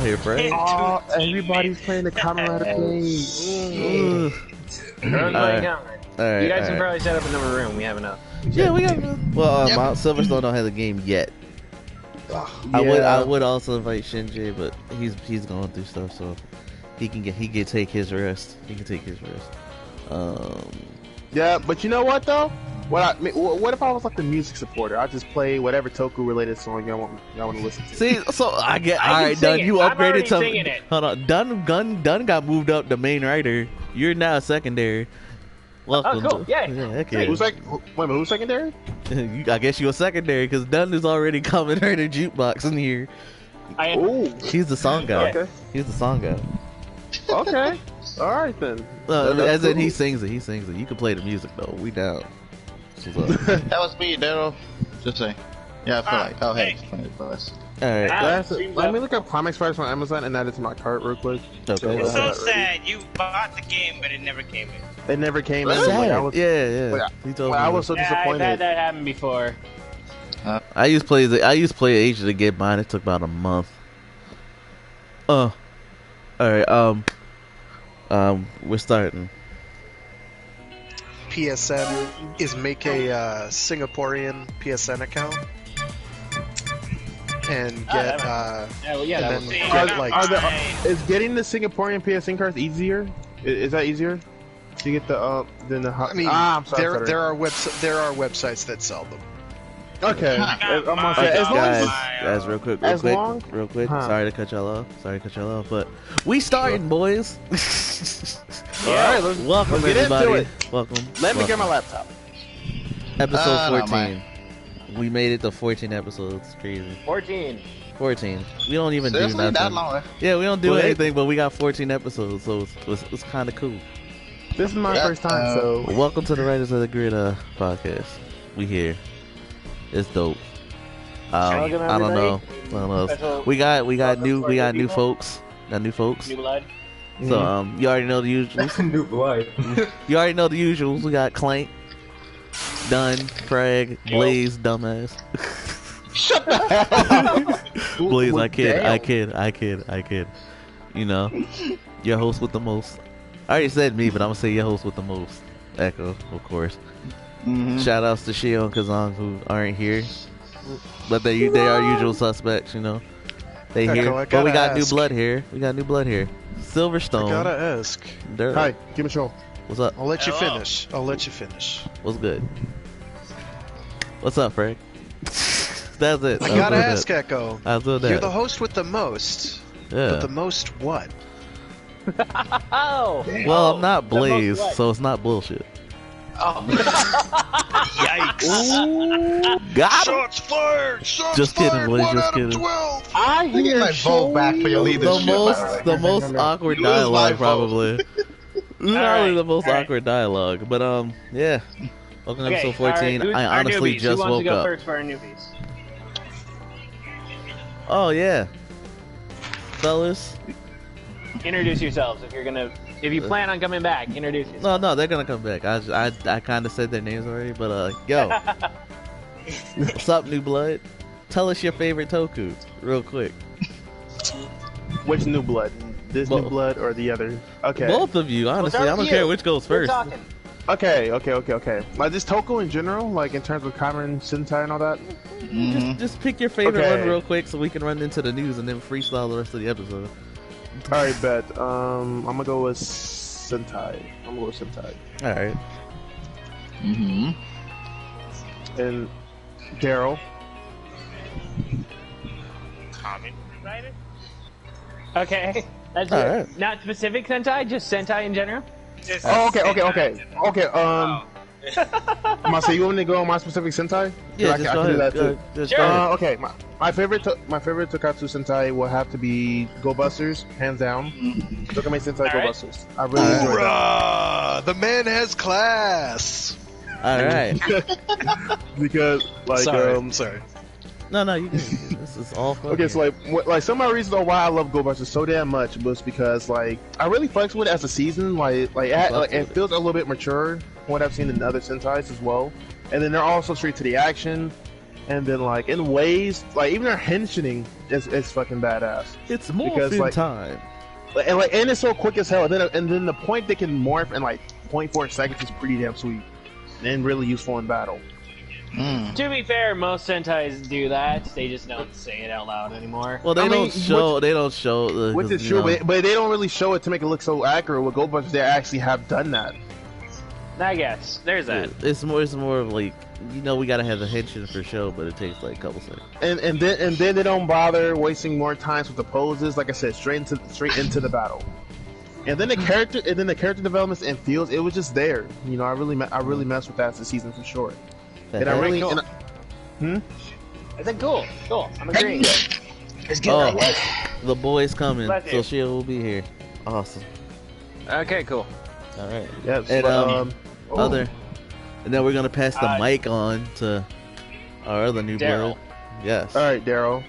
Here, Fred. Oh, everybody's playing the Kamen Rider game. Alright. You guys can probably set up another room. We have enough. Yeah, we got enough. Well, Mount Silverstone don't have the game yet. I would also invite Shinji, but he's going through stuff, so he can take his rest. He can take his rest. Yeah, but you know what though? What if I was like the music supporter? I just play whatever Toku related song y'all want to listen to. See, so I get all right, Dunn. You upgraded to. Hold on, Dunn got moved up to main writer. You're now secondary. Welcome. Oh, cool. Yeah. Okay. Who's like? Wait a minute. Who's secondary? I guess you're secondary because Dunn is already coming right in jukebox in here. He's the song guy. Okay. He's the song guy. Okay. All right then. As in, he sings it. He sings it. You can play the music though. We down. That was me, Daryl. Just saying. Yeah, I feel like. Oh, hey. Alright. Let me look up comics price on Amazon and add it to my cart real quick. Okay. It's so sad. You bought the game, but it never came in. It never came in. Like, yeah. I was so disappointed. I've had that happen before. I used to play Asia to get mine. It took about a month. Alright, we're starting. PSN is make a Singaporean PSN account and get is getting the Singaporean PSN cards easier? Is that easier to get the than the? I mean, I'm sorry, there are websites that sell them. Okay, guys, real quick. Sorry to cut y'all off, but we starting, boys. All right, welcome let's everybody. Get into it. Welcome. Let me get my laptop. Episode 14. We made it to 14 episodes. Crazy. 14. We don't even do nothing. That long. Yeah, we don't do anything, but we got 14 episodes, so it's kind of cool. This is my first time, so welcome to the Writers of the Grid podcast. We here. It's dope. I don't know. We got new folks. New blood. So you already know the usuals. New blood. You already know the usuals. We got Clank, Dunn, Frag, Blaze, dumbass. Shut the hell up. Blaze, I kid. You know, your host with the most. I already said me, but I'm gonna say your host with the most. Echo, of course. Shout outs to Shio and Kazan who aren't here, but they are usual suspects. You know, they here. But we got new blood here. Silverstone. I gotta ask. Hi, give me a show. What's up? I'll let you finish. What's good? What's up, Frank? That's it. I gotta ask, Echo. You're the host with the most. Yeah. But the most what? Well, I'm not Blaze, so it's not bullshit. Oh. Yikes. Ooh, got him. Shots fired. Just kidding, Blaze. Just kidding. I hear my vote back for your leadership. The most awkward dialogue, probably. Probably the most awkward dialogue. But yeah. Welcome to episode 14. I honestly just woke up. Who wants to go first for our newbies? Oh yeah, fellas. Introduce yourselves if you plan on coming back. Introduce yourselves. No, they're gonna come back. I kind of said their names already, but yo, what's up, new blood? Tell us your favorite Toku, real quick. Which new blood? This new blood or the other? Okay. Both of you, honestly. I don't care which goes first. Okay. Like this Toku in general, like in terms of Kamen Sentai and all that. Just pick your favorite one real quick so we can run into the news and then freestyle the rest of the episode. All right, bet. I'm gonna go with Sentai. All right. And Daryl. Kamen Rider? Okay. That's right. Not specific Sentai, just Sentai in general? Okay. So you want me to go on my specific Sentai? Yeah, just go ahead. Sure. Okay, my favorite Tokatsu Sentai will have to be Go Busters, hands down. Dokame Sentai Go Busters. I really enjoy that. The man has class. All right. Because sorry. No, you can. This is all fun. Okay, so like some of my reasons why I love Go Busters so damn much was because like I really flex with it as a season. It feels a little bit mature from what I've seen in other Sentais as well. And then they're also straight to the action. And then like in ways like even their henching is fucking badass. It's morphin' time. And it's so quick as hell. And then the point they can morph in like 0.4 seconds is pretty damn sweet and really useful in battle. To be fair, most Sentais do that. They just don't say it out loud anymore. Well, they don't show. They don't show. Which is true, but they don't really show it to make it look so accurate. With Goldbusters, they actually have done that. I guess there's that. It's more of like, you know, we gotta have the henshin for show, but it takes like a couple seconds. And then they don't bother wasting more times with the poses. Like I said, straight into the battle. And then the character developments and feels, it was just there. You know, I really messed with that this season for sure. And I really cool. I said cool. I'm agreeing. The boy's coming, so she will be here. Awesome. Okay, cool. All right. Yes. And and then we're gonna pass the mic on to our other new bro. Yes. All right, Daryl.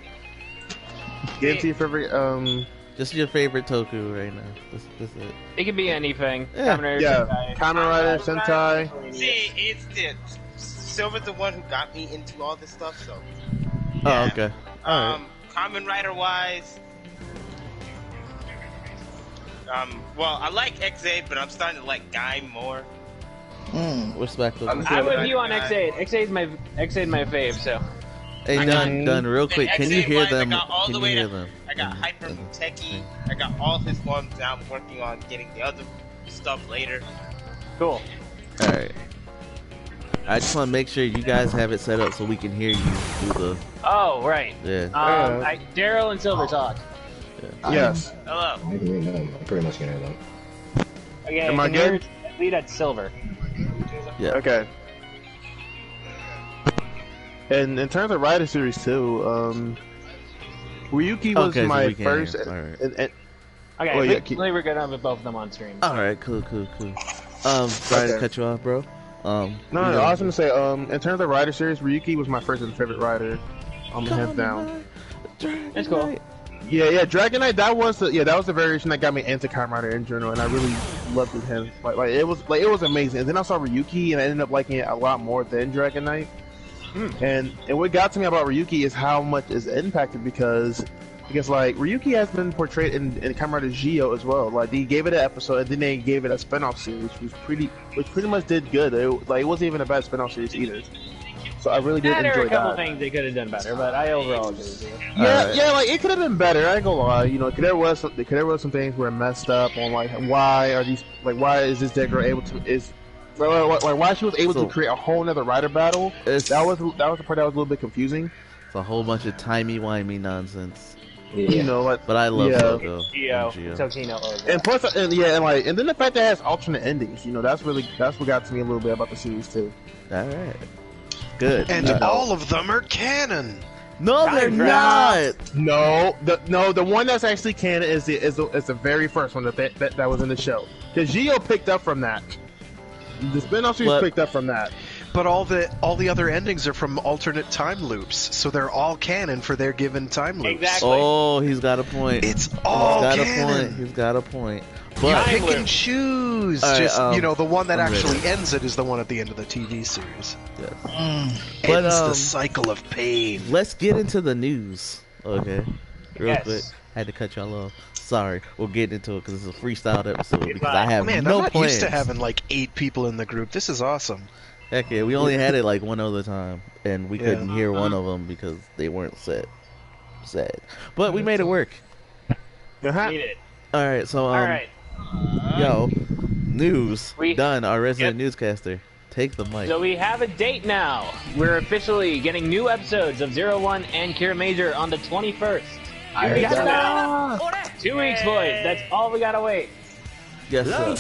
Get into your favorite. Just your favorite Toku right now. That's it. It could be anything. Yeah. Kamen Rider, Sentai. See, it's Silver's the one who got me into all this stuff. So. Yeah. Oh, okay. All right. Kamen Rider wise. Well, I like X8, but I'm starting to like Guy more. Respectful. I'm with you on X8. X8 is my fave. So. Hey, done real quick. Can you hear them? I got Hyper Muteki. I got all his forms. Now I'm working on getting the other stuff later. Cool. All right. I just want to make sure you guys have it set up so we can hear you through the. Oh, right. Yeah. Daryl and Silver talk. Yeah. Yes. Hello. I can hear them. I pretty much can hear them. Okay. Am I good? Lead at Silver. Yeah. Okay. And in terms of Rider series too, Ryuki was my first. Okay, well, we're good on with both of them on stream. All right, cool. Sorry to cut you off, bro. No, I was gonna say, in terms of Rider series, Ryuki was my first and favorite Rider. Hands down. That's cool. Yeah, Dragon Knight. That was the variation that got me into Kamen Rider in general, and I really loved him. It was amazing. And then I saw Ryuki, and I ended up liking it a lot more than Dragon Knight. And what got to me about Ryuki is how much is impacted because like Ryuki has been portrayed in Kamen Rider Geo as well. Like they gave it an episode and then they gave it a spin-off series which pretty much did good. It wasn't even a bad spin-off series either. So I really did enjoy that. There were a couple things they could have done better, but I overall agree with you. Yeah, like it could have been better. I ain't gonna lie. You know, there was some things were messed up on like why is this dead girl able to why she was able to create a whole nother rider battle. That was the part that was a little bit confusing. It's a whole bunch of timey-wimey nonsense. Yeah. You know, but I love Geo. Tokino. And plus, and then the fact that it has alternate endings. You know, that's what got to me a little bit about the series too. All right, good. And all of them are canon. No, they're not. No, the one that's actually canon is the very first one that was in the show. Because Geo picked up from that. The spin-off series picked up from that. But all the other endings are from alternate time loops, so they're all canon for their given time loops. Exactly. Oh, he's got a point. It's all canon. He's got a point. But you pick and choose. Right, the one that actually ends it is the one at the end of the TV series. Yes. Ends the cycle of pain. Let's get into the news. Okay. Real quick. Had to cut y'all off. Sorry, we'll get into it because it's a freestyle episode. Because I have I'm not used to having like 8 people in the group. This is awesome. Heck yeah, we only had it like one other time, and we couldn't hear one of them because they weren't set. But we made it work. All right, so news. Done. Our resident newscaster. Take the mic. So we have a date now. We're officially getting new episodes of 01 and Kira Major on the 21st. 2 weeks, boys. That's all we gotta wait. Yes, sir.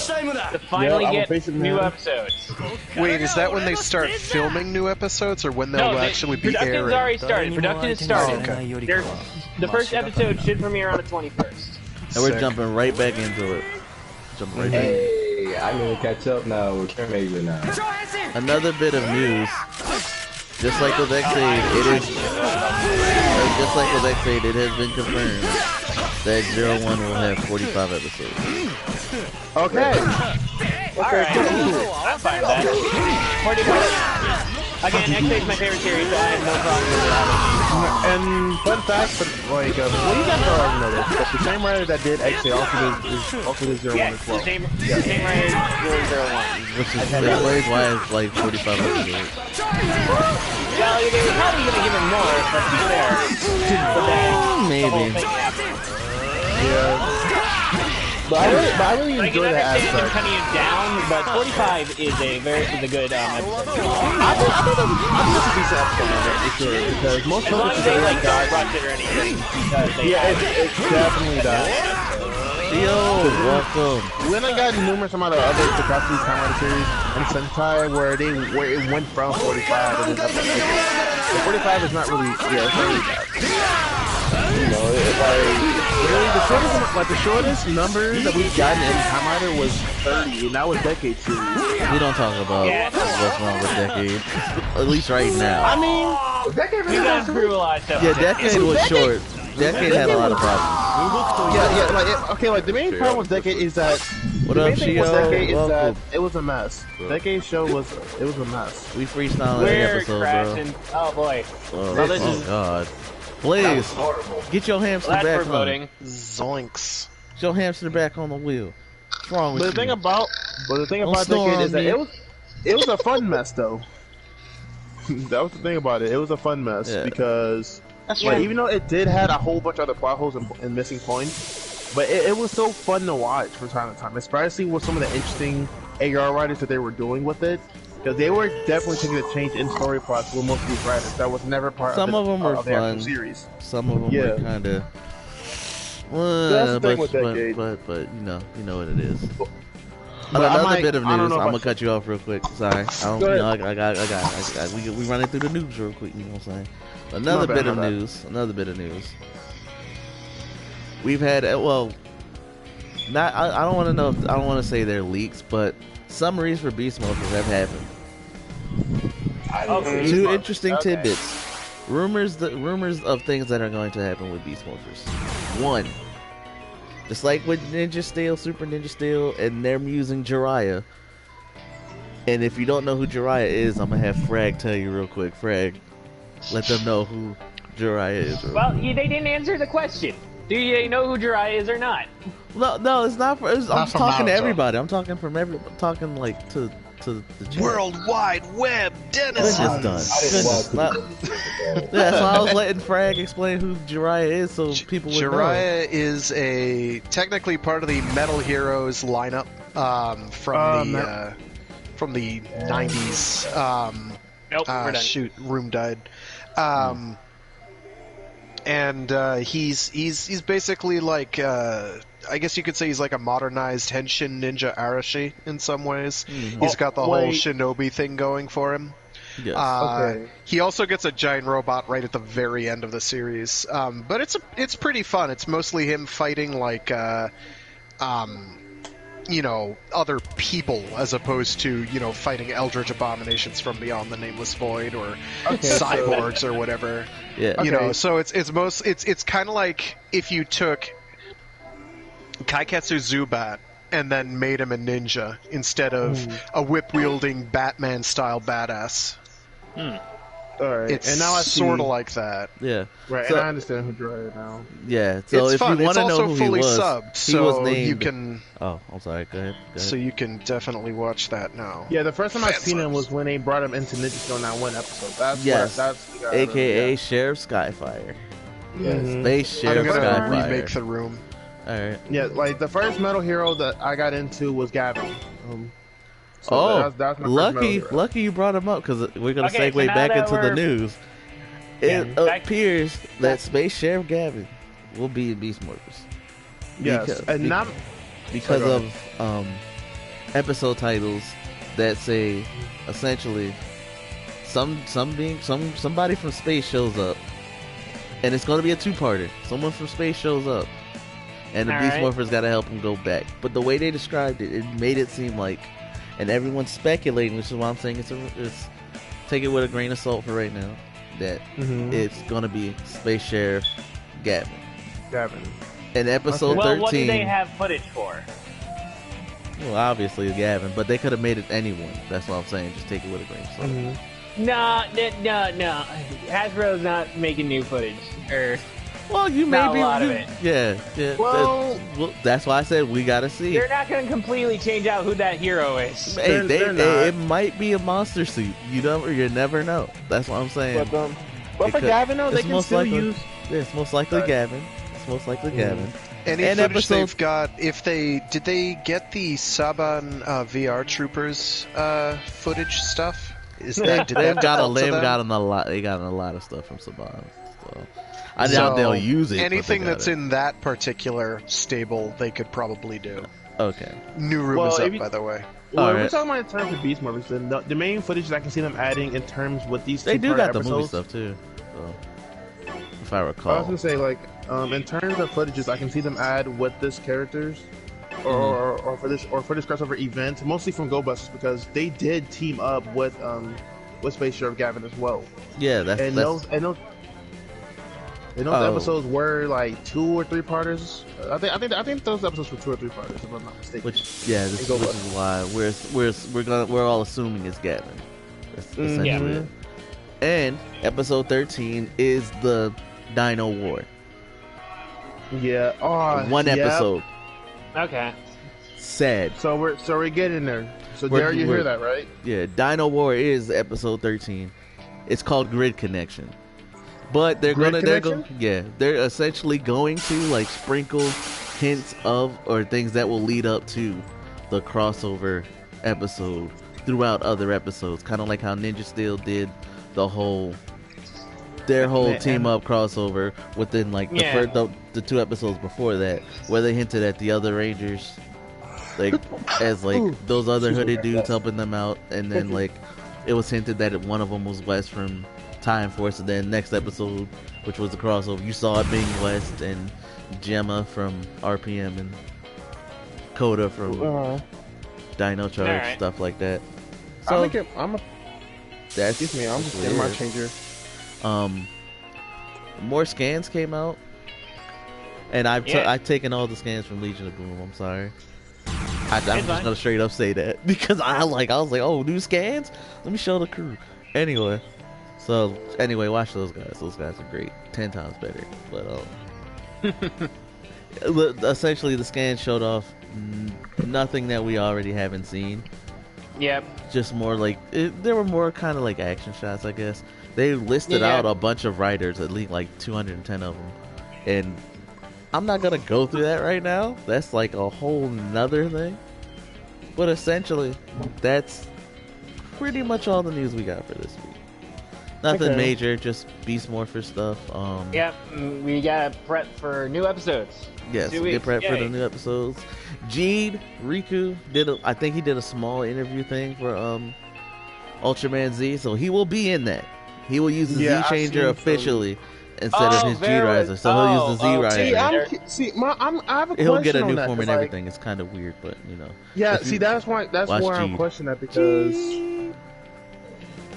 To finally get new episodes. Wait, is that when they start filming new episodes, or when they'll actually be airing? Production's already started. Production has started. Oh, okay. The first episode should premiere on the 21st. And we're jumping right back into it. Hey, I need to catch up now. We're Kira Major now. Another bit of news. Just like with X8, it has been confirmed that 01 will have 45 episodes. Okay. Alright, cool. I'll find that. Again, X8 is my favorite series, so I have no problem with it. And fun fact, but like, well, you guys already know this, but the same writer that did X8 also did Zero One Yes, as well. the same writer did 01. Which explains why it's like 45 episodes. Well, they were probably going to give him more, let's be fair. But then, Maybe. the whole thing happened. Yeah. But I really I enjoy can that understand them aspect. cutting it down, but 45 is a good episode. I think it's a decent episode of it, for sure, because most As long of as they like don't rush it or anything. it's definitely that. Yo, welcome. When I got numerous amount of other Takatsu Kamada series and Sentai where it went from 45 and then up to 50. The 45 is not really, it's not really that. You know, it's like the shortest number that we've gotten in Time Rider was 30, and that was Decade series. We don't talk about what's wrong with Decade, at least right now. I mean, Decade You guys through a lot of stuff. Yeah, Decade was short. Decade had a lot of problems. Like the main problem with Decade is that What the up, main thing with Shio? Decade is that Welcome. it was a mess. Decade show was a mess. We freestyling every We're episode, crashing. Oh boy. bro. Well, this Oh is God. Blaze, get your hamster glad back for on. voting. Zoinks. Get your hamster back on the wheel. What's wrong with But the you? thing about snore Decade on is that me. it was a fun mess though. That was the thing about it. It was a fun mess Yeah. because That's like, right. even though it did had a whole bunch of other plot holes and missing points, but it was so fun to watch from time to time, especially with some of the interesting AR writers that they were doing with it. Because they were definitely taking a change in story plots with most of these writers. That was never part Some of them were the actual fun. series. Some of them Yeah. were kind of. That's the thing with Decade. But you know what it is. But Another bit of I don't news. know if I'm I gonna cut you off real quick. Sorry. Go ahead. I got. We running through the news real quick. You know what I'm saying? Another My bit bad, of my bad. news. Another bit of news. We've had well, not. I don't want to know. I don't want to say they're leaks, but summaries for Beast Morphers have happened. Okay. Two interesting tidbits. Rumors of things that are going to happen with Beast Morphers. One, just like with Ninja Steel, Super Ninja Steel, and they're using Jiraiya. And if you don't know who Jiraiya is, I'm gonna have Frag tell you real quick. Frag, let them know who Jiraiya is. Well, they didn't answer the question. Do you know who Jiraiya is or not? No, it's not. I'm from talking to Naruto. everybody. I'm talking from every. I'm talking like to the chat. World Wide Web, Goodness Denison. done. Goodness. Yeah, so I was letting Frag explain who Jiraiya is so people would know. Jiraiya is technically part of the Metal Heroes lineup from the 90s. Nope, we're done. Shoot, room died. And he's basically like I guess you could say he's like a modernized Henshin Ninja Arashi in some ways. He's got the whole wait. shinobi thing going for him. Yes. Okay. He also gets a giant robot right at the very end of the series, but it's pretty fun. It's mostly him fighting like other people as opposed to fighting eldritch abominations from beyond the nameless void or cyborgs or whatever. Yeah. So it's kind of like if you took Kaiketsu Zubat and then made him a ninja instead of a whip-wielding Batman-style badass. Alright. It's And now I see. sort of like that. Yeah. Right, So- and I understand who Jiraiya now. Yeah. So It's if fun. you want It's to know also who fully he was, subbed, he so was named. you can Oh, I'm sorry. Go ahead. so you can definitely watch that now. Yeah, the first time I seen him subs. was when they brought him into Ninja Steel 91 episode. That's Yes. that's the guy. AKA Sheriff Skyfire. Mhm. Space I'm Sheriff gonna Skyfire. remake the room. Alright. Yeah, like the first Metal Hero that I got into was Gavin. So Oh, that's my first Metal Hero. lucky you brought him up because we're gonna Okay, so segue now back that into the we're- news. Yeah, It back- appears that Space Sheriff Gavin will be in Beast Morphers. Yes, and not because Go of episode titles that say essentially somebody from space shows up, and it's going to be a two-parter. Someone from space shows up, and the Beast Alright. Morphers got to help him go back. But the way they described it, it made it seem like, and everyone's speculating, which is why I'm saying it's take it with a grain of salt for right now, that it's going to be Space Sheriff Gavin. Gavin. In episode Well, 13. what do they have footage for? Well, obviously Gavin, but they could have made it anyone. That's what I'm saying. Just take it with a grain of salt. No. Hasbro's not making new footage. Well, you may Not be. a lot of it. Yeah. Well- that's why I said we gotta see. They're not going to completely change out who that hero is. Hey, They're not. it might be a monster suit. You never know. That's what I'm saying. But for Gavin, though, they it's can most still likely, use. Yeah, it's most likely Gavin. It's most likely Gavin. Any And footage episode- they've got, did they get the Saban VR Troopers footage stuff? Did They've that default to them? gotten a lot. They gotten a lot of stuff from Saban. So I doubt they'll use it. but Anything they got that's it. in that particular stable, they could probably do. Okay. New room Well, is if up, you- by the way. Well, if we're Alright. talking about in terms of Beast movies, then the main footage that I can see them adding in terms with these They do two-part got the movie episodes. stuff too. So, if I I was recall. gonna say, like, in terms of footages, I can see them add with this characters, or for this crossover event, mostly from Go Busters, because they did team up with Space Sheriff Gavin as well. Yeah, that's Those Oh. episodes were like 2 or 3 parters. I think those episodes were 2 or 3 parters, if I'm not mistaken. which this Go is Busters. why we're all assuming it's Gavin. That's essentially Yeah. it. And episode 13 is the Dino War. Yeah. Oh, One yep. episode. Okay. Sad. So we're getting there. So We're- Jared, you we're- hear that, right? Yeah, Dino War is episode 13. It's called Grid Connection. But they're Grid they're Connection? they're essentially going to like sprinkle hints of or things that will lead up to the crossover episode throughout other episodes, kind of like how Ninja Steel did their whole team up crossover within like the 2 episodes before that, where they hinted at the other Rangers like as like those other hooded dudes helping them out, and then like it was hinted that one of them was West from Time Force, and then next episode, which was the crossover, you saw it being West and Gemma from RPM and Coda from Dino Charge, Alright. stuff like that. So that's Excuse me, I'm just getting my changer. More scans came out, and I've taken all the scans from Legion of Boom. I'm sorry. I'm just fine. gonna straight up say that because I was like, oh, new scans. Let me show the crew. Anyway, watch those guys. Those guys are great. 10 times better. But essentially, the scans showed off nothing that we already haven't seen. Yep. Just more like there were more kind of like action shots, I guess. They listed Yeah. out a bunch of writers, at least like 210 of them, and I'm not gonna go through that right now. That's like a whole nother thing. But essentially, that's pretty much all the news we got for this week. Nothing Okay. major, just Beast Morpher stuff. Yep. We got prep for new episodes. Yes, 2 get weeks. prepped for Yay. the new episodes. Jeed Riku I think he did a small interview thing for Ultraman Z, so he will be in that. He will use the Yeah, Z I've Changer seen officially instead of his G very- Riser, so he'll use the Z Riser. I have a question He'll get a on new that, form 'cause, and like, everything. It's kind of weird, but you know. Yeah, If see, you that's why watch I'm Jeed. questioning that, because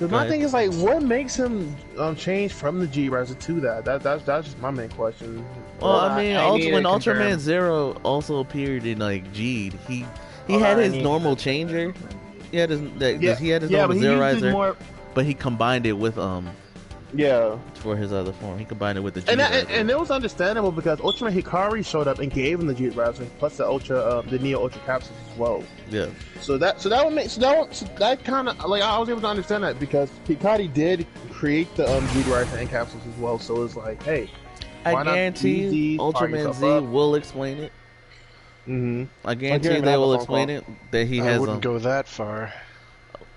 Go my ahead. thing is like, what makes him change from the G Riser to that? That's just my main question. Well, I mean, I need to when confirm. Ultraman Zero also appeared in like Jeed, he Hold had on, I his need- normal changer. He had his he had his yeah, normal but he Zero used it Riser, more. but he combined it with Yeah, for his other form. He combined it with the G and Riser. and it was understandable because Ultraman Hikari showed up and gave him the G Riser plus the Neo Ultra capsules as well. Yeah. So that would make that kind of like I was able to understand that because Hikari did create the G Riser and capsules as well. So it's like, hey, I why not guarantee use these, fire Ultraman yourself Z up? will explain it. Mm-hmm. I guarantee gonna they have a will phone explain call. it that he I has. wouldn't go that far.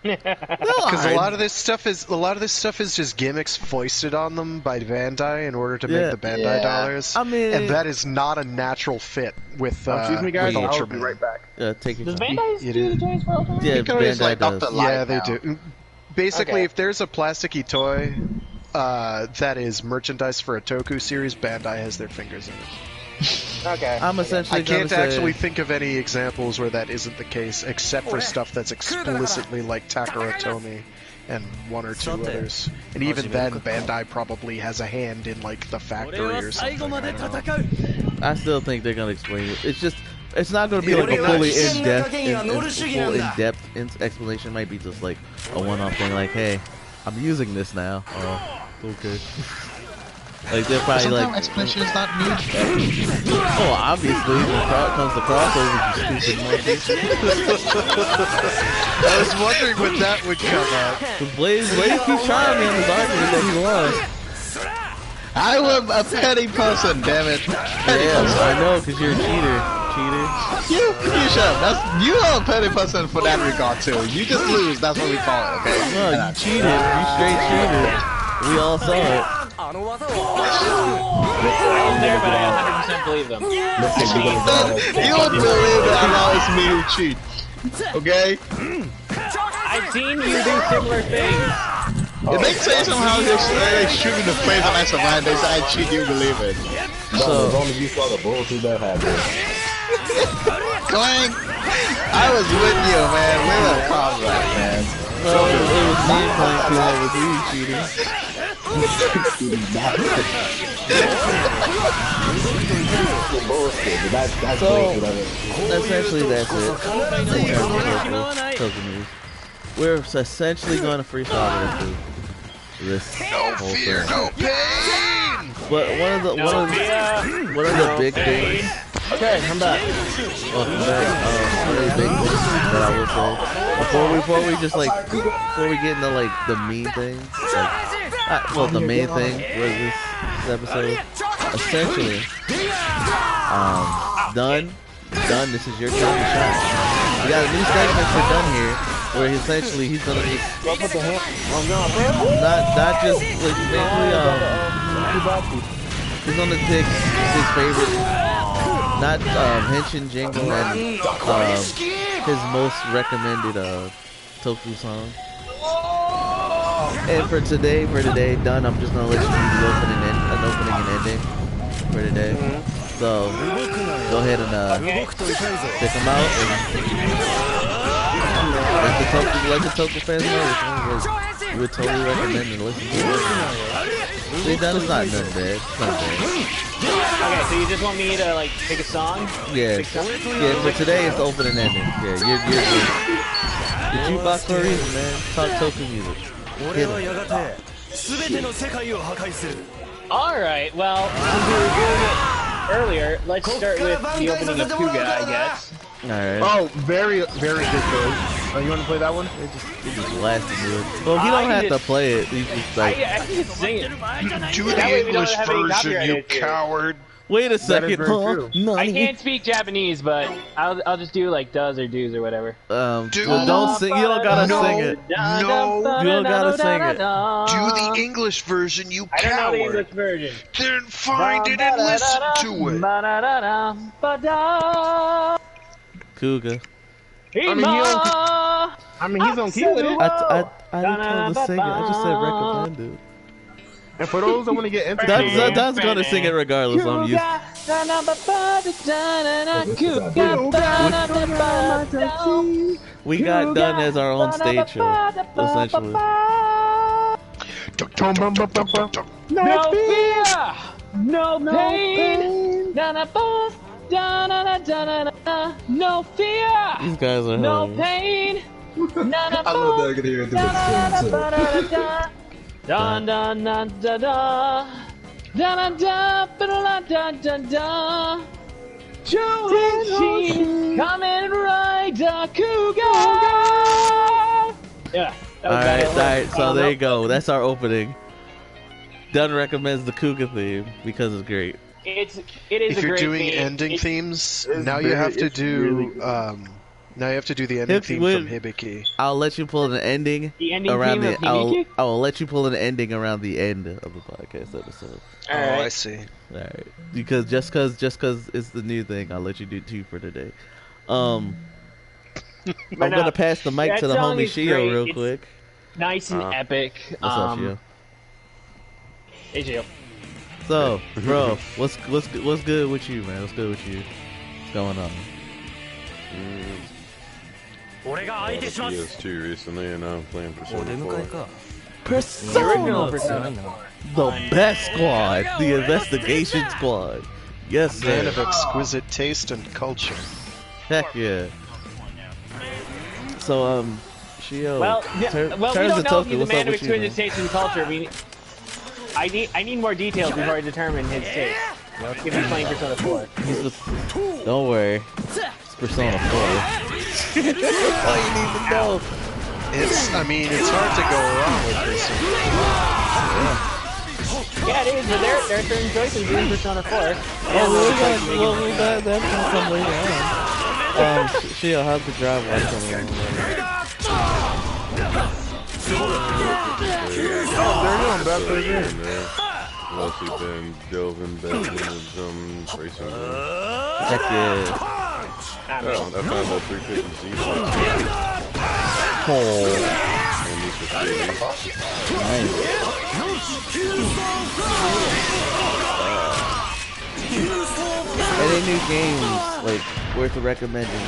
No, Because a lot of this stuff is just gimmicks foisted on them by Bandai in order to Yeah. make the Bandai dollars. I mean, and that is not a natural fit with Excuse me, guys. with I'll Ultraman. be right back. take your Does time. Bandai It do is- the toys for Ultraman? Yeah, Hikari's Bandai like does. up the Yeah, line they now. do. Basically, Okay. if there's a plasticky toy that is merchandise for a Toku series, Bandai has their fingers in it. Okay. I'm essentially. I can't gonna say- actually think of any examples where that isn't the case, except for stuff that's explicitly like Takara Tomy and one or two others. And even then, Bandai probably has a hand in like the factory or something. I don't know. I still think they're gonna explain it. It's just. It's not going to be like a fully in-depth explanation. It might be just like a one-off thing. Like, hey, I'm using this now. Oh, okay. Like they're probably Sometimes like explanation is not needed. oh, obviously when it comes to crossovers, you stupid monkey. I was wondering when that would come up. Blaze keeps trying me on his argument that he lost. I am a petty person, damn it. Yeah, I know, cause you're a cheater. You shut up. You are a petty person for that regard too. You just lose, that's what we call it, okay? No, you cheated. You straight cheated. We all saw it. I was there, but I 100% believe them. You don't believe that now it's me who cheat. Okay? I've seen you do similar things. If they say somehow they shoot me in the face and I survive, they say I cheat, you believe it. So, as long as you saw the bullshit that happened. Clank! I was with you, man. We were combat, man. No, it was me and Clank who was you cheating. So, essentially that's it. Token news. We're essentially going to freestyle this whole thing. No pain! But one of the big things. Okay, I'm back. Welcome back. One of the big things that I will say before we get into like the main thing, like, the main thing was this episode. Essentially, Done. This is your time to shine. We got a new segment for Done here, where essentially he's gonna just not just like basically he's gonna pick his favorite. Not Henshin Jingle and his most recommended tofu song. And for today, Done, I'm just gonna let you do the opening and ending for today. So go ahead and pick them out and let the tofu fans know we would totally recommend and listen to it. See, Done, it's not nothing bad. It's not bad. Okay, so you just want me to like pick a song? Yeah. Yeah, for today it's open and ending. Yeah, you're good. The jukebox for a reason, man. Talk tofu music. Alright, well, since we were doing it earlier, let's start with the opening of Kuga, I guess. Alright. Oh, very, very good choice. You want to play that one? It just lasted good. Well, he don't have to play it. He's just like... I can just sing it. Do the English version, you coward. Wait a second, huh? I can't speak Japanese, but I'll just do like does or do's or whatever. Well, don't sing. You don't gotta sing it. No, you don't gotta sing it. Do the English version, you coward. I don't know the English version. Then find it and listen to it. Kuga. I mean, he's on key with it. I didn't tell him to sing it. I just said recommended. And for those that want to get entertained, that's gonna sing it regardless. I'm used. We got Done as our own stage show, essentially. No fear, no pain, no fear. These guys are no pain. I love that I can hear it through the screen too. Dun dun dun dun dun dun dun dun dun dun dun. Kamen Rider Kuga. Yeah. Alright, so there you go. That's our opening. Done recommends the Kuga theme because it's great. It is. If you're doing ending themes, now you have to do now you have to do the ending theme from Hibiki. I'll let you pull an ending around the. I'll let you pull an ending around the end of the podcast episode. Oh, I see. All right, because just cause it's the new thing, I'll let you do two for today. I'm gonna pass the mic to the homie Shio real quick. Nice and epic. What's up, Shio? Hey, Shio. So, bro, what's good with you, man? What's good with you? What's going on? PS2 recently, and I'm playing Persona 4. Persona! The best squad! The investigation squad! Yes, sir. Man of exquisite taste and culture. Heck yeah. So, Shio. Well, yeah, Turn we to don't know if Toku. he's a What's up man of with you, man? exquisite taste in culture. I need more details before I determine his taste. If he's playing Persona 4. Don't worry. It's Persona 4. All you need to know. I mean, it's hard to go wrong with Persona. Yeah, it is, but there are certain choices in Persona 4. That's gonna come later on. Shio, how's the drive watch coming along? Mostly been delving back into some racing games. Heck yeah. I found that 350Z. Oh. And these for Nice. Any new games, like, worth recommending?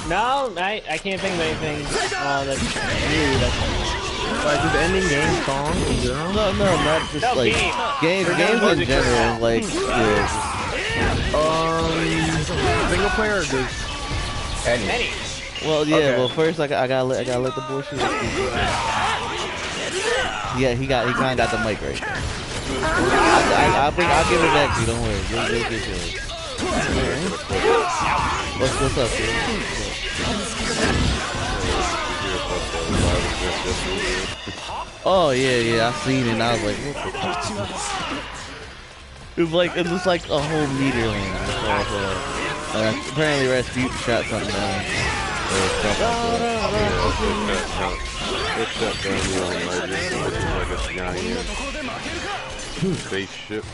No, I can't think of anything that's new. Like just ending game songs in general? No, not just like games in general. Like, yeah. Single player or just Any. Well, yeah. Okay. Well, first I gotta let the bullshit. Yeah, he kind of got the mic right there. I'll give it back to you. Don't worry. You'll get yours. What's up, dude? Oh yeah, I seen it and I was like, what the fuck? It was like a whole meteor land. Apparently Rasputin shot something down. It shut down the only legend, which is like a giant spaceship.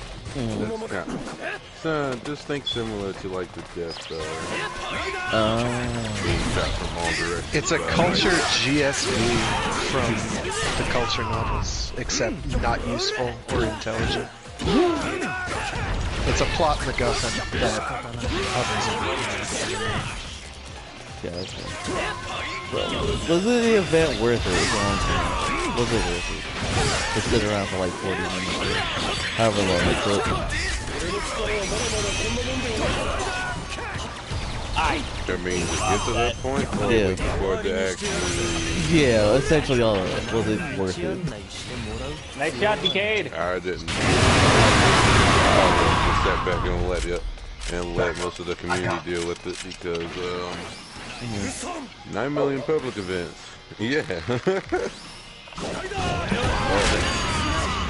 So just think similar to like the Death Star. Being shot from all directions. It's a culture GSV from the culture novels, except not useful or intelligent. It's a plot MacGuffin that others was the event worth it? Was it worth it? To sit around for like 40 minutes, however long it took. I mean, to get to that point, or wait for it to actually... Yeah, essentially all of it. Was it worth it? Nice shot, Decade. I didn't. Just sat back and let most of the community deal with it because 9 million public events. Yeah.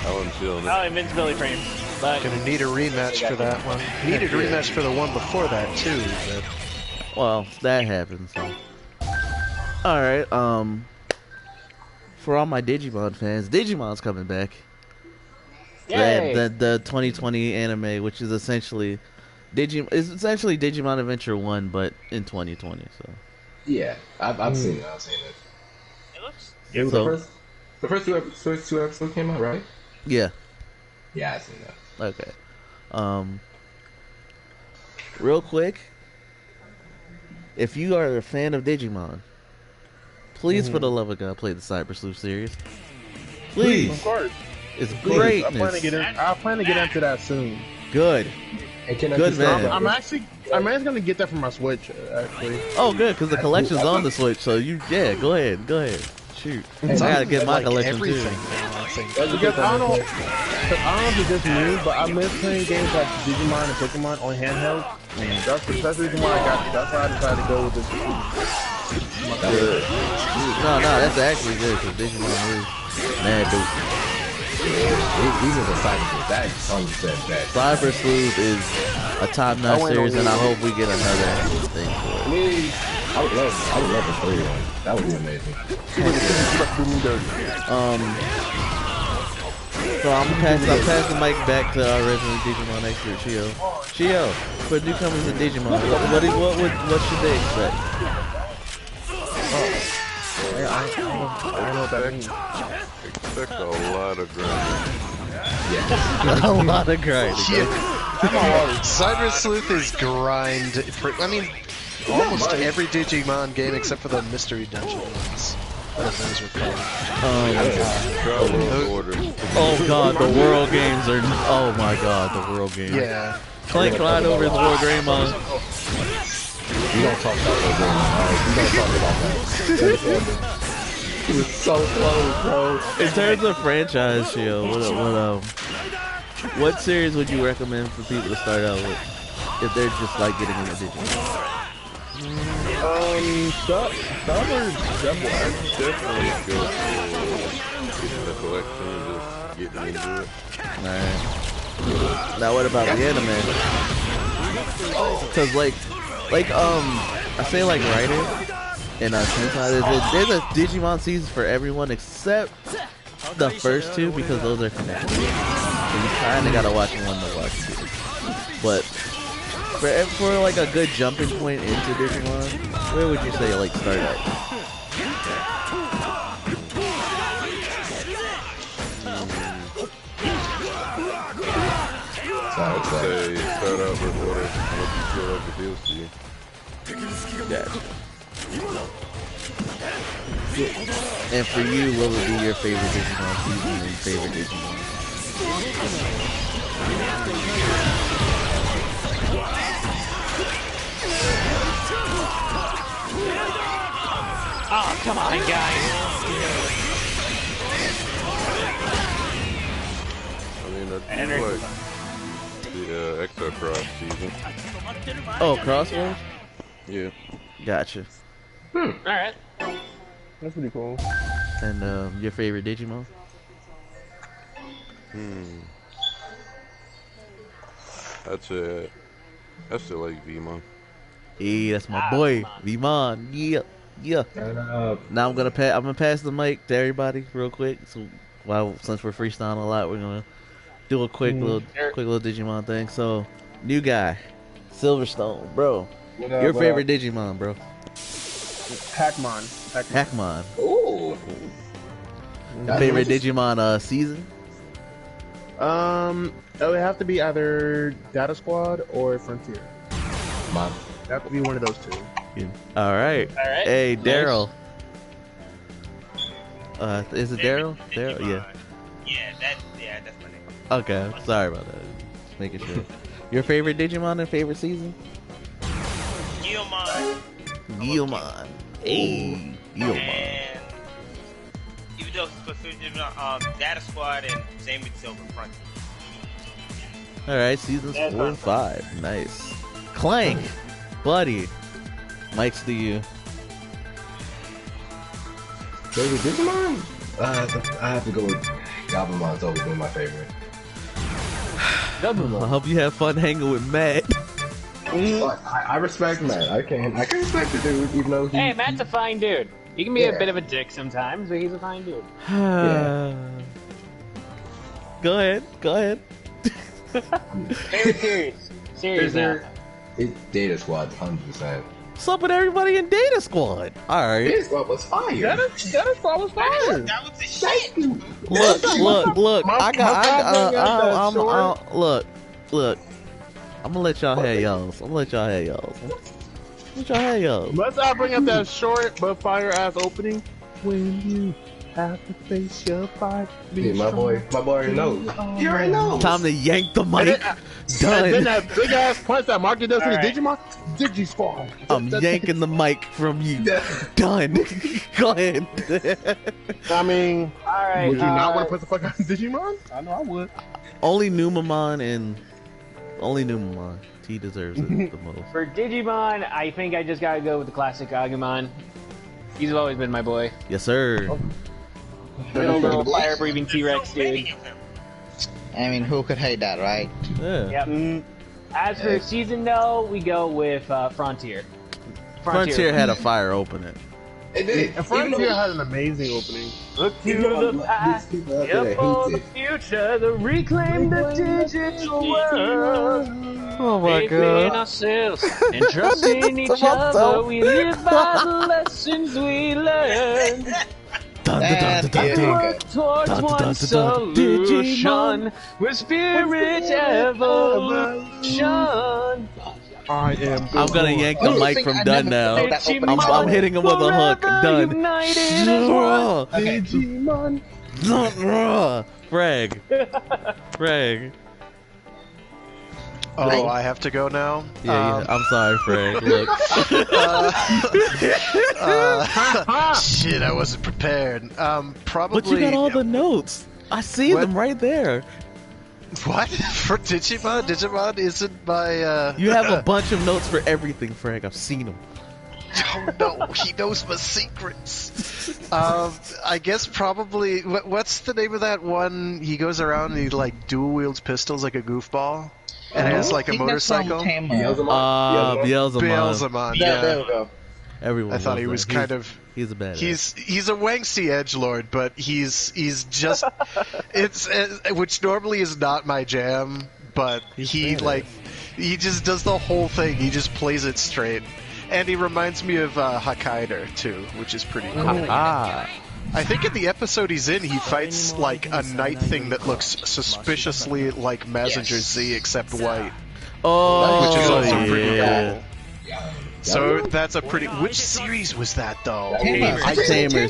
I wasn't feeling it. Oh, invincibility frame. But gonna need a rematch for that one. Needed a rematch for the one before that too. But... Well, that happened. So. All right. For all my Digimon fans, Digimon's coming back. Yay! The 2020 anime, which is essentially Digimon Adventure 1, but in 2020. So. Yeah, I've seen it. I've seen it. It looks. The first two episodes came out, right? Yeah. Yeah, I've seen that. Okay. Real quick, if you are a fan of Digimon, please, for the love of God, play the Cyber Sleuth series. Please. Of course. It's great. I plan to get into that soon. Good. Good, man. I'm actually gonna get that for my Switch, actually. Oh, good, because the collection's on the Switch, so go ahead. Shoot. I gotta get my collection too. Because I don't know if it's just me, but I miss playing games like Digimon and Pokemon on handheld. That's the reason why I got it. That's why I decided to go with this. Good. No, that's actually good, because Digimon is mad dope. These are the Cyber Sleuth. That's 100% bad. Cyber Sleuth is a top-notch series, and I hope we get another thing for it. I mean, I would love a 3-1. That would be amazing. So I'm pass the mic back to our resident Digimon expert, Shio, for newcomers to Digimon, what should they expect? I don't know what that means. Expect a lot of grinding. Yeah. A lot of grinding. Cyber Sleuth is grind. Almost every Digimon game except for the mystery dungeon ones. Whatever those were called. Oh god, the world games are. Oh my god, the world games. Yeah. Clank Glide over the World Greymon. We don't talk about that game. Alright, we don't talk about that. He was so close, bro. In terms of franchise, Shield, what series would you recommend for people to start out with if they're just like getting into Digimon? Some are Definitely go for getting the collection and just getting into it. Alright. Now what about the anime? Cause I say like writer and Sentai, there's a Digimon season for everyone except the first two because those are connected. So you kinda gotta watch one to watch two. But for like a good jumping point into Digimon, where would you say like start at? I'd say start out with what you feel like appeals to you. Gotcha. And for you, what would be your favorite Digimon season and favorite Digimon? Oh, come on, guys. I mean, I do like the Exo Cross season. Oh, Crossroads? Yeah. Gotcha. Alright. That's pretty cool. And your favorite Digimon? I'd say I still like Vmon. Hey, that's my boy, Vimon. Yeah, yeah. Now I'm gonna pass the mic to everybody real quick. So, since we're freestyling a lot, we're gonna do a quick little Digimon thing. So, new guy, Silverstone, bro. Your favorite Digimon, bro? Hackmon. Ooh. Your favorite Digimon season? It would have to be either Data Squad or Frontier. Mom. It have to be one of those two. Yeah. All right. Hey, Daryl. Is it Daryl? Daryl, yeah. Yeah, that's my name. Okay, sorry about that. Just making sure. Your favorite Digimon and favorite season? Guilmon. Hey, Guilmon. And even though specifically Data Squad and same with Silver Front. All right, seasons 4 and 5. Nice. Clank, buddy. Mike's to you. Favorite Digimon? I have to go with Gobblemon's always been my favorite. I hope you have fun hanging with Matt. I respect Matt. I can respect the dude, even though he. Hey, Matt's a fine dude. He can be a bit of a dick sometimes, but he's a fine dude. Go ahead. Favorite series now. It's Data Squad, 100%. What's up with everybody in Data Squad? All right. Data Squad was fire. Data Squad was fire. That was the shit. Look. Look. I'm gonna let y'all have y'all's. Let's not bring up that short but fire ass opening. When you have to face your fight. Yeah, my boy already knows. You already know. Time to yank the mic. Done. And then that big ass punch that Marky does to the Digimon. Digi Squad. I'm yanking the mic from you. Done. Go ahead. I mean, Alright. would you not want to put the fuck out of Digimon? I know I would. Only Numamon. He deserves it the most. For Digimon, I think I just gotta go with the classic Agumon. He's always been my boy. Yes, sir. Little fire-breathing T-Rex dude. I mean, who could hate that, right? Yeah. Yep. As for season, though, we go with Frontier. Frontier had a fire opening. It did. And Frontier had an amazing opening. Look to the past, here for the future, to reclaim the digital world. Oh my Faith in ourselves and trust in each other. We live by the lessons we learn. Work towards one solution with spirit evolution. I'm gonna yank the mic from Done now. I'm hitting him with a hook. Done. Digimon. Frag. Oh, I have to go now? Yeah, I'm sorry, Fred. Look. Shit, I wasn't prepared. Probably. But you got all the notes. I see them right there. What? For Digimon? Digimon isn't my, You have a bunch of notes for everything, Frank. I've seen them. Oh no, he knows my secrets. I guess probably. What's the name of that one? He goes around and he like dual wields pistols like a goofball, and has like a motorcycle. Beelzemon. Yeah, there we go. Everyone. I thought he was kind of. He's a badass. He's a Wangsy edgelord, but he's just it's which normally is not my jam, but he just does the whole thing. He just plays it straight. And he reminds me of Hokkaido, too, which is pretty cool. I think in the episode he's in, he fights, like, a night thing that looks suspiciously like Mazinger Z, except white. Oh, which is also pretty cool. So that's a pretty... Which series was that, though? Tamers.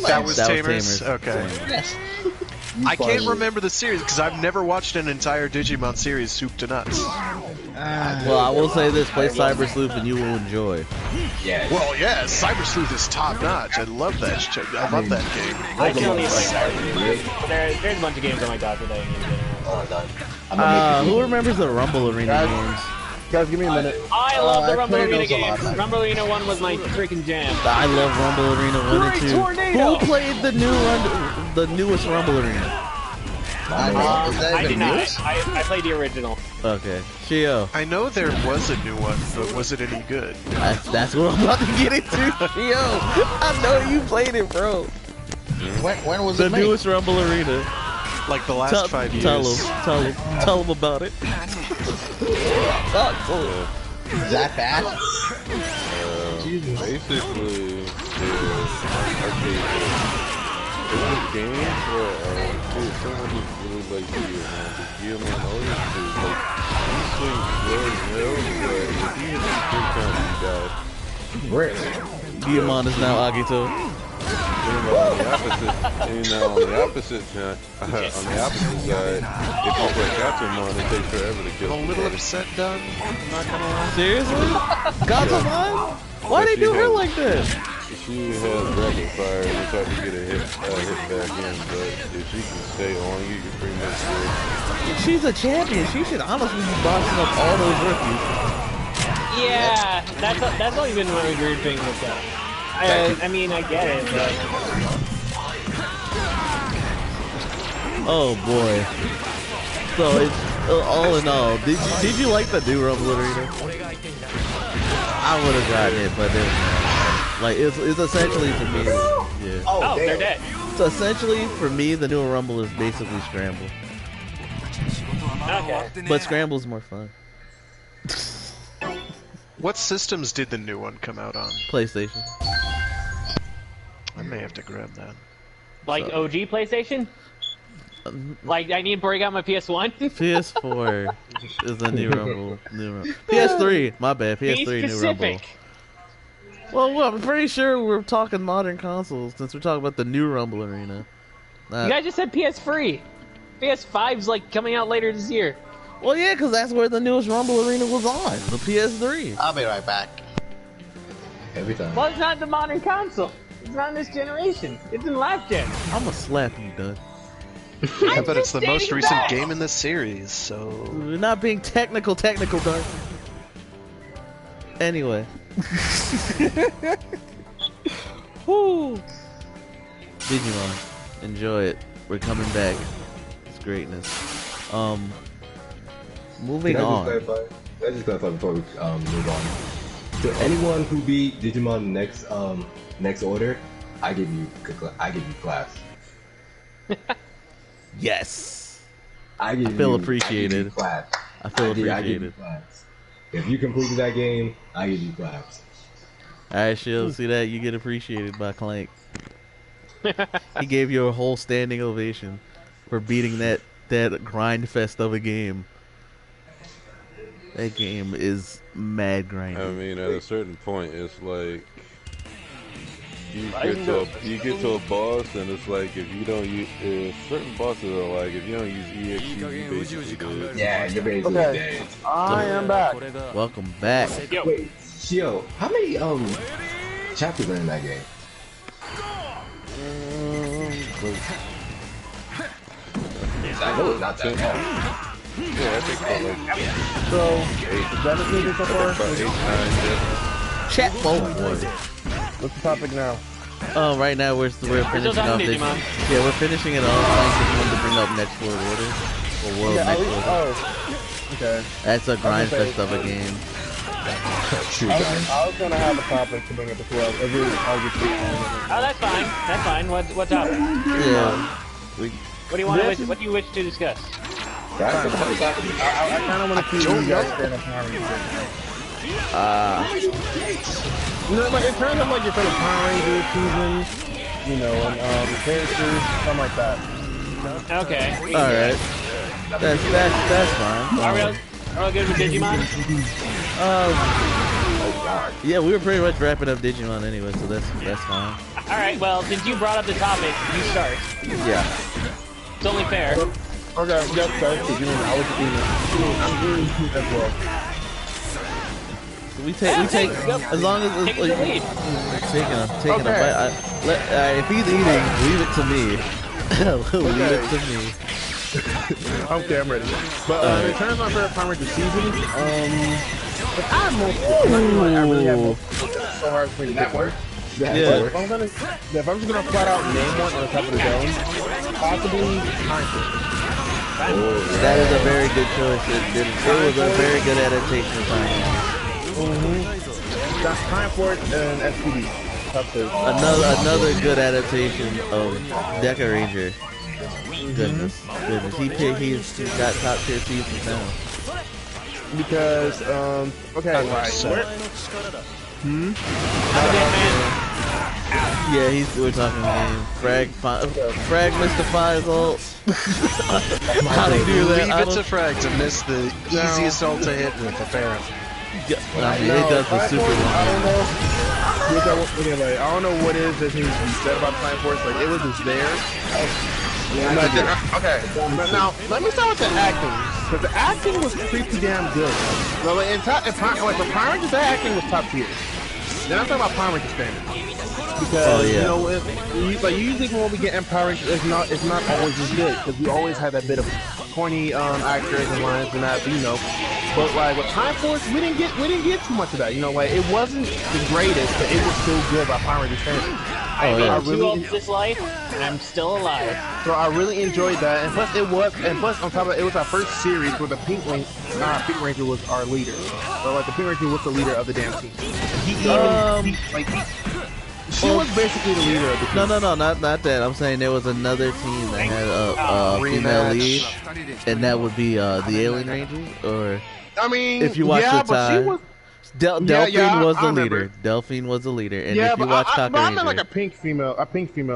That was Tamers? Tamers. Okay. Yes. I can't remember the series, because I've never watched an entire Digimon series soup to nuts. Well, I will say this: play Cyber Sleuth and you will enjoy. Yeah. Well, yeah, Cyber Sleuth is top notch. I love that. I love that game. I still need there's a bunch of games on my docket that I need to get out. Who remembers the Rumble Arena games? Guys, give me a minute. I love the Rumble played Arena those a lot. games. Rumble Arena 1 was my freaking jam. I love Rumble Arena 1 and 2. Tornado! Who played the newest Rumble Arena? I did not. I played the original. Okay. Shio. I know there was a new one, but was it any good? That's what I'm about to get into, Shio. I know you played it, bro. When was The it made? newest Rumble Arena. Like the last 5 years. Tell him about it. Is that bad? Basically, it's a game where someone who's really like Guillermo Otis is like he swings well as hell, but if he hits his big time, he dies. Really? Guillemon is now Agito. On the opposite side, if you break out to him, it takes forever to kill A him. little upset done. I'm not gonna lie. Seriously? Gatomon? Why they do her like this? She has rapid fire, and it's hard to get a hit back in, but if she can stay on you, you're pretty much good. She's a champion. She should honestly be boxing up all those rookies. Yeah, that's always been one weird thing with that. I mean, I get it, but... Oh boy. So it's all in all, did you like the new Rumble Arena? I would have gotten it, but like it's essentially to me. Yeah. Oh, they're dead. So essentially for me, the new Rumble is basically Scramble. Okay. But Scramble's more fun. What systems did the new one come out on? PlayStation. I may have to grab that. Like OG PlayStation? Like I need to break out my PS1? PS4 is the new Rumble. PS3, my bad. PS3 new Rumble. Well, I'm pretty sure we're talking modern consoles since we're talking about the new Rumble Arena. You guys just said PS3. PS5's like coming out later this year. Well, yeah, because that's where the newest Rumble Arena was on, the PS3. I'll be right back. Every time. Well, it's not the modern console. It's not in this generation. It's in last gen. I'm gonna slap you, Dud. Yeah, but it's the most recent game in the series, so... We're not being technical, Dud. Anyway. Woo! Digimon. Enjoy it. We're coming back. It's greatness. Moving on. Can I just clarify before we move on? So anyone who beat Digimon next order, I give you class. Yes. I feel appreciated. Class. I feel appreciated. I give you class. If you completed that game, I give you class. Alright, Shield, see that? You get appreciated by Clank. He gave you a whole standing ovation for beating that grind fest of a game. That game is mad grinding. I mean, at a certain point, it's like you get to a boss, and it's like if you don't use certain bosses are like if you don't use EXP, you basically dead. Yeah, you're basically dead. I am back. Welcome back. Wait, Shio, how many chapters are in that game? I know it's not that long. Yeah, I think like So, is that the thing so far? about 8, 9, yeah. Chat mode. What's the topic now? Oh, right now we're finishing off this. Yeah, we're finishing it off. I just wanted to bring up Next World Order or World Next Order. Oh, okay. That's a grind fest of a game. I was gonna have a topic to bring up as well. Oh, that's fine. That's fine. What topic? Yeah. What do you want? What do you wish to discuss? I kind of want to see you guys stand up Power Rangers. You know, like in terms of like your favorite Power Rangers seasons, you know, and the characters, something like that. Okay. All right. That's fine. Are we good with Digimon? Yeah, we were pretty much wrapping up Digimon anyway, so that's fine. All right. Well, since you brought up the topic, you start. Yeah. It's only fair. Okay, yep, sorry. I was I'm doing as well. We take as long as it's like, taking a bite. If he's eating, leave it to me. Leave it to me. Okay, I'm ready. But in terms of my favorite Power Ranger seasons, if I have multiple, I really have multiple. It's so hard for me to pick one. Yeah. If I'm just gonna flat out name one on the top of the dome, possibly Time Force. That is a very good choice. It was a very good adaptation of Time. That's Time Force and SPD. Top two. Another good adaptation of Deca Ranger. Goodness. He's got top tier seasons now. Because okay, right. Yeah, we're talking game. Frag missed the 5 ult. How do you do that? Leave it to Frag to miss the easiest ult to hit with, apparently. I mean, it does the super one. I don't know. Anyway, I don't know what it is that he said about Time Force. Like, it was just there. Okay, but now let me start with the acting, because the acting was pretty damn good. So, like, for Power Rangers, that acting was top tier. Then I'm talking about Power Rangers standards. Because you know, like usually when we get in Power Rangers, it's not always as good, because we always had that bit of corny actors and lines and that, you know. But like with Time Force, we didn't get too much of that. You know, like it wasn't the greatest, but it was still good by Power Rangers standards. I really 2 ults this life, and I'm still alive. So I really enjoyed that, and plus on top of it, it was our first series where the Pink Ranger was our leader. So like the Pink Ranger was the leader of the damn team. She was basically the leader of the team. No, not that. I'm saying there was another team that had a female lead, and that would be the Alien Rangers. Or I mean, if you watch the time, Delphine was the leader. Delphine was the leader, and if you watch Cocker Ranger, I meant like a pink female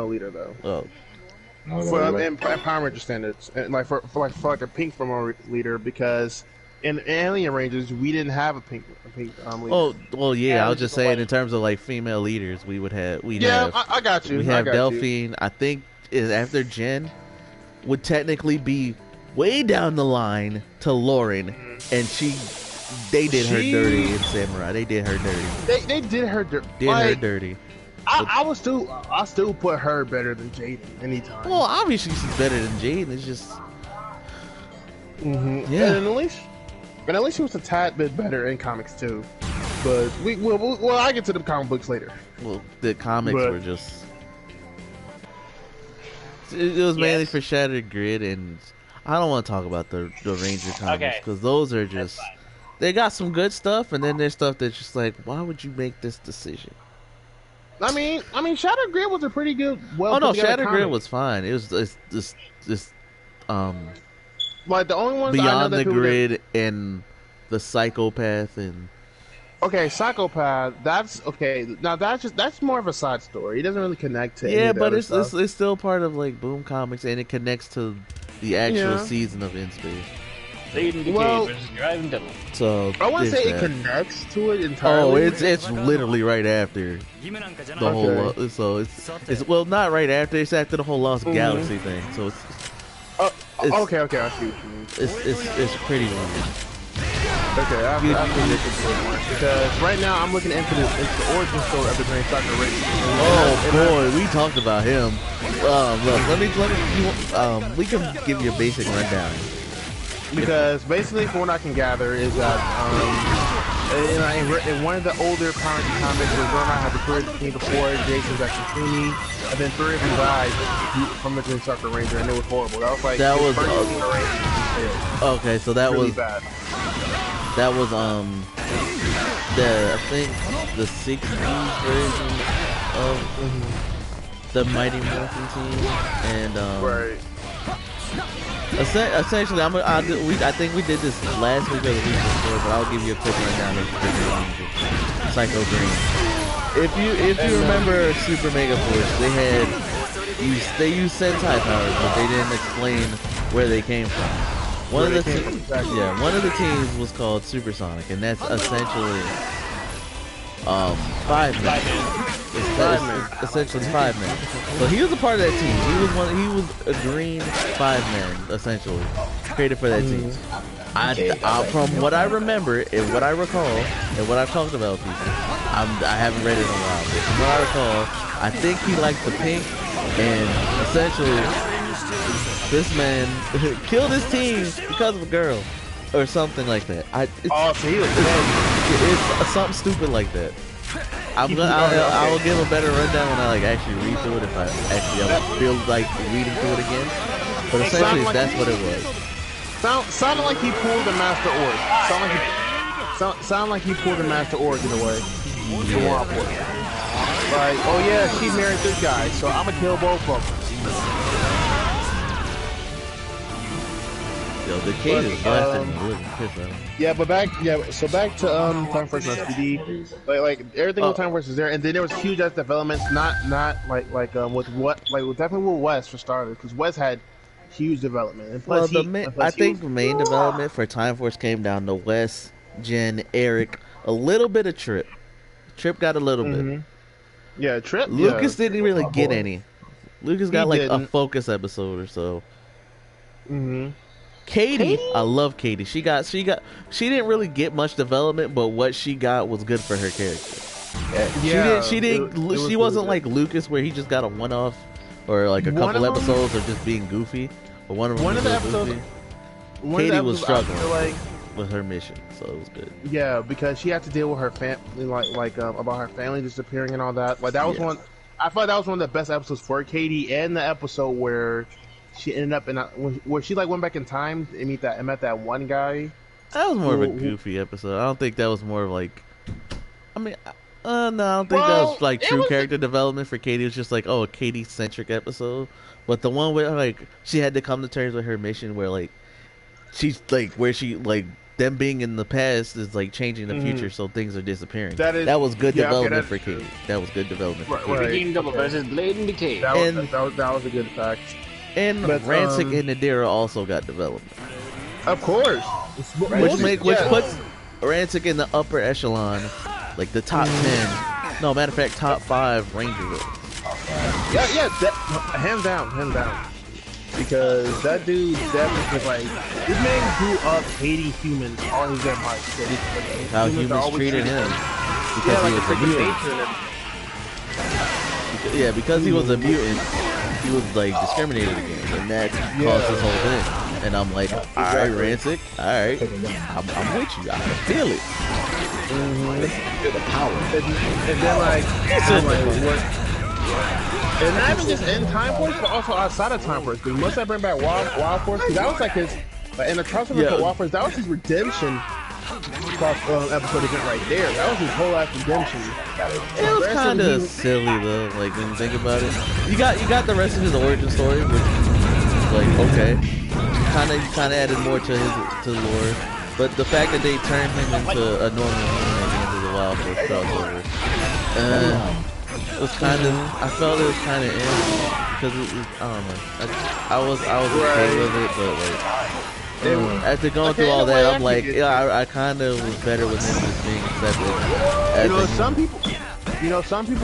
leader though. Oh, in Power Ranger standards, and like for a pink female leader, because in Alien Rangers we didn't have a pink leader. Oh, well, yeah. I was just saying in terms of like female leaders, I got you. We have Delphine. I think after Jen would technically be way down the line to Lauren, and they did her dirty in Samurai. They did her dirty. They did her dirty. Her dirty. I still put her better than Jaden anytime. Well, obviously she's better than Jaden. It's just yeah. And at least she was a tad bit better in comics too. But I get to the comic books later. Well, the comics were just. It was mainly for Shattered Grid, and I don't want to talk about the Ranger comics because those are just. They got some good stuff, and then there's stuff that's just like, why would you make this decision? I mean, Shattered Grid was a pretty good. Shattered Grid was fine. It was this like the only ones Beyond the Grid and the Psychopath and. Okay, Psychopath. That's okay. Now that's more of a side story. It doesn't really connect to. Yeah, but it's still part of like Boom Comics, and it connects to the actual season of In Space. Raiden Decay versus Driving Devil. So I want to say it connects to it entirely. Oh, it's literally right after the whole. So it's well, not right after. It's after the whole Lost Galaxy thing. So it's okay. I see what you mean. It's pretty weird. Okay, I have to look into it more because right now I'm looking into the origin story of the Grand Soccer Race. Oh boy, we talked about him. Look, let me. We can give you a basic rundown. Because basically, from what I can gather, is that in one of the older comics, where Zordon had declared the king before Jason's actually Tooney, and then 3 of them died from the Green Soccer Ranger, and it was horrible. That was like okay, so that really was bad. That was I think the 60s version of the Mighty Morphin Team, and right. Essentially, I think we did this last week or the week before, but I'll give you a quick rundown of Psycho Green. If you remember Super Mega Force, they used Sentai powers, but they didn't explain where they came from. One of the teams was called Supersonic, and that's essentially 5 men. It's essentially 5 men. So he was a part of that team. He was a green 5 man, essentially, created for that team. From what I remember and what I recall and what I've talked about with people, I haven't read it in a while, but from what I recall, I think he liked the pink, and essentially this man killed his team because of a girl or something like that. It's something stupid like that. I will give a better rundown when I actually read through it, if I actually feel like reading through it again. But essentially, that's what it was. Sounded like he pulled the Master Org. Sound like he pulled the Master Org in a way. Yeah. Like, oh yeah, she married this guy, so I'm gonna kill both of them. Yo, the kid is blasting me. Yeah, but back to Time Force SPD. Like everything with Time Force is there, and then there was huge ass developments. Not definitely with Wes for starters, because Wes had huge development. And plus I think the main development for Time Force came down to Wes, Jen, Eric, a little bit of Trip. Trip got a little bit. Yeah, Trip. Didn't really get any. Lucas got a focus episode or so. Katie, I love Katie. She didn't really get much development, but what she got was good for her character. She wasn't like Lucas, where he just got a one-off or like a couple episodes of just being goofy. But one of the episodes, Katie was struggling with her mission, so it was good. Yeah, because she had to deal with her family, about her family disappearing and all that. Like that was one. I thought that was one of the best episodes for Katie, and the episode where she ended up in where she went back in time and met that one guy. That was more of a goofy episode. I don't think that was more of no, I don't think that was true character development for Katie. It was just a Katie-centric episode. But the one where she had to come to terms with her mission, where she's where she them being in the past is changing the future, so things are disappearing. That was good development for Katie. That was good development. Right. Double versus Blade and Decay. That was a good fact. And Rancic and Nadira also got development. Of course. Which puts Rancic in the upper echelon, the top 10. No, matter of fact, top 5 Ranger villains. Yeah, hands down. Because that dude definitely this man grew up hating humans all his damn life. How humans treated him because he was a mutant. Because he was a mutant, he was discriminated against, and that caused this whole thing. And I'm like, alright, Rancic, alright, I'm with you, I can feel it. Feel the power. And not even just in Time Force, but also outside of Time Force. Because once I bring back Wild Force, because that was his, in the crossover for Wild Force, that was his redemption episode event right there. That was his whole ass redemption. It was kind of silly though, when you think about it. You got the rest of his origin story, which okay, kind of added more to the lore. But the fact that they turned him into a normal human at the end of the Wild Force crossover, it was kind of. I felt it was kind of because I don't know. I was okay with it, but After going through all that, I'm like, yeah, I kind of was better with him just being accepted. Some people,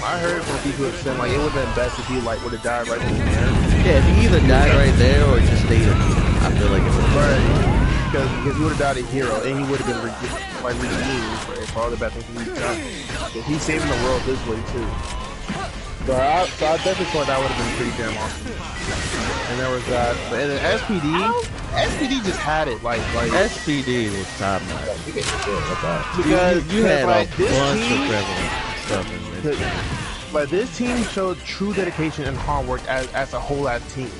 I heard from people that said like it would have been best if he like would have died right there. Yeah, if he either died right there or just stayed a hero, I feel like it would have because he would have died a hero and he would have been redeemed for all the bad things he's done. Because he's saving the world this way too. So I definitely thought that would have been pretty damn awesome. And there was that, and then SPD just had it like SPD was top notch. Because you had like, a bunch of prevalent stuff in this game. But this team showed true dedication and hard work as a whole as team.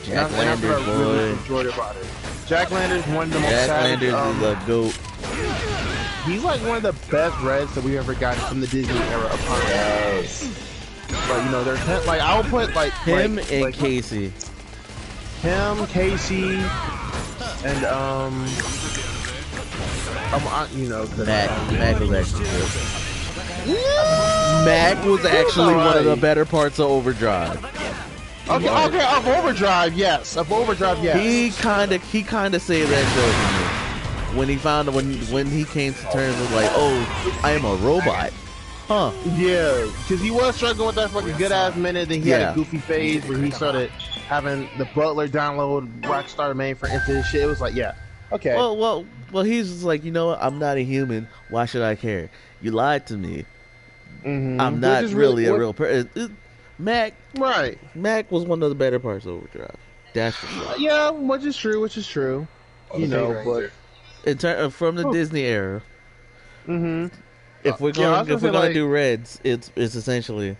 Jack Landers, really enjoyed about it. Jack Landers, one of the most Landers is the GOAT. He's like one of the best Reds that we've ever gotten from the Disney era of Congress. But you know, there's like I'll put like him and Casey. Him, Casey, and you know, Mac was actually good. Mac was actually one of the better parts of Overdrive. Okay, of Overdrive, yes. Of Overdrive, yes. He kinda saved that show for me. When he found when he came to terms with like, oh, I am a robot. Huh. Yeah, because he was struggling with that fucking good ass minute, then he had a goofy phase where he started having the butler download Rockstar main for into his shit. It was like, yeah. Okay. Well, he's just like, you know what? I'm not a human. Why should I care? You lied to me. Mm-hmm. I'm not really a real person. Mac was one of the better parts of Overdrive. That's for sure. Yeah, which is true. You know, but in from the Disney era. Mm-hmm. If we're gonna do Reds, it's essentially.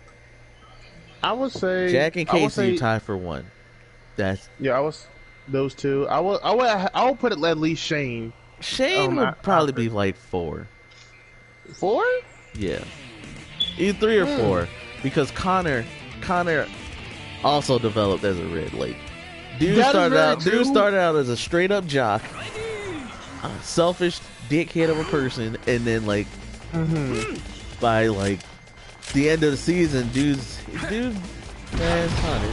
I would say Jack and Casey tie for one. That's I was those two. I would put it at least Shane. Shane would probably be like 4. 4? Yeah, either 3 or 4 because Connor also developed as a Red. Like, dude started out as a straight up jock, selfish dickhead of a person, and then like. By like the end of the season, dude, man, Connor,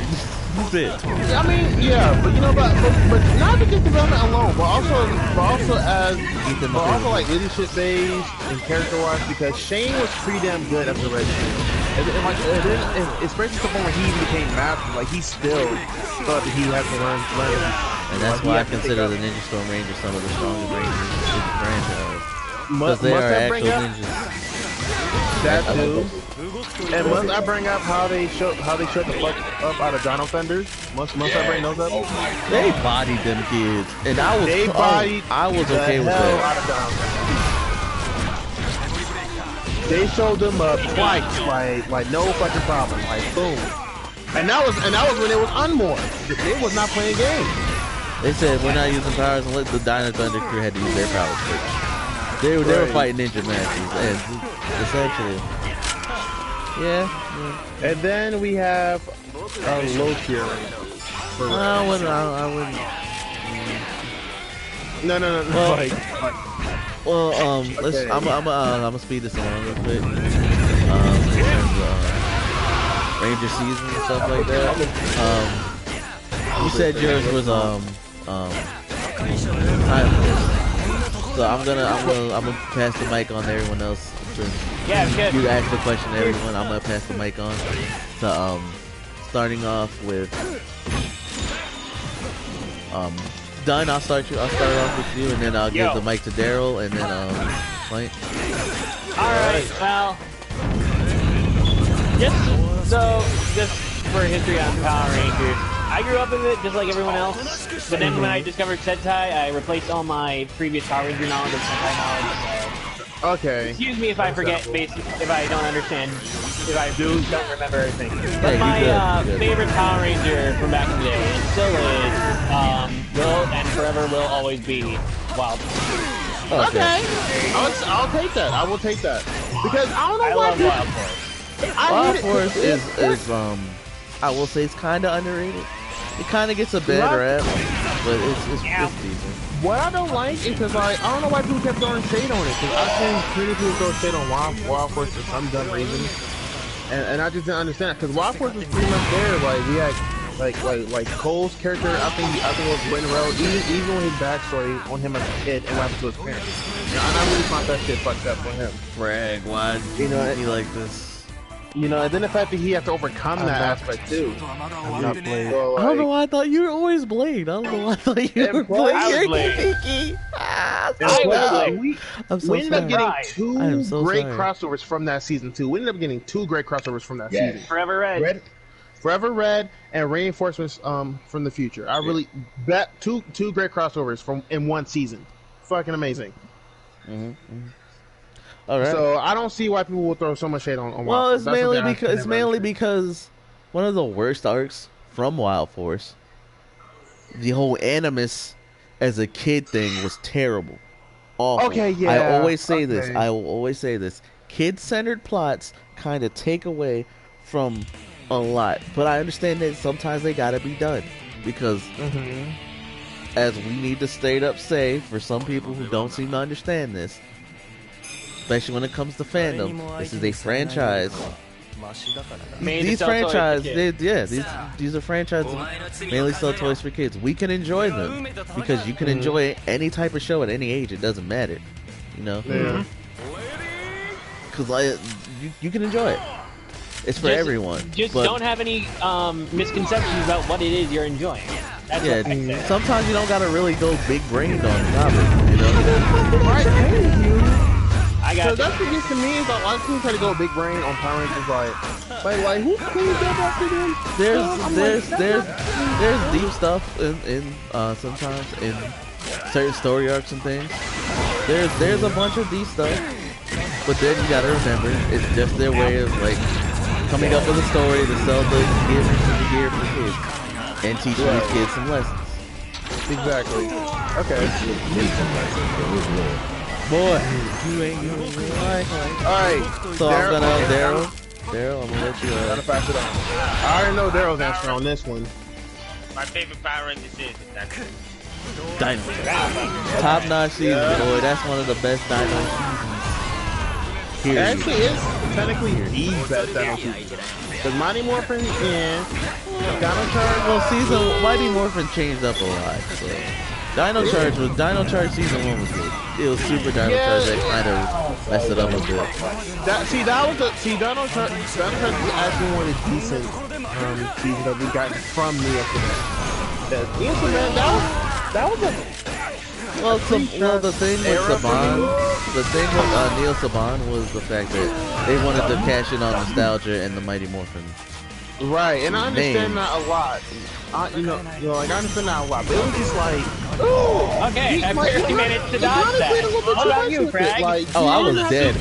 that's it. I mean, yeah, but you know, but not to get development alone, but also like leadership phase and character wise, because Shane was pretty damn good as a Red Team, and especially to the point where he even became master. Like he still thought that he had to learn, and that's why I consider the Ninja Storm Rangers some of the strongest Rangers in the franchise. Because they are actual ninjas. That too. And must I bring up how they shut the fuck up out of Dino Fenders? Must I bring those up? They bodied them kids, and I was okay with that. They showed them up twice, like no fucking problem, like boom. And that was when it was unmoored. They was not playing games. They said we're not using powers unless the Dino Thunder crew had to use their powers first. They were fighting ninja matches, and essentially, yeah. And then we have low tier. I wouldn't. No. Let's. I'm gonna speed this along real quick. Ranger season and stuff like that. You said yours was time. So I'm gonna pass the mic on to everyone else. Yeah, good. You asked the question to everyone. I'm gonna pass the mic on to starting off with Dunn. I'll start off with you, and then I'll give the mic to Daryl, and then Mike. All right. Well, just for history on Power Rangers. I grew up with it just like everyone else, but then when I discovered Sentai, I replaced all my previous Power Ranger knowledge with Sentai knowledge. Okay. Excuse me if I forget, if I don't understand, if I don't remember everything. But my favorite Power Ranger from back in the day, and still is, will and forever will always be Wild. Okay. I'll take that. I will take that. Because I don't know why love Wild Force. Wild Force is I will say it's kind of underrated. It kind of gets a bad rap, but it's decent. What I don't like is because I don't know why people kept throwing shade on it. Because I've seen many people throw shade on Wild Force for some dumb reason, and I just didn't understand it. Because Wild Force was pretty much there. Like we had like Cole's character. I think it was written well. Even with his backstory on him as a kid and what happened to his parents. And I really thought that shit fucked up for him. Frag, why he like this? You know, and then the fact that he had to overcome that aspect too. Not Blade. So, I don't know why I thought you were always Blade. I don't know why I thought you were Blade. I was Blade. We ended up getting Right. two great crossovers from that season too. We ended up getting two great crossovers from that season. Forever Red. Forever Red and Reinforcements from the future. I really bet two great crossovers from in one season. Fucking amazing. All right. So I don't see why people will throw so much shade on. Well, Wild Force. it's mainly because one of the worst arcs from Wild Force, the whole Animus as a kid thing was terrible. Awful. Okay, yeah. I always say this. I will always say this. Kid-centered plots kind of take away from a lot, but I understand that sometimes they gotta be done because, as we need to straight up say, for some people who don't seem to understand this, especially when it comes to fandom, this is a franchise. These franchises, these are franchises mainly sell toys for kids. We can enjoy them because you can enjoy any type of show at any age. It doesn't matter, you know. Because you can enjoy it. It's for everyone. Just don't have any misconceptions about what it is you're enjoying. That's what I say. Sometimes you don't gotta really go big brained on topic, you know. I got that's what gets to me is like, a lot of people try to go big brain on Power Rangers, like who cleans up after them? There's deep stuff in sometimes in certain story arcs and things. There's a bunch of deep stuff, but then you gotta remember it's just their way of like coming up with a story to sell the gear for kids and teaching these kids some lessons. Exactly. Okay. Boy, you ain't like. Alright, so I'm gonna Daryl, I'm gonna let you gotta pass it on. I already know Daryl's answer on this one. My favorite Power Rangers is Dino. Top notch season, boy. That's one of the best Dino seasons. Period. Actually, it's technically the best Dino season. Because Mighty Morphin and Dino Charge. Well, Mighty Morphin changed up a lot. So. Dino Charge season 1 was good. It was Super Dino Charge that kind of messed it up a bit. Dino Charge is actually one of the decent seasons that we got from Neo Saban. Neo Saban, that was the thing with Neo Saban was the fact that they wanted to cash in on nostalgia and the Mighty Morphin. Right, and I understand that a lot. I understand that a lot, but it was just like, ooh, okay, I barely managed to dodge that. What about you, Frag? I was dead.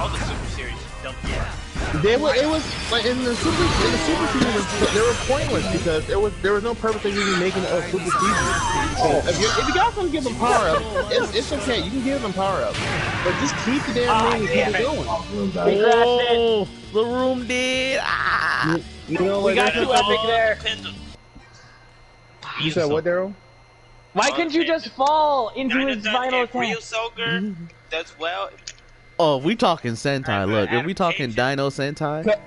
all the Super Series don't get. It was like in the super season, they were pointless because there was no purpose of even making a super season. So if you guys want to give them power up, it's okay. You can give them power up, but just keep the damn thing and keep it going. Oh, the room did. You know, we got you, Epic there. You said what, Daryl? Why couldn't you just fall into his final attack? Real Soaker does well. Oh, we talking Sentai. Look, if we talking Dino Sentai,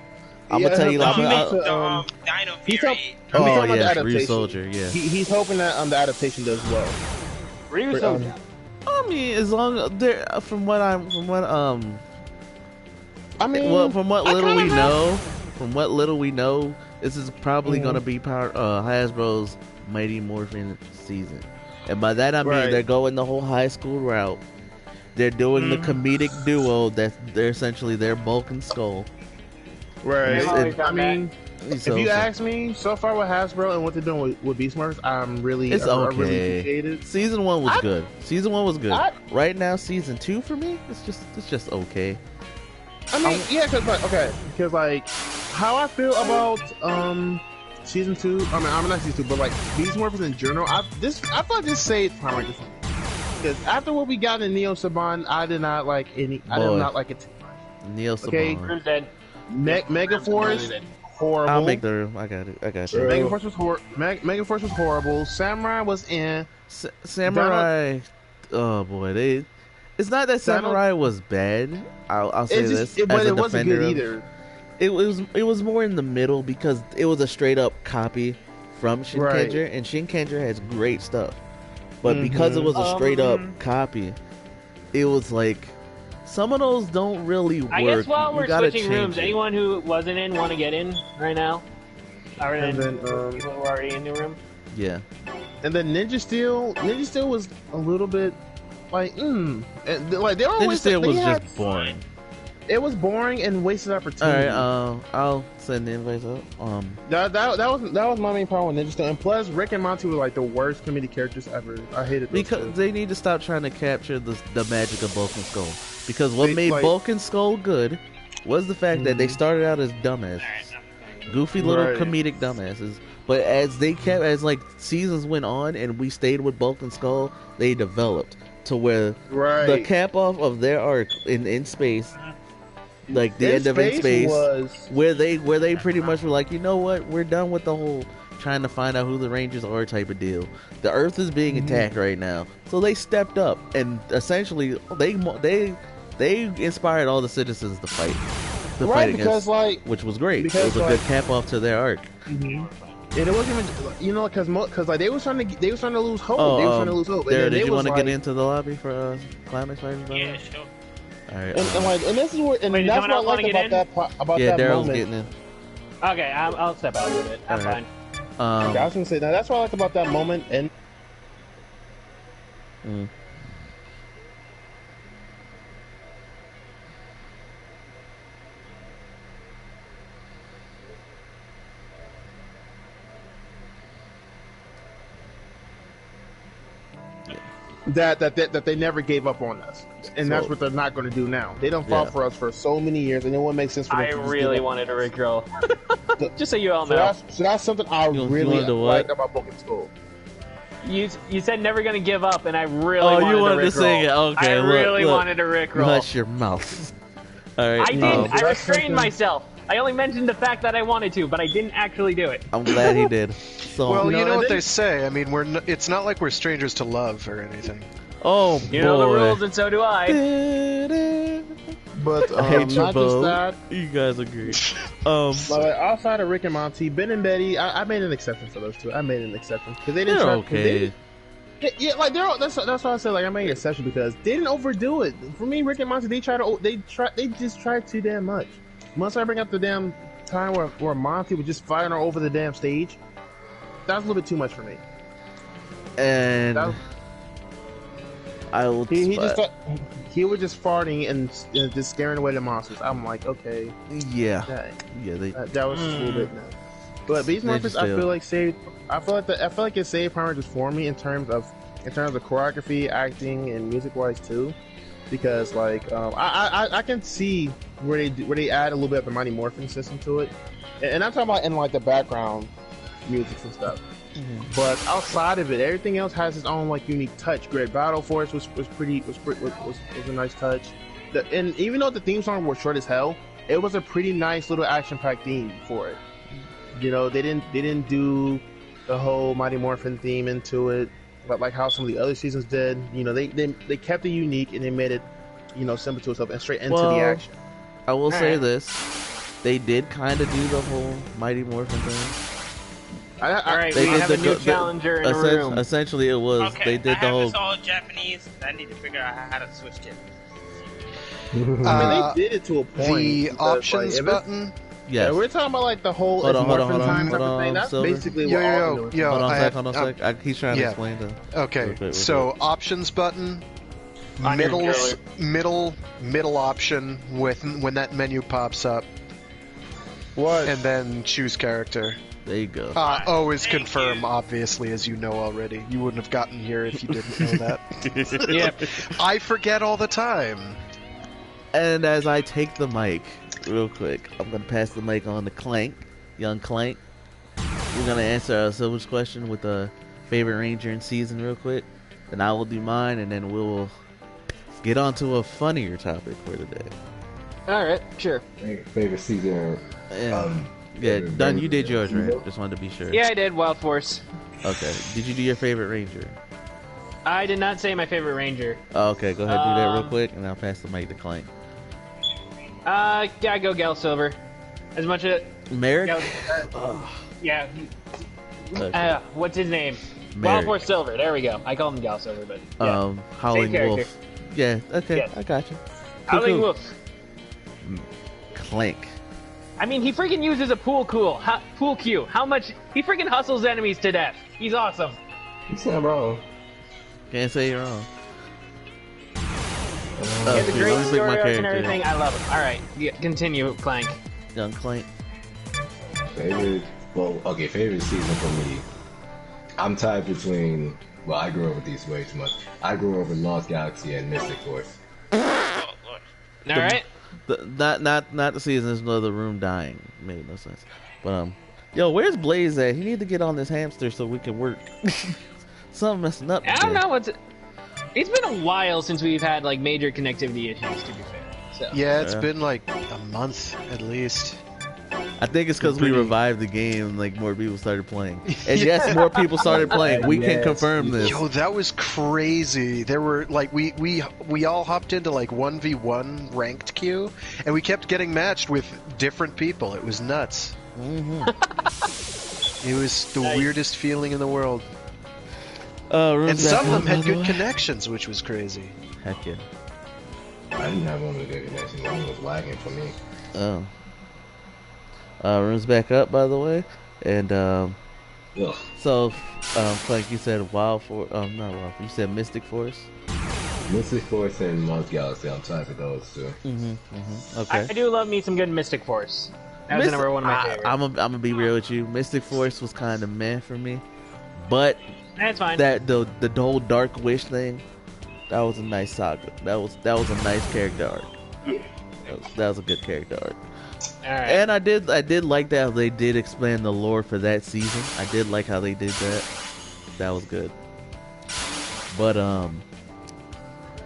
I'm gonna tell you like Dino Fury. Oh yeah, Ryu Soldier. Yeah, he's hoping that the adaptation does well. Ryu Soldier. I mean, as long as there, from what little we know, this is probably gonna be Hasbro's Mighty Morphin season, and by that I mean they're going the whole high school route. They're doing the comedic duo that they're essentially their Bulk and Skull. Right. I mean, if you ask me, so far with Hasbro and what they're doing with Beast Morphs, I'm really okay. I really appreciate it. Season 1 was good. Season 1 was good. Right now, season 2 for me, it's just okay. I mean, because like how I feel about season 2. I mean, I'm not season 2, but like Beast Morphs in general. I feel like this saved Power Rangers. Because after what we got in Neo Saban, I did not like it too much. Neo Saban. Okay, Megaforce, horrible. I'll make the room. I got it. Megaforce was horrible. Samurai was in. Samurai. Oh boy, it's not that Samurai was bad. I'll say this. But it wasn't good either. it was more in the middle because it was a straight up copy from Shinkenger, and Shinkenger has great stuff. But because it was a straight up copy, it was like some of those don't really work. I guess while we're switching rooms, it. anyone who wasn't in want to get in right now? And then people who are already in the room. Yeah. And then Ninja Steel was a little bit like and, like they always Ninja Steel was just boring. It was boring and wasted opportunity. All right, I'll send the invites out. That was my main problem with Ninja Steel, and plus Rick and Monty were like the worst comedic characters ever. I hated those because two. they need to stop trying to capture the magic of Bulk and Skull. Because what made Bulk and Skull good was the fact that they started out as dumbasses, goofy little comedic dumbasses. But as like seasons went on and we stayed with Bulk and Skull, they developed to where the cap off of their arc in space. Like the end of In Space, where they pretty much were like, you know what, we're done with the whole trying to find out who the Rangers are type of deal. The Earth is being attacked right now, so they stepped up and essentially they inspired all the citizens to fight against, which was great. It was a good cap off to their arc. And it wasn't even, because like they was trying to lose hope. They was trying to lose hope. Did you want to get into the lobby for Climax Fighters? Yeah, sure. All right, and this is what, and Wait, that's what I like about that Daryl's moment. getting in. Okay, I'll step out of it. I'm fine. Okay, I was gonna say that's what I like about that moment. And that they never gave up on us, and that's what they're not going to do now. They don't fall for us for so many years, and it won't make sense for them. I really wanted a Rickroll. Just so you all know. So that's something I really like about Book and School. You said never gonna give up, and I really wanted you wanted a Rickroll. to sing it. Okay, I really wanted a Rickroll. Hush your mouth. All right, I didn't. I restrained myself. I only mentioned the fact that I wanted to, but I didn't actually do it. I'm glad he did. So, well, you know what they say. I mean, it's not like we're strangers to love or anything. Oh, you know the rules, and so do I. But I hate you not both. just that. You guys agree. Like, outside of Rick and Monty, Ben and Betty, I made an exception for those two. I made an exception because they didn't. Okay. Like that's why I said like I made an exception because they didn't overdo it. For me, Rick and Monty, they just tried too damn much. Once I bring up the damn time where Monty was just firing her over the damn stage, that was a little bit too much for me. And he was just farting and just scaring away the monsters. I'm like, okay, that was a little bit. But Beast Morphers, I feel like it saved Power Rangers for me in terms of choreography, acting, and music wise too. Because like I can see where they add a little bit of the Mighty Morphin system to it, and I'm talking about in like the background music and stuff. But outside of it, everything else has its own like unique touch. Great Battle Force was a nice touch. And even though the theme song was short as hell, it was a pretty nice little action-packed theme for it. You know, they didn't do the whole Mighty Morphin theme into it, but like how some of the other seasons did. You know, they kept it unique and they made it, you know, simple to itself and straight into the action. I will say this: they did kind of do the whole Mighty Morphin thing. Alright, we have a new challenger in the room. Essentially, it was they did the whole. It's all Japanese. I need to figure out how to switch it. I mean, they did it to a point. The options button. Yes. Yeah, we're talking about like the whole hold on, time type of thing. That's Silver. basically what all hold on a sec. He's trying to explain to. Okay, so options button, middle option when that menu pops up. What? And then choose character. There you go. O is confirm, obviously, as you know already. You wouldn't have gotten here if you didn't know that. Yep. I forget all the time. And as I take the mic, real quick, I'm going to pass the mic on to Clank, young Clank. We're going to answer our Silver's question with the favorite Ranger in season real quick. Then I will do mine, and then we'll get on to a funnier topic for today. Alright, sure. Favorite season. Yeah, Dunn, you did yours, right? Just wanted to be sure. Yeah, I did. Wild Force. Okay. Did you do your favorite Ranger? I did not say my favorite Ranger. Oh, okay, go ahead and do that real quick, and I'll pass the mic to Clank. Yeah, I go Gal Silver. As much as Merrick. Yeah. What's his name? Merrick. Wild Force Silver. There we go. I call him Gal Silver, but yeah. Howling Same Wolf. Yeah. Okay. Yes. I got you. Howling Wolf. Clank. I mean, he freaking uses a pool cue. How much he freaking hustles enemies to death. He's awesome. He's not wrong. Can't say you're wrong. He has a great story arc and everything. I love him. All right, continue, Clank. Young Clank. Favorite season for me. I'm tied between. Well, I grew up with these way too much. I grew up with Lost Galaxy and Mystic Force. Oh, Lord. All right. Not the season. There's another room dying. Made no sense. But yo, where's Blaze at? He need to get on this hamster so we can work. Something messing up. I don't know what's. It's been a while since we've had like major connectivity issues. To be fair. So. Yeah, it's been like a month at least. I think it's because we revived the game, like more people started playing. And yes, more people started playing. We can confirm this. Yo, that was crazy. There were like we all hopped into like 1v1 ranked queue, and we kept getting matched with different people. It was nuts. Mm-hmm. It was the weirdest feeling in the world. And some of them had good connections, which was crazy. Heck yeah. I didn't have one with a good connection. One was lagging for me. Oh. Room's back up, by the way. And, so, like you said, Wild Force, not Wild Force, you said Mystic Force? Mystic Force and Lost Galaxy, I'm tied to those two. Okay. I do love me some good Mystic Force. That was number one of my favorites. I'm gonna be real with you. Mystic Force was kind of meh for me. But, that's fine. The whole Dark Wish thing, that was a nice saga. That was a nice character arc. Yeah. That was a good character arc. All right. And I did like that they did expand the lore for that season. I did like how they did that. That was good. But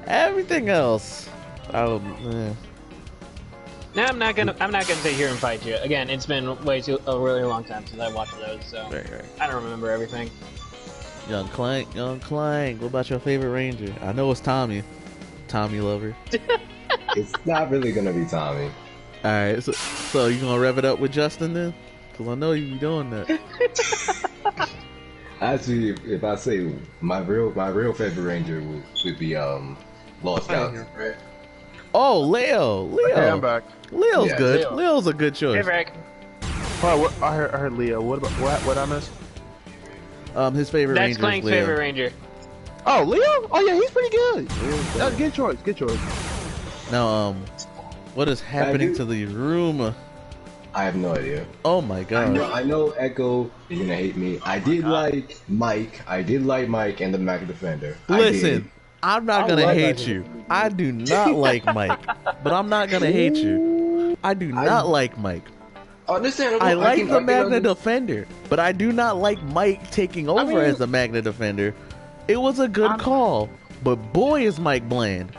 everything else, No, I'm not gonna sit here and fight you. Again, it's been a really long time since I watched those, so right. I don't remember everything. Young Clank. What about your favorite Ranger? I know it's Tommy. Tommy lover. It's not really gonna be Tommy. All right, so you gonna rev it up with Justin then? Cause I know you be doing that. Actually, if I say my real favorite Ranger would be Lost Galaxy. Right? Oh, Leo. Okay, I'm back. Leo's good. Leo's a good choice. Hey, Rick. Oh, I heard Leo. What I missed? His favorite Ranger. That's Clank's favorite Ranger. Oh, Leo? Oh yeah, he's pretty good. That's good choice. Good choice. Now, what is happening to the room? I have no idea. Oh my god. I know Echo is gonna hate me. I did like Mike and the Mac Defender. Listen, I'm not gonna hate you. I do not like Mike, but I'm not gonna hate you. I do not like Mike. Understandable. I like the Magna Defender, but I do not like Mike taking over as the Magna Defender. It was a good call, but boy is Mike bland.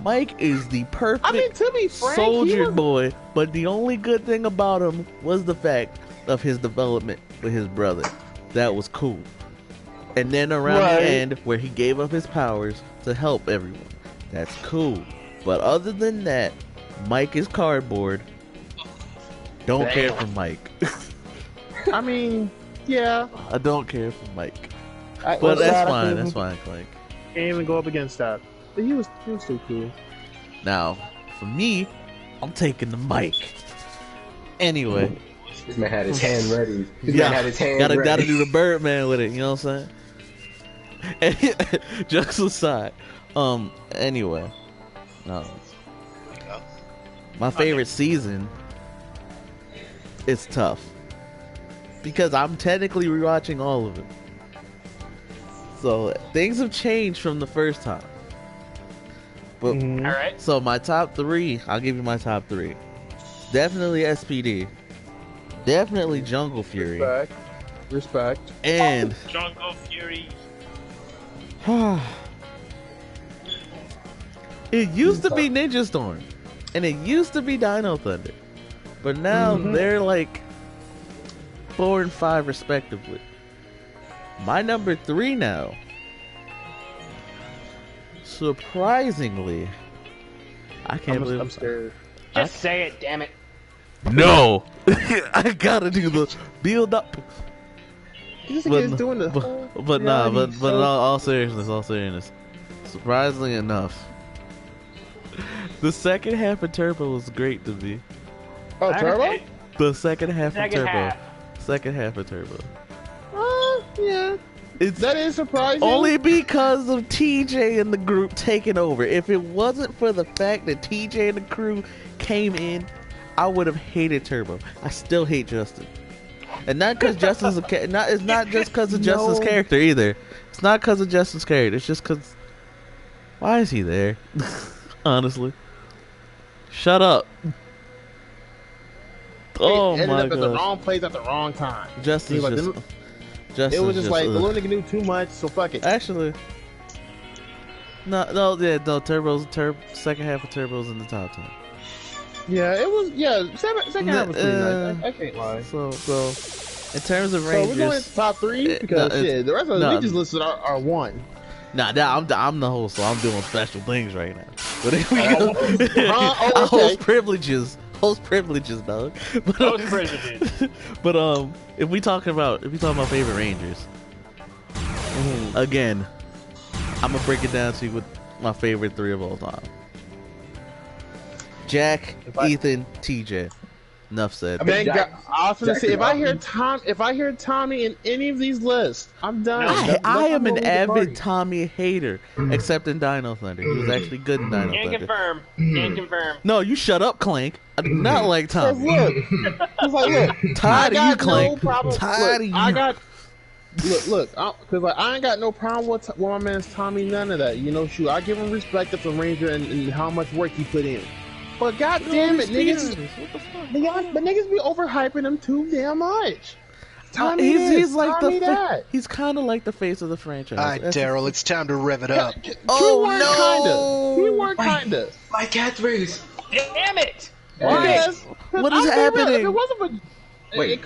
Mike is the perfect soldier boy, but the only good thing about him was the fact of his development with his brother. That was cool. And then around the end, where he gave up his powers to help everyone. That's cool. But other than that, Mike is cardboard. Don't care for Mike. I mean, yeah. I don't care for Mike. But that's fine. That's fine, Clank. Can't even go up against that. But he was too cool. Now, for me, I'm taking the Mike. Anyway. This man had his hand ready. Gotta do the Birdman with it, you know what I'm saying? Jokes aside. Anyway. No. My favorite season, it's tough. Because I'm technically rewatching all of it. So, things have changed from the first time. But, Alright. So, my top 3, I'll give you my top 3. Definitely SPD. Definitely Jungle Fury. Respect. And Jungle Fury. It used to be Ninja Storm. And it used to be Dino Thunder. But now they're like 4 and 5 respectively. My number 3 now, surprisingly, I can't believe I'm scared. Just say it, damn it. No, I gotta do the build up. This nigga is doing the but in all seriousness, surprisingly enough, the second half of Turbo was great to me. Oh, Turbo? The second half of Turbo. Second half of Turbo. Yeah. That is surprising. Only because of TJ and the group taking over. If it wasn't for the fact that TJ and the crew came in, I would have hated Turbo. I still hate Justin. And not because Justin's it's not just because of Justin's character either. It's not because of Justin's character. It's just because. Why is he there? Honestly, shut up. Oh my god! Ended up at the wrong place at the wrong time. Justin's like, just. It was just like the little nigga knew too much, so fuck it. Actually, no, second half of Turbo's in the top 10. Yeah, it was. Yeah, second half was pretty nice. I can't lie. So in terms of Rangers, so we're going to top 3 because shit, the rest of we just listed are 1. Nah, I'm the host, so I'm doing special things right now. But if we go, okay. I host privileges, dog. But, host privileges. But if we talking about favorite Rangers, again, I'm gonna break it down to you with my favorite 3 of all time. Jack, Ethan, TJ. Enough said. I mean, I was gonna say if I hear Tommy in any of these lists, I'm done. I am an avid Tommy hater, except in Dino Thunder. He was actually good in Dino Thunder. Can't confirm. No, you shut up, Clank. I do not like Tommy. Look, tired of you, Clank. Tired of you. I ain't got no problem with my man's Tommy. None of that. You know, shoot, I give him respect as a Ranger and how much work he put in. But goddamn it, niggas! But niggas be overhyping him too damn much. He's kind of like the face of the franchise. Alright, Daryl, it's time to rev it up. He weren't kinda. My catchphrase. Damn it! What is happening? If it wasn't for, I'm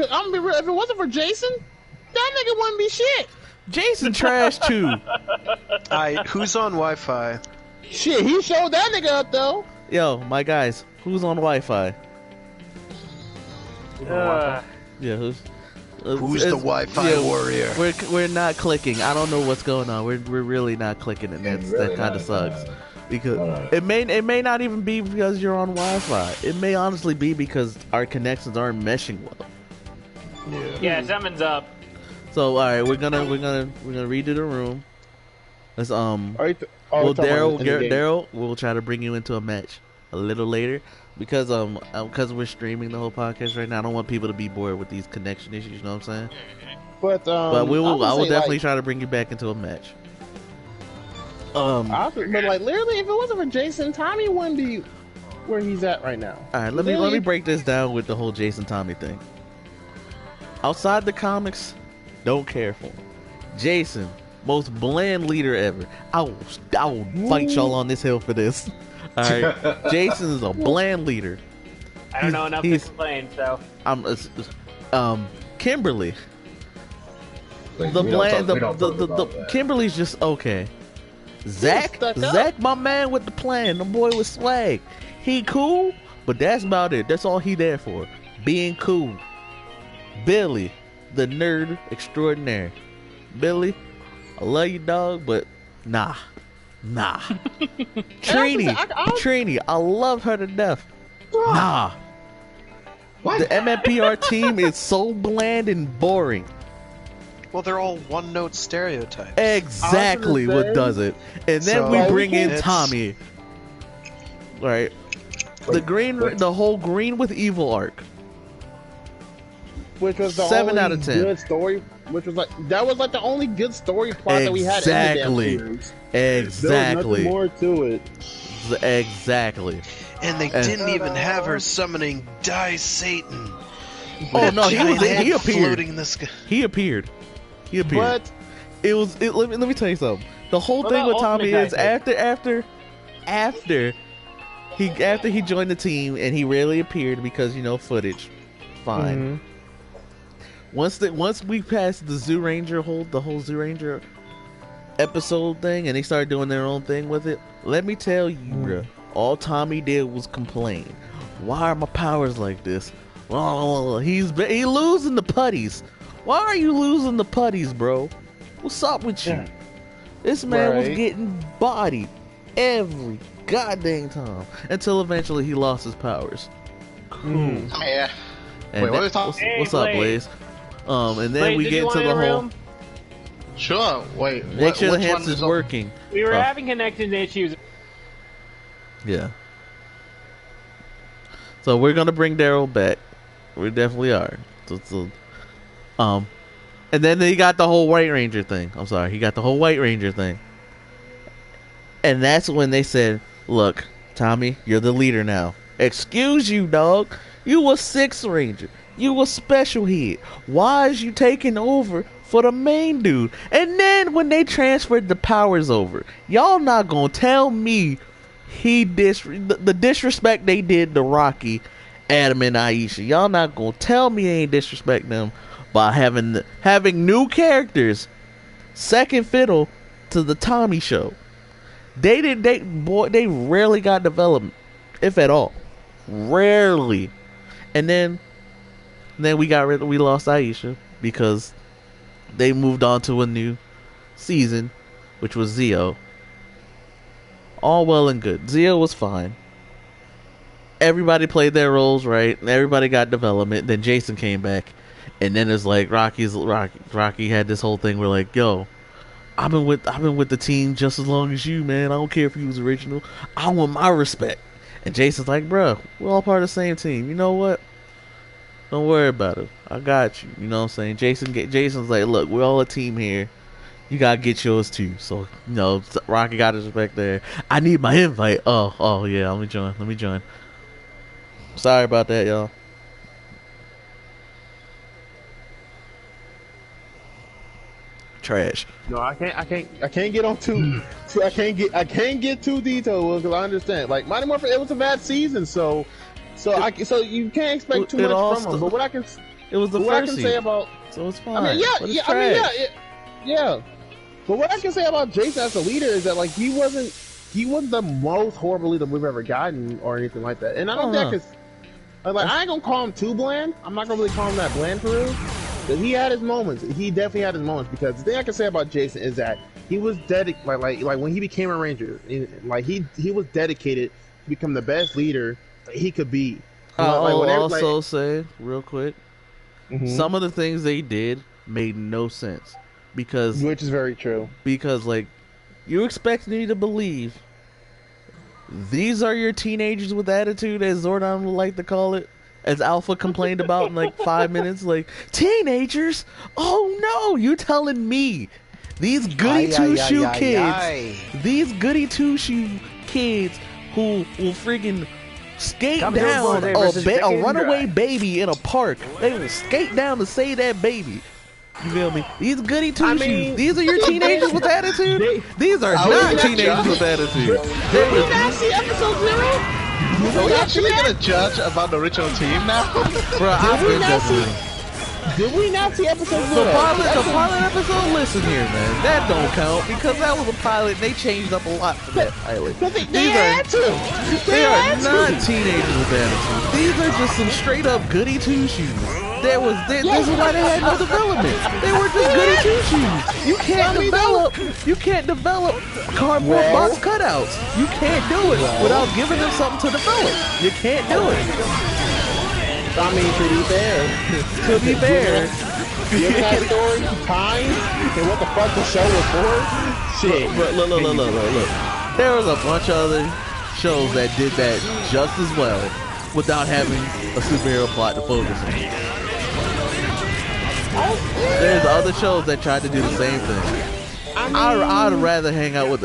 gonna be real. If it wasn't for Jason, that nigga wouldn't be shit. Jason trash too. Alright, who's on Wi-Fi? Shit, he showed that nigga up though. Yo, my guys, who's on Wi-Fi? Yeah, who's the Wi-Fi warrior? We're not clicking. I don't know what's going on. We're really not clicking, and that kind of sucks. Because it may not even be because you're on Wi-Fi. It may honestly be because our connections aren't meshing well. Yeah, something's up. So all right, we're gonna redo the room. Let's Daryl, we'll try to bring you into a match a little later because we're streaming the whole podcast right now. I don't want people to be bored with these connection issues. You know what I'm saying? But I will definitely try to bring you back into a match. But like literally, if it wasn't for Jason, Tommy wouldn't be where he's at right now. All right, let me break this down with the whole Jason Tommy thing. Outside the comics, don't care for him. Jason. Most bland leader ever. I will fight y'all on this hill for this. All right, Jason is a bland leader. I don't know enough to complain, so. Kimberly. Kimberly's just okay. Zach, my man with the plan. The boy with swag. He cool, but that's about it. That's all he there for. Being cool. Billy, the nerd extraordinaire. Billy. I love you, dog, but nah. Trini, I love her to death. Nah. What? The MMPR team is so bland and boring. Well, they're all one-note stereotypes. Exactly what does it. And then we bring in Tommy. Right. The whole Green with Evil arc. Which was the 7 out of 10. Good story. Which was that was the only good story plot that we had in the damn series. Exactly. There was nothing more to it. Exactly. And they didn't even have her summoning Die Satan. Oh no, he appeared. He appeared. But let me tell you something. The whole thing with Tommy is after he joined the team and he rarely appeared because footage. Fine. Mm-hmm. Once we passed the Zoo Ranger the whole Zoo Ranger episode thing, and they started doing their own thing with it, let me tell you, bro, all Tommy did was complain. Why are my powers like this? Oh, he losing the putties. Why are you losing the putties, bro? What's up with you? This man was getting bodied every goddamn time until eventually he lost his powers. Cool. Yeah. And Wait, what's up, Blaze? And then Blaze, we did get you into want the in the whole. room? Sure. Wait. Make sure the which one hamster's working. We were having connection issues. Yeah. So we're gonna bring Daryl back. We definitely are. And then he got the whole White Ranger thing. I'm sorry, he got the whole White Ranger thing. And that's when they said, "Look, Tommy, you're the leader now. Excuse you, dog. You was Sixth Ranger. You was Special Head. Why is you taking over for the main dude?" And then when they transferred the powers over, y'all not gonna tell me the disrespect they did to Rocky, Adam, and Aisha. Y'all not gonna tell me they ain't disrespect them by having new characters second fiddle to the Tommy show. They rarely got development, if at all. Rarely. And then we lost Aisha because they moved on to a new season, which was Zio. All well and good. Zio was fine. Everybody played their roles right, and everybody got development. Then Jason came back, and then it's like Rocky had this whole thing where like, yo, I've been with the team just as long as you, man. I don't care if you was original. I want my respect. And Jason's like, bruh, we're all part of the same team. You know what? Don't worry about it. I got you. You know what I'm saying? Jason's like, look, we're all a team here. You gotta get yours too. So, you know, Rocky got his respect there. I need my invite. Oh yeah, let me join. Sorry about that, y'all. Trash. No, I can't get on too. I can't get too detailed because I understand. Like Mighty Morphin, it was a bad season, so you can't expect too much from him. But it was the first season, say about, so it's fine. I mean, yeah. But what I can say about Jason as a leader is that like he wasn't the most horrible leader we've ever gotten or anything like that. And I don't think I ain't gonna call him too bland. I'm not gonna really call him that bland for real. But he had his moments. He definitely had his moments because the thing I can say about Jason is that he was dedicated. Like when he became a ranger, he was dedicated to become the best leader that he could be. I'll also say real quick, some of the things they did made no sense which is very true. Because like you expect me to believe these are your teenagers with attitude, as Zordon would like to call it. As Alpha complained about in like 5 minutes, like, teenagers? Oh no, you telling me these goody two-shoe kids who will freaking skate down a runaway baby in a park. They will skate down to save that baby. You feel me? These goody two-shoes. These are your teenagers with attitude? These are not teenagers with attitude. Did we not see episode 0? Are we actually gonna judge about the original team now? Bro, did we not see episode 0? The pilot episode? Listen here, man. That don't count because that was a pilot and they changed up a lot for that pilot. They had to. They are not teenagers with attitude. These are just some straight up goody two-shoes. This is why they had no development. They were just goody two-shoes. You can't develop cardboard box cutouts. You can't do it without giving them something to develop. You can't do it. I mean, to be fair, you that story, time, and what the fuck the show was for? Shit. Look. There was a bunch of other shows that did that just as well without having a superhero plot to focus on. There's other shows that tried to do the same thing. I'd rather hang out with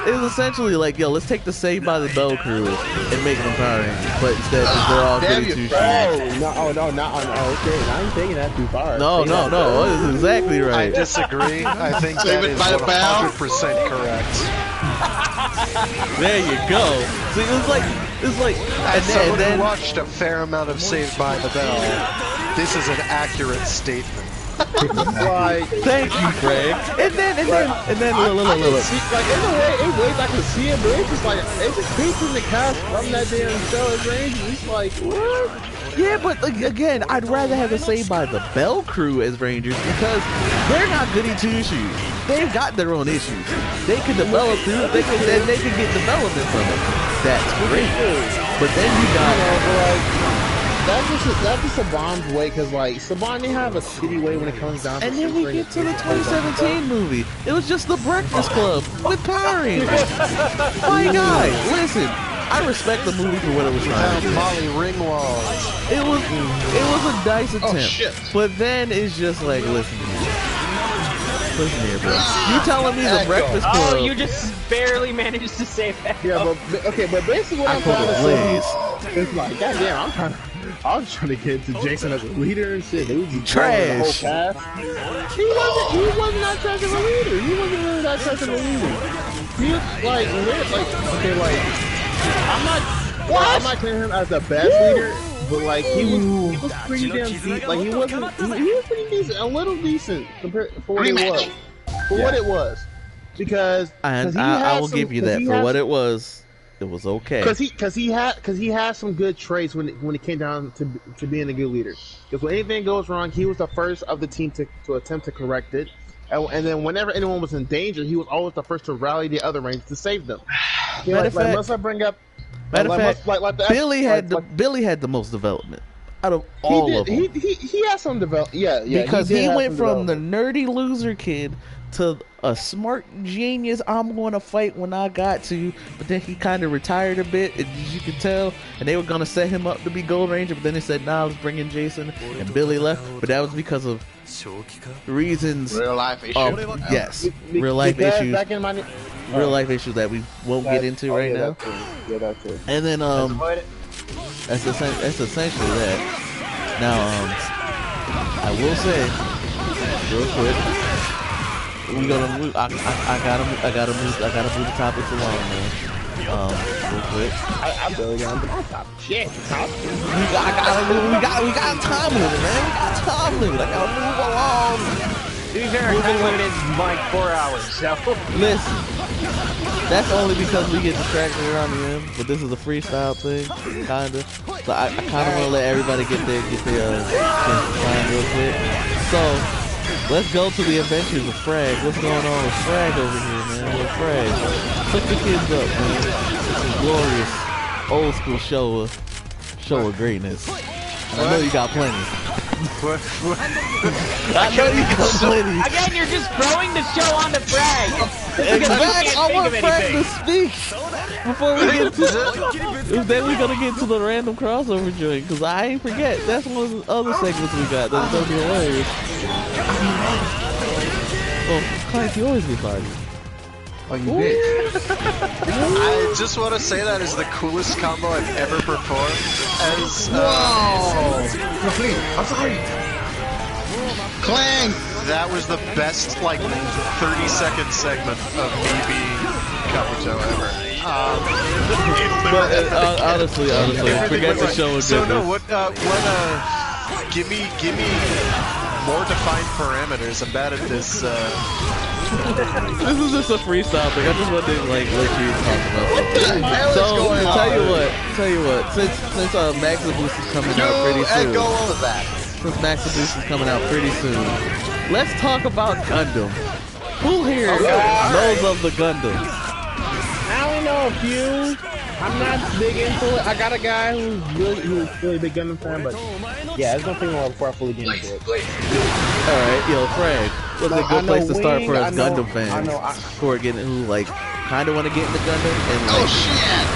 it's essentially like, yo, let's take the Saved by the Bell crew and make them Power Rangers, but instead they're all goody two-shoes. Okay, I ain't taking that too far. No, that's exactly right. I disagree. I think that is 100% correct. There you go. See, it's like, As someone who watched a fair amount of Saved by the Bell, this is an accurate statement. Like, thank you, Fred. And then look. See, like in ways I can see it, but it's just like it's just creeping the cast from that damn show as Rangers. It's like what? Yeah, but again, I'd rather have it saved by the Bell Crew as Rangers because they're not goody two shoes. They've got their own issues. They can develop through it. They can get development from it. That's great. But then you got that's just Saban's way, because like Saban, they have a shitty way when it comes down to. And then we get to the 2017 movie. It was just the Breakfast Club with Power Rangers. My guy, listen. I respect the movie for what it was trying to do. Molly Ringwald. It was a nice attempt. Oh, shit. But then it's just like, listen here, bro. You telling me the Breakfast Club? Oh, you just barely managed to say that. Yeah, but basically what I'm trying to say is like, goddamn, I was trying to get to Jason as a leader and shit. He was trash. He wasn't that trash of a leader. He wasn't really that trash of a leader. He was like I'm not claiming him as the best leader, but like he was pretty damn deep. Like he was pretty decent, a little decent compared for what it was. What it was, because I will give you that for what it was. It was okay. Because he had some good traits when it came down to being a good leader. Because when anything goes wrong, he was the first of the team to attempt to correct it. And then whenever anyone was in danger, he was always the first to rally the other Rangers to save them. Matter of fact, must I bring up? Billy had the most development out of all of them. He had some development. Yeah. Because he went from the nerdy loser kid to a smart genius. I'm going to fight when I got to, but then he kind of retired a bit, as you can tell. And they were going to set him up to be Gold Ranger, but then they said, "Nah, let's bring in Jason." And Billy left, but that was because of reasons. Real life issues. Yes, real life issues. Real life issues that we won't get into right now. Yeah, that's it. And then that's essentially that. Now I will say real quick, I gotta move the topics along, man. Real quick. I barely got into my top. Shit, top. We got time limit, man. We got time limit. I gotta move along. To be fair, time limit is like 4 hours. So listen, that's only because we get distracted around the end. But this is a freestyle thing, kinda. So I kind of want to let everybody get their time real quick. So let's go to the adventures of Frag. What's going on with Frag over here, man? With Frag, hook the kids up, man. This is glorious, old school show of greatness. And I know you got plenty. I know you got plenty. Again, you're just throwing the show on the Frag. In fact, I want Frag to speak before we get to. Then we're gonna get to the random crossover joint, because I ain't forget. That's one of the other segments we got. That's gonna be hilarious. Well, Clank, you always be party. Oh, you bitch. I just want to say that is the coolest combo I've ever performed. As Complete. I'm sorry. Clang. That was the best 30-second segment of me being Kabuto ever. But honestly, forget the show of So no, give me more defined parameters. I'm bad at this. This is just a freestyle thing. I just wanted to let you talk about something. So tell you what. Since Max the Boost is coming out pretty soon. Go on with that. Since Max the Boost is coming out pretty soon, let's talk about Gundam. Who here knows of the Gundams? I only know a few. I'm not big into it. I got a guy who's really big Gundam fan, but yeah, it's gonna take a while before I fully get into it. Alright, yo, Fred, what's a good place to start for us Gundam fans? Who kind of want to get into Gundam and shit!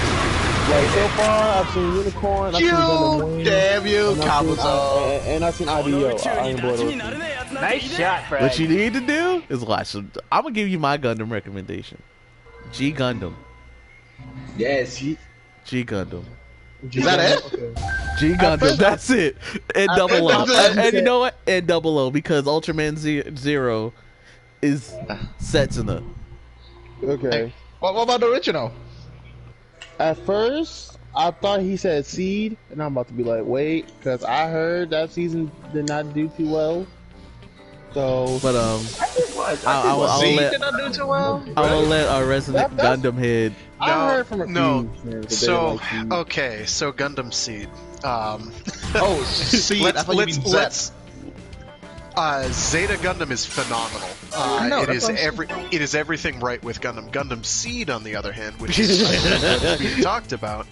Like so far, I've seen Unicorn, I've seen Gundam Wing, damn you, Kabuto, and I've seen IDO. Nice shot, Fred. what you need to do is watch. I'm gonna give you my Gundam recommendation. G Gundam. Yes, G Gundam. Is that it? G Gundam, that's it. And double O. And you know what? And double O, because Ultraman Zero is Setsuna. Okay. What about the original? At first, I thought he said Seed, and I'm about to be like, wait, because I heard that season did not do too well. So, But I will let did not do too well. I will let our resident Gundam head. I heard from a few fans that they So like Seed. okay, so Gundam Seed. Oh, Seed. I thought you mean let's. Zeta Gundam is phenomenal. know, It is everything right with Gundam. Gundam Seed, on the other hand, which is what we talked about,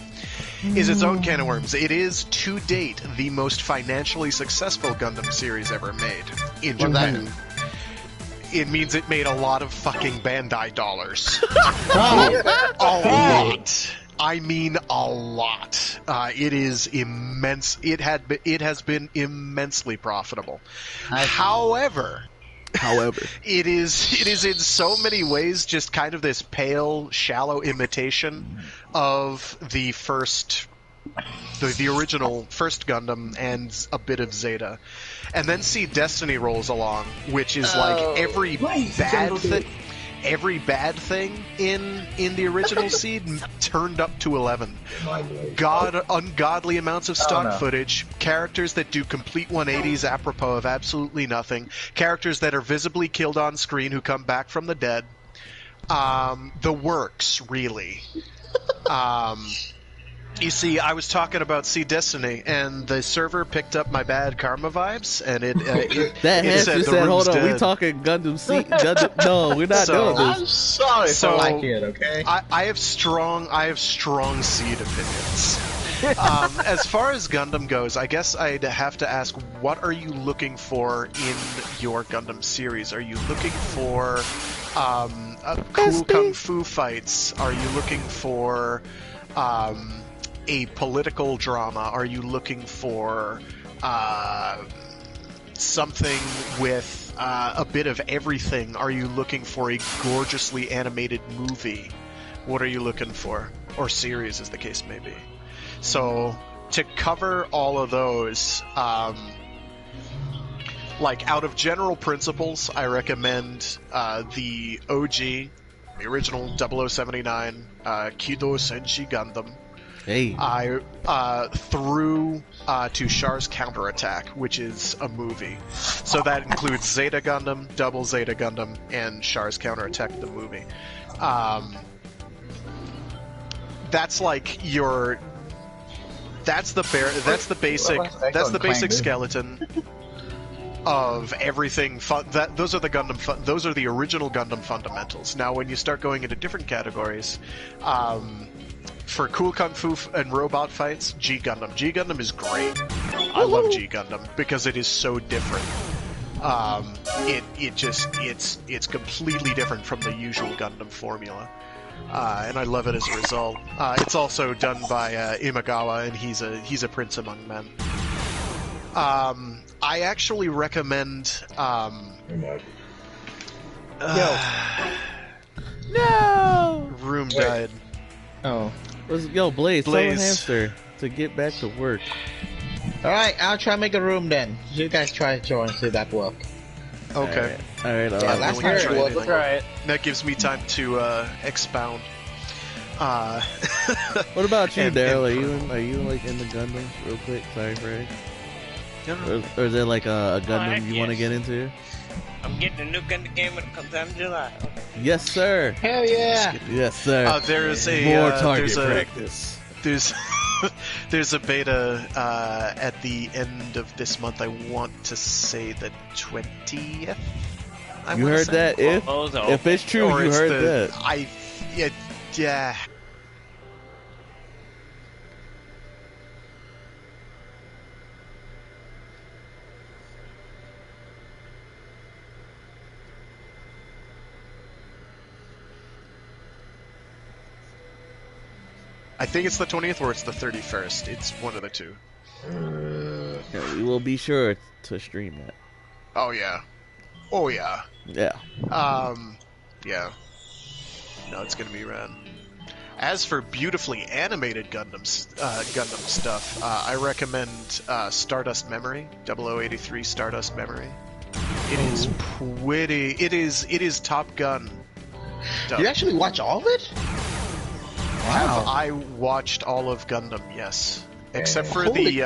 is its own can of worms. It is, to date, the most financially successful Gundam series ever made in Japan. It means it made a lot of fucking Bandai dollars. A lot. I mean a lot. It is immense. It has been immensely profitable. However, it is in so many ways just kind of this pale, shallow imitation of the original first Gundam and a bit of Zeta. And then see Destiny rolls along, which is like every bad thing in the original Seed turned up to 11. Ungodly amounts of stock footage, characters that do complete 180s apropos of absolutely nothing, characters that are visibly killed on screen who come back from the dead. The works, really. You see, I was talking about Seed Destiny, and the server picked up my bad karma vibes, and it said, hold on, dead. we talking Gundam Seed? Gundam? No, we're not doing this. I'm sorry So, for like it, okay? I have strong Seed opinions. As far as Gundam goes, I guess I'd have to ask, what are you looking for in your Gundam series? Are you looking for cool kung fu fights? Are you looking for a political drama? Are you looking for something with a bit of everything? Are you looking for a gorgeously animated movie? What are you looking for? Or series, as the case may be. So, to cover all of those, like, out of general principles, I recommend the OG, the original 0079, Kido Senshi Gundam. Hey. Through to Char's Counterattack, which is a movie. So that includes Zeta Gundam, Double Zeta Gundam, and Char's Counterattack, the movie. That's like your... That's the basic skeleton of everything. Those are the Gundam. Those are the original Gundam fundamentals. Now, when you start going into different categories, for cool kung fu and robot fights, G Gundam. G Gundam is great. I love G Gundam because it is so different. It's completely different from the usual Gundam formula. And I love it as a result. It's also done by Imagawa, and he's a prince among men. I actually recommend. No. Room died. Oh. Blaze, tell the hamster to get back to work. Alright, I'll try to make a room then. You guys try to join, see if that work. Okay. Alright. Last time it was. Right. That gives me time to expound. What about you, Daryl? Are you like in the Gundam real quick? Sorry, Frank. Or is there like a Gundam you want to get into? I'm getting a new Gundam game when it comes out in July. Okay. Yes, sir. Hell yeah. Yes, sir. There's a more target practice. There's a beta at the end of this month. I want to say the 20th. You heard that? If it's true, you heard that. Yeah. I think it's the 20th or it's the 31st. It's one of the two. Yeah, we will be sure to stream that. Oh yeah. Oh yeah. Yeah. Yeah. No, it's gonna be rad. As for beautifully animated Gundam stuff, I recommend Stardust Memory, 0083 Stardust Memory. It is pretty. It is Top Gun. You actually watch all of it? Wow. Have I watched all of Gundam? Yes, except for the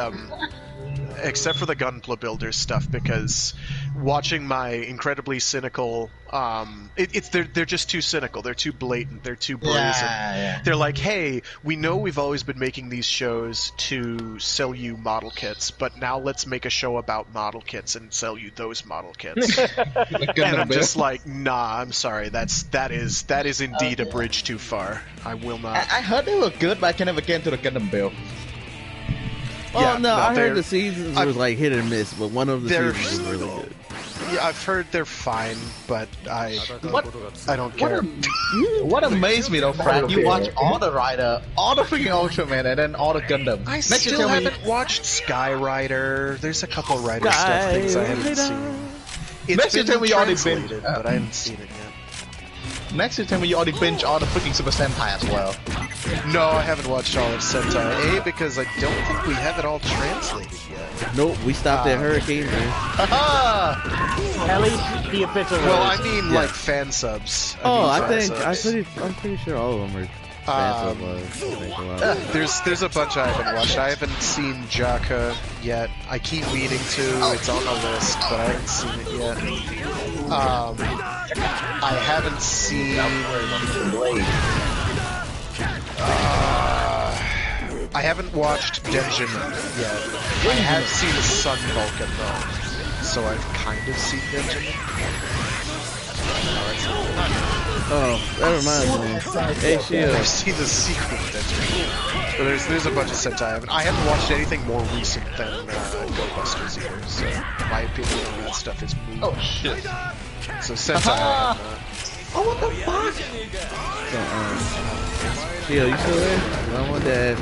except for the Gunpla Builder stuff, because watching my incredibly cynical, they're just too cynical. They're too blatant. They're too brazen. Yeah. They're like, hey, we know we've always been making these shows to sell you model kits, but now let's make a show about model kits and sell you those model kits. And I'm just like, nah, I'm sorry. That is indeed a bridge too far. I will not. I heard they were good, but I never get into the Gundam build. Oh no, I heard the seasons was like hit or miss, but one of the seasons was really good. Yeah, I've heard they're fine, but I don't care. What amazed me though, Frank, you watch all the Rider, all the freaking Ultraman, and then all the Gundam. I still haven't watched Sky Rider. There's a couple Rider stuff things I haven't seen. It's been translated, but I haven't seen it yet. Next year, tell me you already binge all the freaking Super Sentai as well. No, I haven't watched all of Sentai. A, because I don't think we have it all translated yet. Nope, we stopped at Hurricane. At least the official. Well, I mean, like fan subs. I'm pretty sure all of them are fan subs. There's a bunch I haven't watched. I haven't seen Jaka yet. I keep meaning to. It's on the list, but I haven't seen it yet. I haven't seen. I haven't watched Denjin yet. I have seen Sun Vulcan though, so I've kind of seen Denjin. Oh, that reminds me. Hey, Shield. I've seen the sequel to Denjin. But there's a bunch of Sentai. I haven't watched anything more recent than Go Busters either, so my opinion on that stuff is moot. Oh shit. So Sentai. Oh, what the fuck? Shield, you still there? I want that.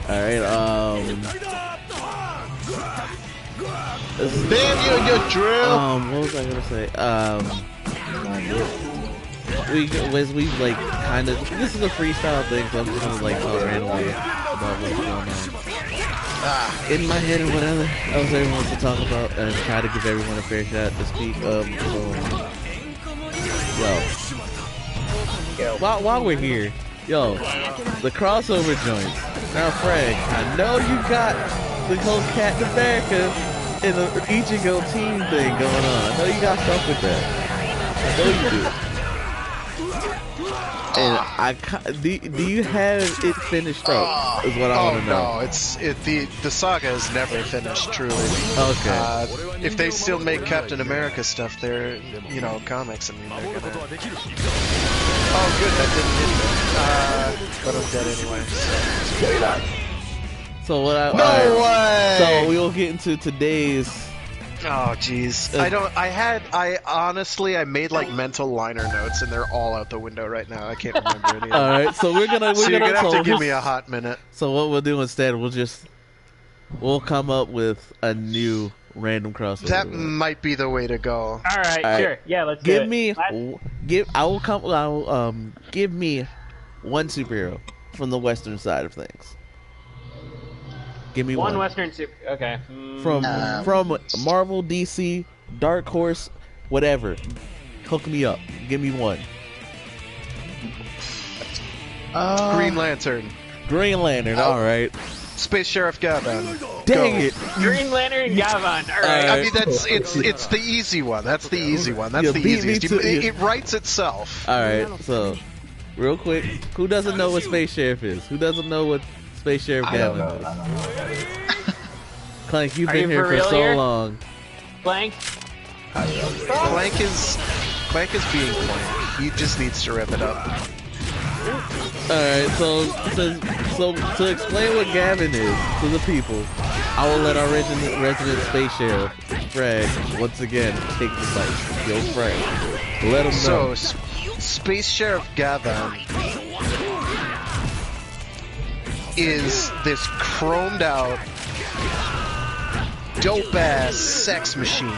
Alright, damn you and your drill! what was I gonna say? We like kind of. This is a freestyle thing, so I'm just gonna like talk randomly about what's going on. In my head and whatever else everyone wants to talk about, and try to give everyone a fair shot to speak. While we're here, the crossover joints. Now, Frank, I know you got the whole Captain America and the Ichigo team thing going on. I know you got stuff with that. I know you do. And do you have it finished up? Is what I want to know. No, the saga is never finished truly. Okay. If they still make Captain America stuff, they're comics. I mean, they're gonna. Oh, good, that didn't hit me. But I'm dead anyway. So what? Way! So we will get into today's. Oh jeez. I honestly made like mental liner notes and they're all out the window right now. I can't remember any of them. Alright, so you're gonna have to give me a hot minute. So what we'll do instead, we'll come up with a new random crossover. That might be the way to go. Alright, sure. Yeah, let's give do me it. Give me one superhero from the Western side of things. Give me one. Western super. Okay. From Marvel, DC, Dark Horse, whatever. Hook me up. Give me one. Green Lantern. Green Lantern. All right. Space Sheriff Gavan. Dang it. Green Lantern Gavan. All right. I mean it's the easy one. That's the easy one. That's the easiest. It writes itself. All right. So, real quick, who doesn't know what Space Sheriff is? Who doesn't know what Space Sheriff Gavin is? Clank, you've been here for so long. Blank. Clank is being Clank. He just needs to rip it up. Alright, so to explain what Gavin is to the people, I will let our resident Space Sheriff, Frag, once again take the fight. Yo, Frag, let him know. So, Space Sheriff Gavin is this chromed out, dope ass sex machine.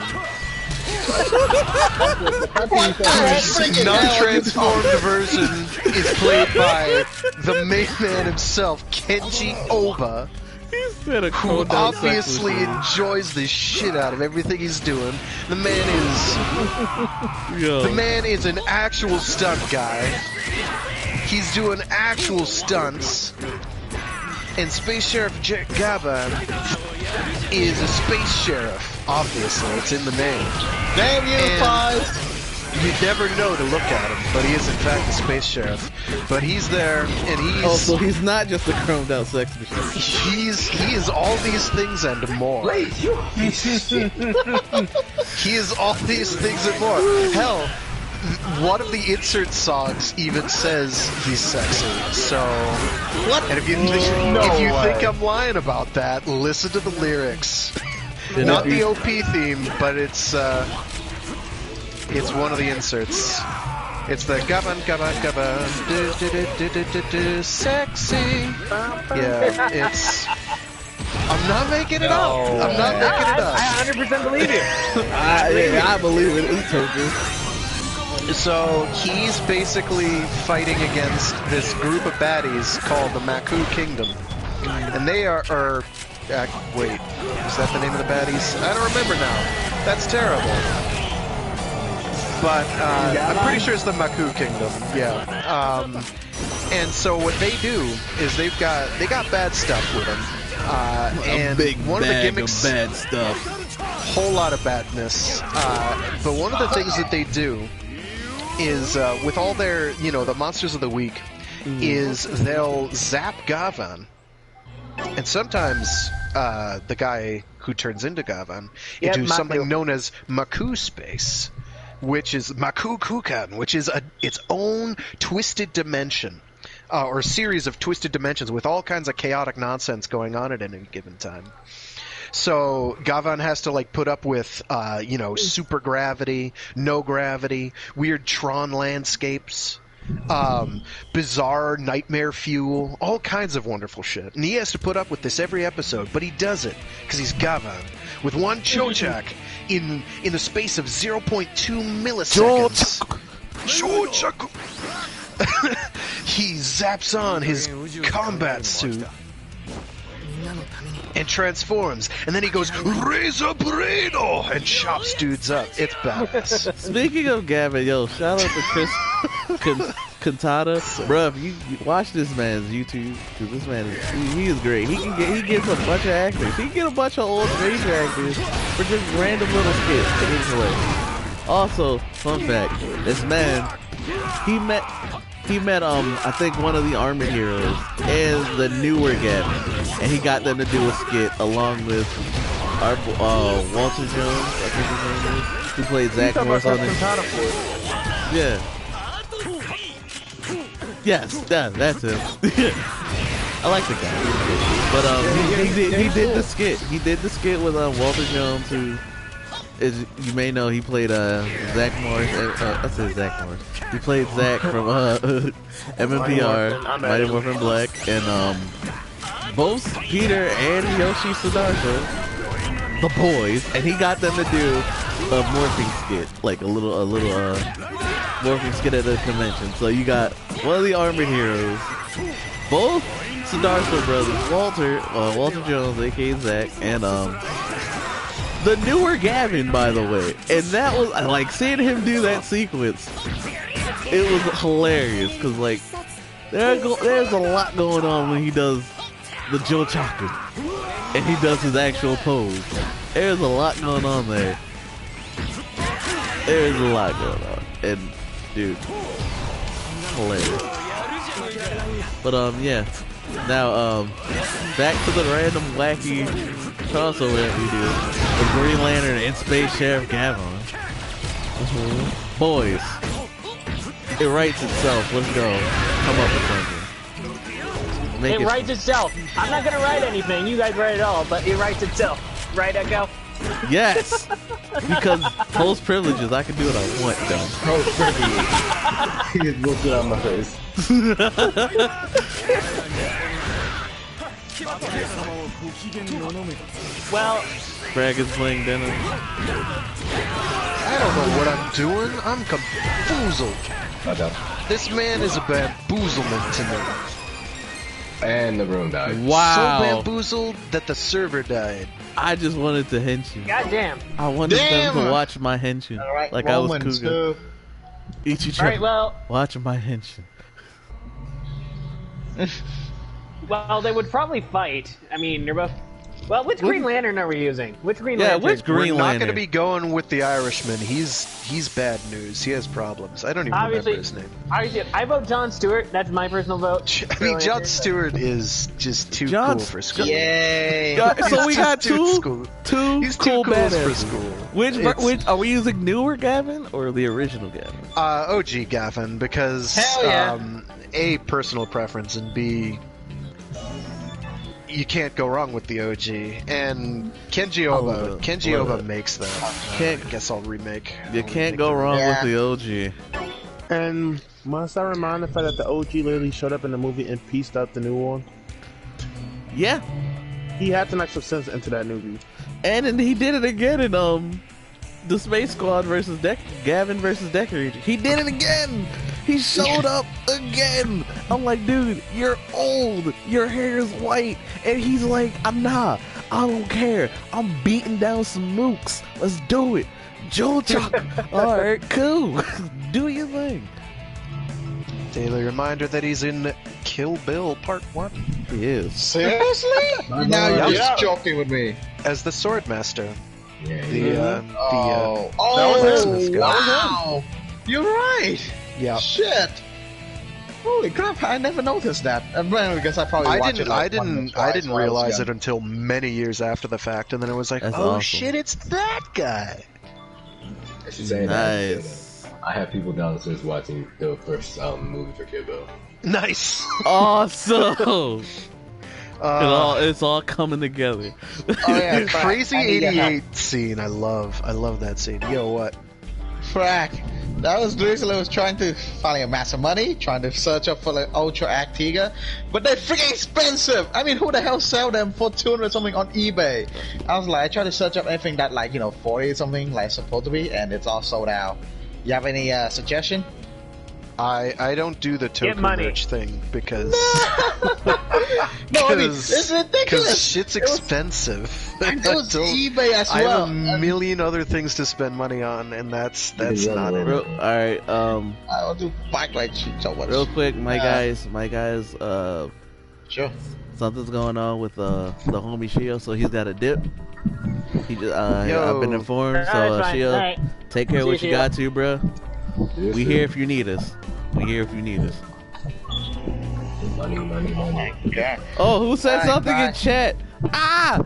Non-transformed version is played by the main man himself, Kenji Oba, who obviously enjoys the shit out of everything he's doing. The man is an actual stunt guy. he's doing actual stunts. And Space Sheriff Gavan is a space sheriff. Obviously, it's in the name. Damn you, Pies! You never know to look at him, but he is in fact a space sheriff. But he's there, and he's... Oh, so he's not just a chromed out sex machine. He is all these things and more. Wait, you He is all these things and more. Hell, one of the insert songs even says he's sexy. So, what? And if you think I'm lying about that, listen to the lyrics. Not the OP theme, but it's one of the inserts. It's the gaban sexy. Yeah, it's. I'm not making it up. I'm not making it up. I 100% believe you. I believe it. It's token. So he's basically fighting against this group of baddies called the Maku Kingdom, and they are wait, is that the name of the baddies? I don't remember now. That's terrible. But I'm pretty sure it's the Maku Kingdom. Yeah. And so what they do is they got bad stuff with them. And one of the gimmicks, of bad stuff. Whole lot of badness. But one of the things that they do is with all their, the monsters of the week, is they'll zap Gavan. And sometimes the guy who turns into Gavan into something known as Maku Space, which is Maku Kukan, which is its own twisted dimension, or series of twisted dimensions with all kinds of chaotic nonsense going on at any given time. So Gavan has to put up with super gravity, no gravity, weird Tron landscapes, bizarre nightmare fuel, all kinds of wonderful shit. And he has to put up with this every episode, but he does it because he's Gavan with one Chochak in the space of 0.2 milliseconds. Chochak. He zaps on his combat suit and transforms, and then he goes Razor Burrito and chops dudes up. It's badass. Speaking of Gavin, shout out to Chris Cantata, bruh. You watch this man's YouTube, because this man he is great. He gets a bunch of actors. He can get a bunch of old major actors for just random little skits. It's hilarious. Also, fun fact: this man he met I think one of the Armored Heroes and the newer Gavin, and he got them to do a skit along with our Walter Jones, I think his name is, who played Zach Morris on it. Yeah. Yes, that's him. I like the guy, but he did the skit. He did the skit with Walter Jones, who, as you may know, he played Zach Morris. I said Zach Morris. He played Zach from MMPR, Mighty Morphin Black, and both Peter and Yoshi Siddhartha, the boys, and he got them to do a morphing skit, a little morphing skit at a convention. So you got one of the Armored Heroes, both Siddhartha brothers, Walter Jones, aka Zach, and the newer Gavin, by the way. And that was seeing him do that sequence. It was hilarious because there's a lot going on when he does the Joe Chaka and he does his actual pose. There's a lot going on there. There's a lot going on, and dude, hilarious. But yeah. Now back to the random wacky crossover that we do with Green Lantern and Space Sheriff Gavin. Boys, it writes itself. Let's go. Come up with something. It writes itself. I'm not gonna write anything. You guys write it all, but it writes itself. Right, Echo? Yes, because post privileges, I can do what I want. Though. Post privileges. He just looked it on my face. Well, Bragg is playing dinner. I don't know what I'm doing. I'm confoozled. This man is a bamboozlement to me. And the room died. Wow. So bamboozled that the server died. I just wanted to henshin. Goddamn. I wanted them to watch my henshin. All right, like Romans, I was Cougar. Each All right, well, watch my henshin. Well, they would probably fight. I mean, they're both. Well, which Green Lantern are we using? Which Green Lantern? Which Green We're not Lantern? going to be going with the Irishman. He's bad news. He has problems. I don't even remember his name. Obviously, I vote Jon Stewart. That's my personal vote. I mean, Jon Stewart is just too cool for school. Yay! So we got two He's cool too cool badasses. for school. Which are we using newer Gavin or the original Gavin? OG Gavin, because Hell yeah. A, personal preference, and B, you can't go wrong with the OG. And Kenji Oba makes that. I guess I'll remake. You can't go wrong with the OG. And must I remind the fact that the OG literally showed up in the movie and pieced out the new one? Yeah. He had to knock some sense into that movie. And then he did it again in the Space Squad versus Gavin versus Decker. He did it again. He showed up again. I'm like, dude, you're old. Your hair is white. And he's like, I don't care. I'm beating down some mooks. Let's do it. Joe Chuck. All right, cool. Do your thing. Daily reminder that he's in Kill Bill Part 1. He is. Seriously? Now you're just joking with me. As the Swordmaster. Yeah, Wow! You're right! Yeah. Shit! Holy crap, I never noticed that. Well, I guess I probably watched it like I didn't realize it until many years after the fact, and then it was like, That's oh awesome. shit, it's that guy! I should say Nice. that I have people downstairs watching the first movie for Kill Bill. Nice! Awesome. It's all coming together. Oh yeah, The Crazy 88 scene, I love that scene. Yo, what? Frack. That was the reason I was trying to finally amass some money, trying to search up for like Ultra Actiga, but they're freaking expensive. I mean, who the hell sell them for 200 something on eBay? I was like, I tried to search up anything that like 40 something like supposed to be, and it's all sold out. You have any suggestion? I don't do the Get money. token rich thing because No, I mean, it's ridiculous. because shit's expensive. It was eBay as I well. have a million other things to spend money on, and that's not it. All right. I'll do bike ride shit. So what? Real quick, my guys. Sure. Something's going on with the homie Shio, so he's got a dip. He just, I've been informed, so Alright, Shio, alright. take care of what you Shio. got to, bro. Yes, We sir. here if you need us. We here if you need us. Money. Yeah. Oh, who said Alright, something bye. in chat? Ah!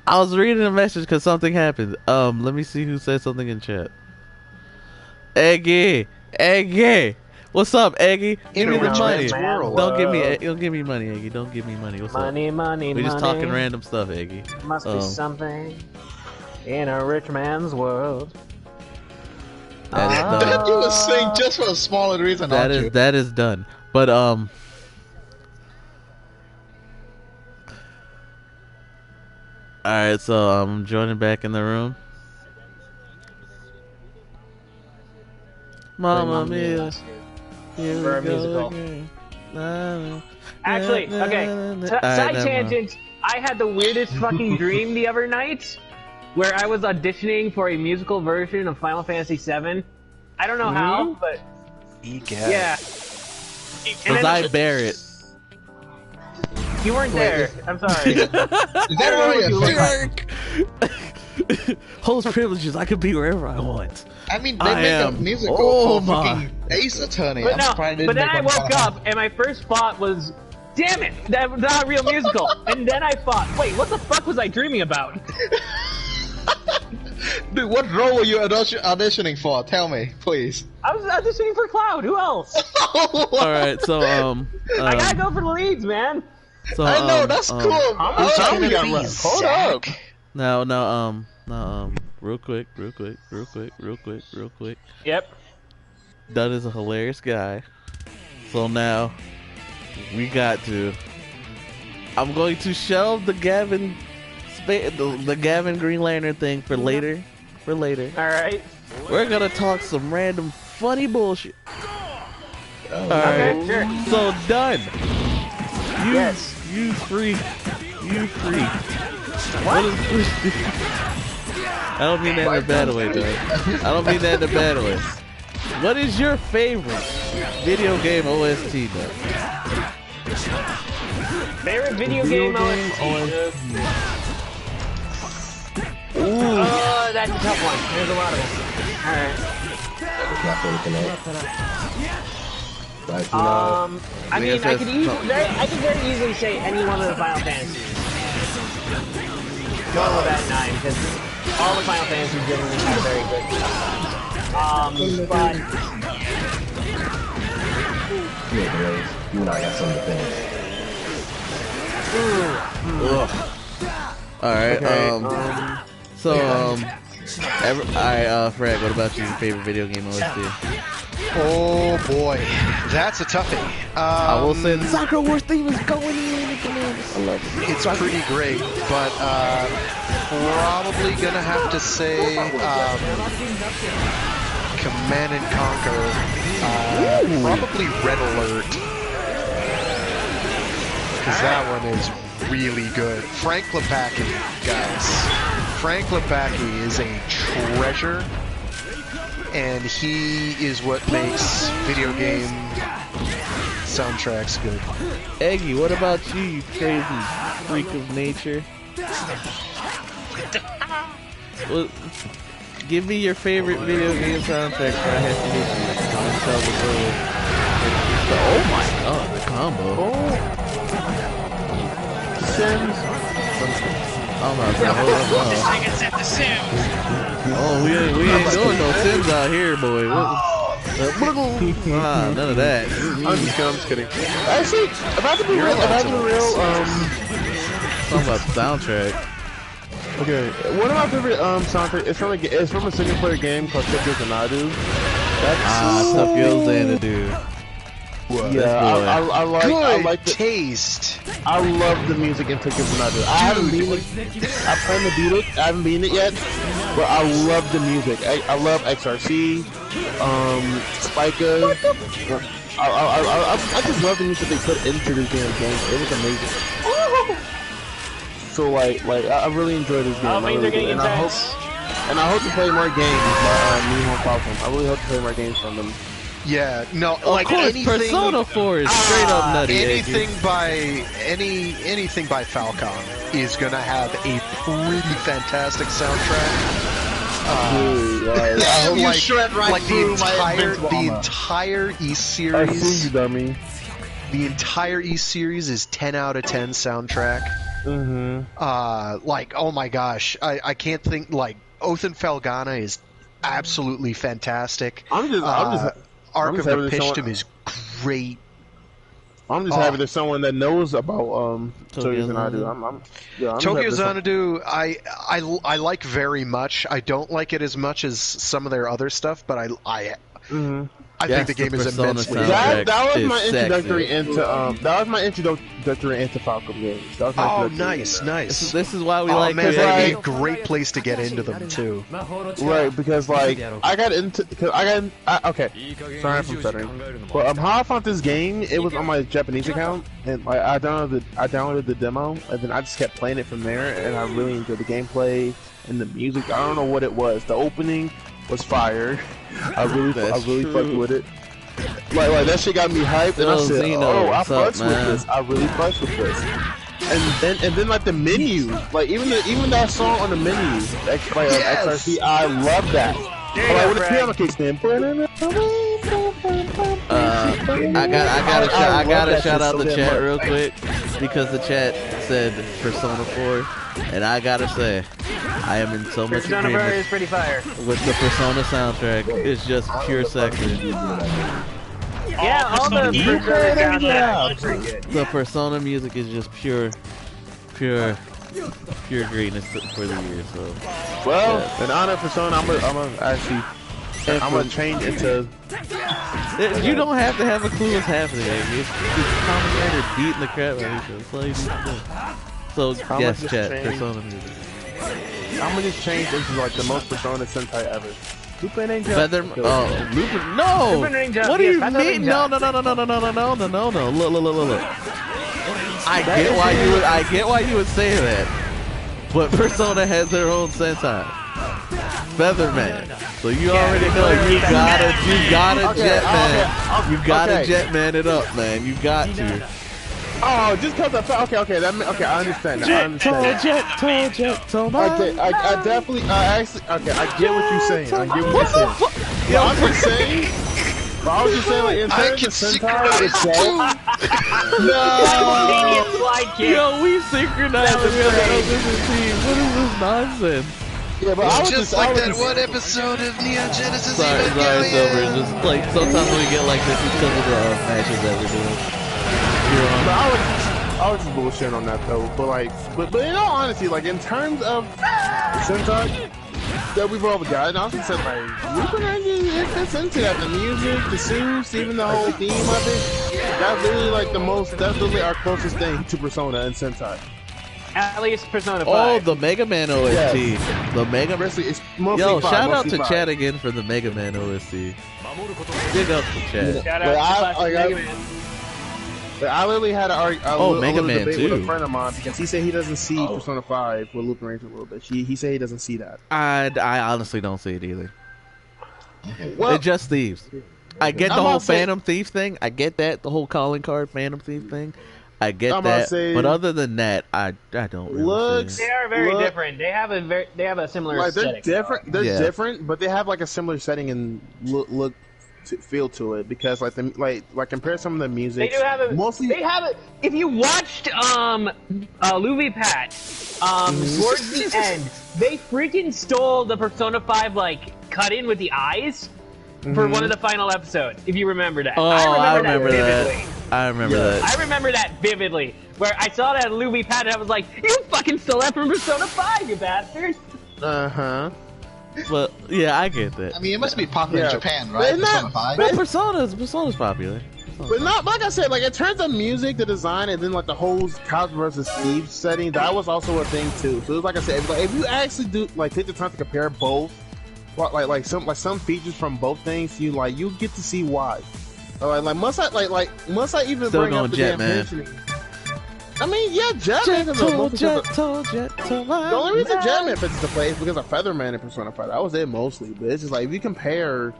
I was reading a message because something happened. Let me see who said something in chat. Eggy! What's up, Eggy? Give me the money. world. Don't give me money, Eggy. Don't give me money. What's up? Money. We're just talking random stuff, Eggy. Must be something in a rich man's world. That is done. That you were saying just for a smaller reason, aren't you? That is done. But alright, so I'm joining back in the room. Mamma mia. Here For a we go musical. again. Na, na, Actually, na, okay. na, na. Side Alright, never mind. tangent. I had the weirdest fucking dream the other night, where I was auditioning for a musical version of Final Fantasy VII. I don't know how, but yeah. And Was then- I Barrett? You weren't there. I'm sorry. Is that really a thing? Host privileges. I could be wherever I want. I mean, they I make a am- musical oh for my. fucking Ace Attorney. But I'm no, surprised they but didn't then I make one woke for up and my first thought was, damn it, that's not a real musical. And then I thought, wait, what the fuck was I dreaming about? Dude, what role were you auditioning for? Tell me, please. I was auditioning for Cloud. Who else? All right, so I gotta go for the leads, man. so I know, that's cool. Hold up. Now, real quick. Yep. Dunn is a hilarious guy. So now, we got to. I'm going to shelve the Gavin, the Gavin Green Lantern thing for later. All right. We're gonna talk some random funny bullshit. All right. Okay, sure. So Dunn, Yes. you freak. What is? I don't mean that in a bad way, Dunn. I don't mean that in a bad way. What is your favorite video game OST, Dunn? Favorite video game OST? Oh, that's a tough one. There's a lot of them. I mean, I could very easily say any one of the Final Fantasies. Going with that 9, because all the Final Fantasies generally have very good stuff. But you and I got something to finish. Alright, Fred, what about your favorite video game OST? Oh boy, that's a toughie. I will say the Soccer Wars theme is going in. I love it. It's pretty great, but probably gonna have to say Command and Conquer. Probably Red Alert, because that one is really good. Frank Lepaki, guys. Frank Lepaki is a treasure. And he is what makes video game soundtracks good. Eggy, what about you, you crazy freak of nature? Well, give me your favorite video game soundtrack for I have to hit you. Tell the world. Oh my god, the combo. Sims. Oh my god, This nigga said the Sims. Oh, we ain't doing no Sims out here, boy. None of that. I'm just kidding. Actually, about to be real, talking about the soundtrack. Okay, one of my favorite soundtrack. It's from a single player game called Tokyo Xanadu. That's Tokyo Xanadu. Yeah, I like the taste. I love the music in Tokyo Xanadu. I haven't beaten it. I plan to beat it. I haven't beaten it yet, but I love the music. I love XRC, Spica. I just love the music they put into this damn game. It was amazing. So like I really enjoyed this game. And I hope to play more games by Nihon Falcon. I really hope to play more games from them. Yeah, no, of like course, anything, Persona 4 is straight up nutty. Anything by Falcon is gonna have a pretty fantastic soundtrack. Like the entire E series. The entire E series is 10 out of 10 soundtrack. Like, oh my gosh, I can't think. Like, Oath and Felghana is absolutely fantastic. Arc of Nepishtim is great. I'm just happy there's someone that knows about Tokyo Xanadu. Tokyo Xanadu, I like very much. I don't like it as much as some of their other stuff, but I think the game is immensely. That was my introductory into Falcon games. Oh, nice. This is why we like it. It's a great place to get into them too. Right, because like okay. Sorry if I'm stuttering. But how I found this game, it was on my Japanese account, and like I downloaded the demo, and then I just kept playing it from there, and I really enjoyed the gameplay and the music. I don't know what it was. The opening was fire. I really fucked with it. Like that shit got me hyped, and I said, I fucks with this. I really fucks with this. And then like the menu, like even that song on the menu, XRC, I love that. Like when the piano kicks in. I gotta shout out the chat real quick, because the chat said Persona 4, and I gotta say, I am in so much agreement is pretty fire. With the Persona soundtrack. It's just pure sexy. Yeah, all the Persona soundtracks are pretty good. The Persona music is just pure greatness for the year. So, well, in honor of Persona, I'm gonna change into. You don't have to have a clue what's happening. It's commentator beating the crap out of each other. So yes, chat, Persona music. I'm gonna just change into like the most Persona Sentai ever. Lupin Ninja. Lupin. No. Lupin Ninja. What do you mean? No. Look. I get why you would say that. But Persona has their own Sentai. Featherman. So you already know you gotta Jetman. You gotta Jetman it up, man. You got to. Oh, just because I felt okay. I understand. I understand. I definitely. Actually, okay. I get what you're saying. I get what you're saying. But I'm just saying. But I was just saying, like, in terms of Sentai itself. No. Yo, we synchronized and we have a different team. What is this nonsense? Yeah, but I was just like that one episode of Neon Genesis Sorry, Silver. Just like sometimes when we get like this, it's because of the matches that we're doing. I was just bullshitting on that though. But in all honesty, like in terms of Sentai that we've all gotten, I also said like Lupin Ranger, it fits into that. The music, the suits, even the whole theme of it. That's literally like that's literally our closest thing to Persona and Sentai. At least Persona 5. Oh, the Mega Man OST. Yes. The Mega Man. It's mostly Yo, 5, shout out to 5. Chad again for the Mega Man OST. Big up to Chad. Shout out to Mega Man. I literally had a Mega Man debate 2. with a friend of mine because he said he doesn't see Persona 5 with Lupin Ranger a little bit. He said he doesn't see that. I honestly don't see it either. Well, It's just thieves. I get the whole Phantom Thief thing. I get that. The whole calling card Phantom Thief thing. I get that. But other than that, I don't really see it. They are very different. They have a similar aesthetic. They're different. They're different, but they have like a similar setting and look feel to it because like compare some of the music. They do have a mostly. They have a. If you watched Luffy Pat, towards the end, they freaking stole the Persona 5 like cut in with the eyes for one of the final episodes. If you remember that. Oh, I remember that. Vividly. I remember that. I remember that vividly. Where I saw that Luffy Pat and I was like, "You fucking stole that from Persona 5, you bastard!" But yeah, I get that. I mean, it must be popular in Japan, right? Persona 5. But Persona's popular. But not like I said, like in terms of music, the design, and then like the whole Cops versus Thieves setting, that was also a thing too. So it was like I said, if you actually do like take the time to compare both, like some features from both things, you get to see why. Must I even Still bring going up the Jet, damn man. pensioning? I mean, yeah, Jetman. The only reason Jetman fits the play is because of Featherman in Persona 5. That was it mostly. But it's just like if you compare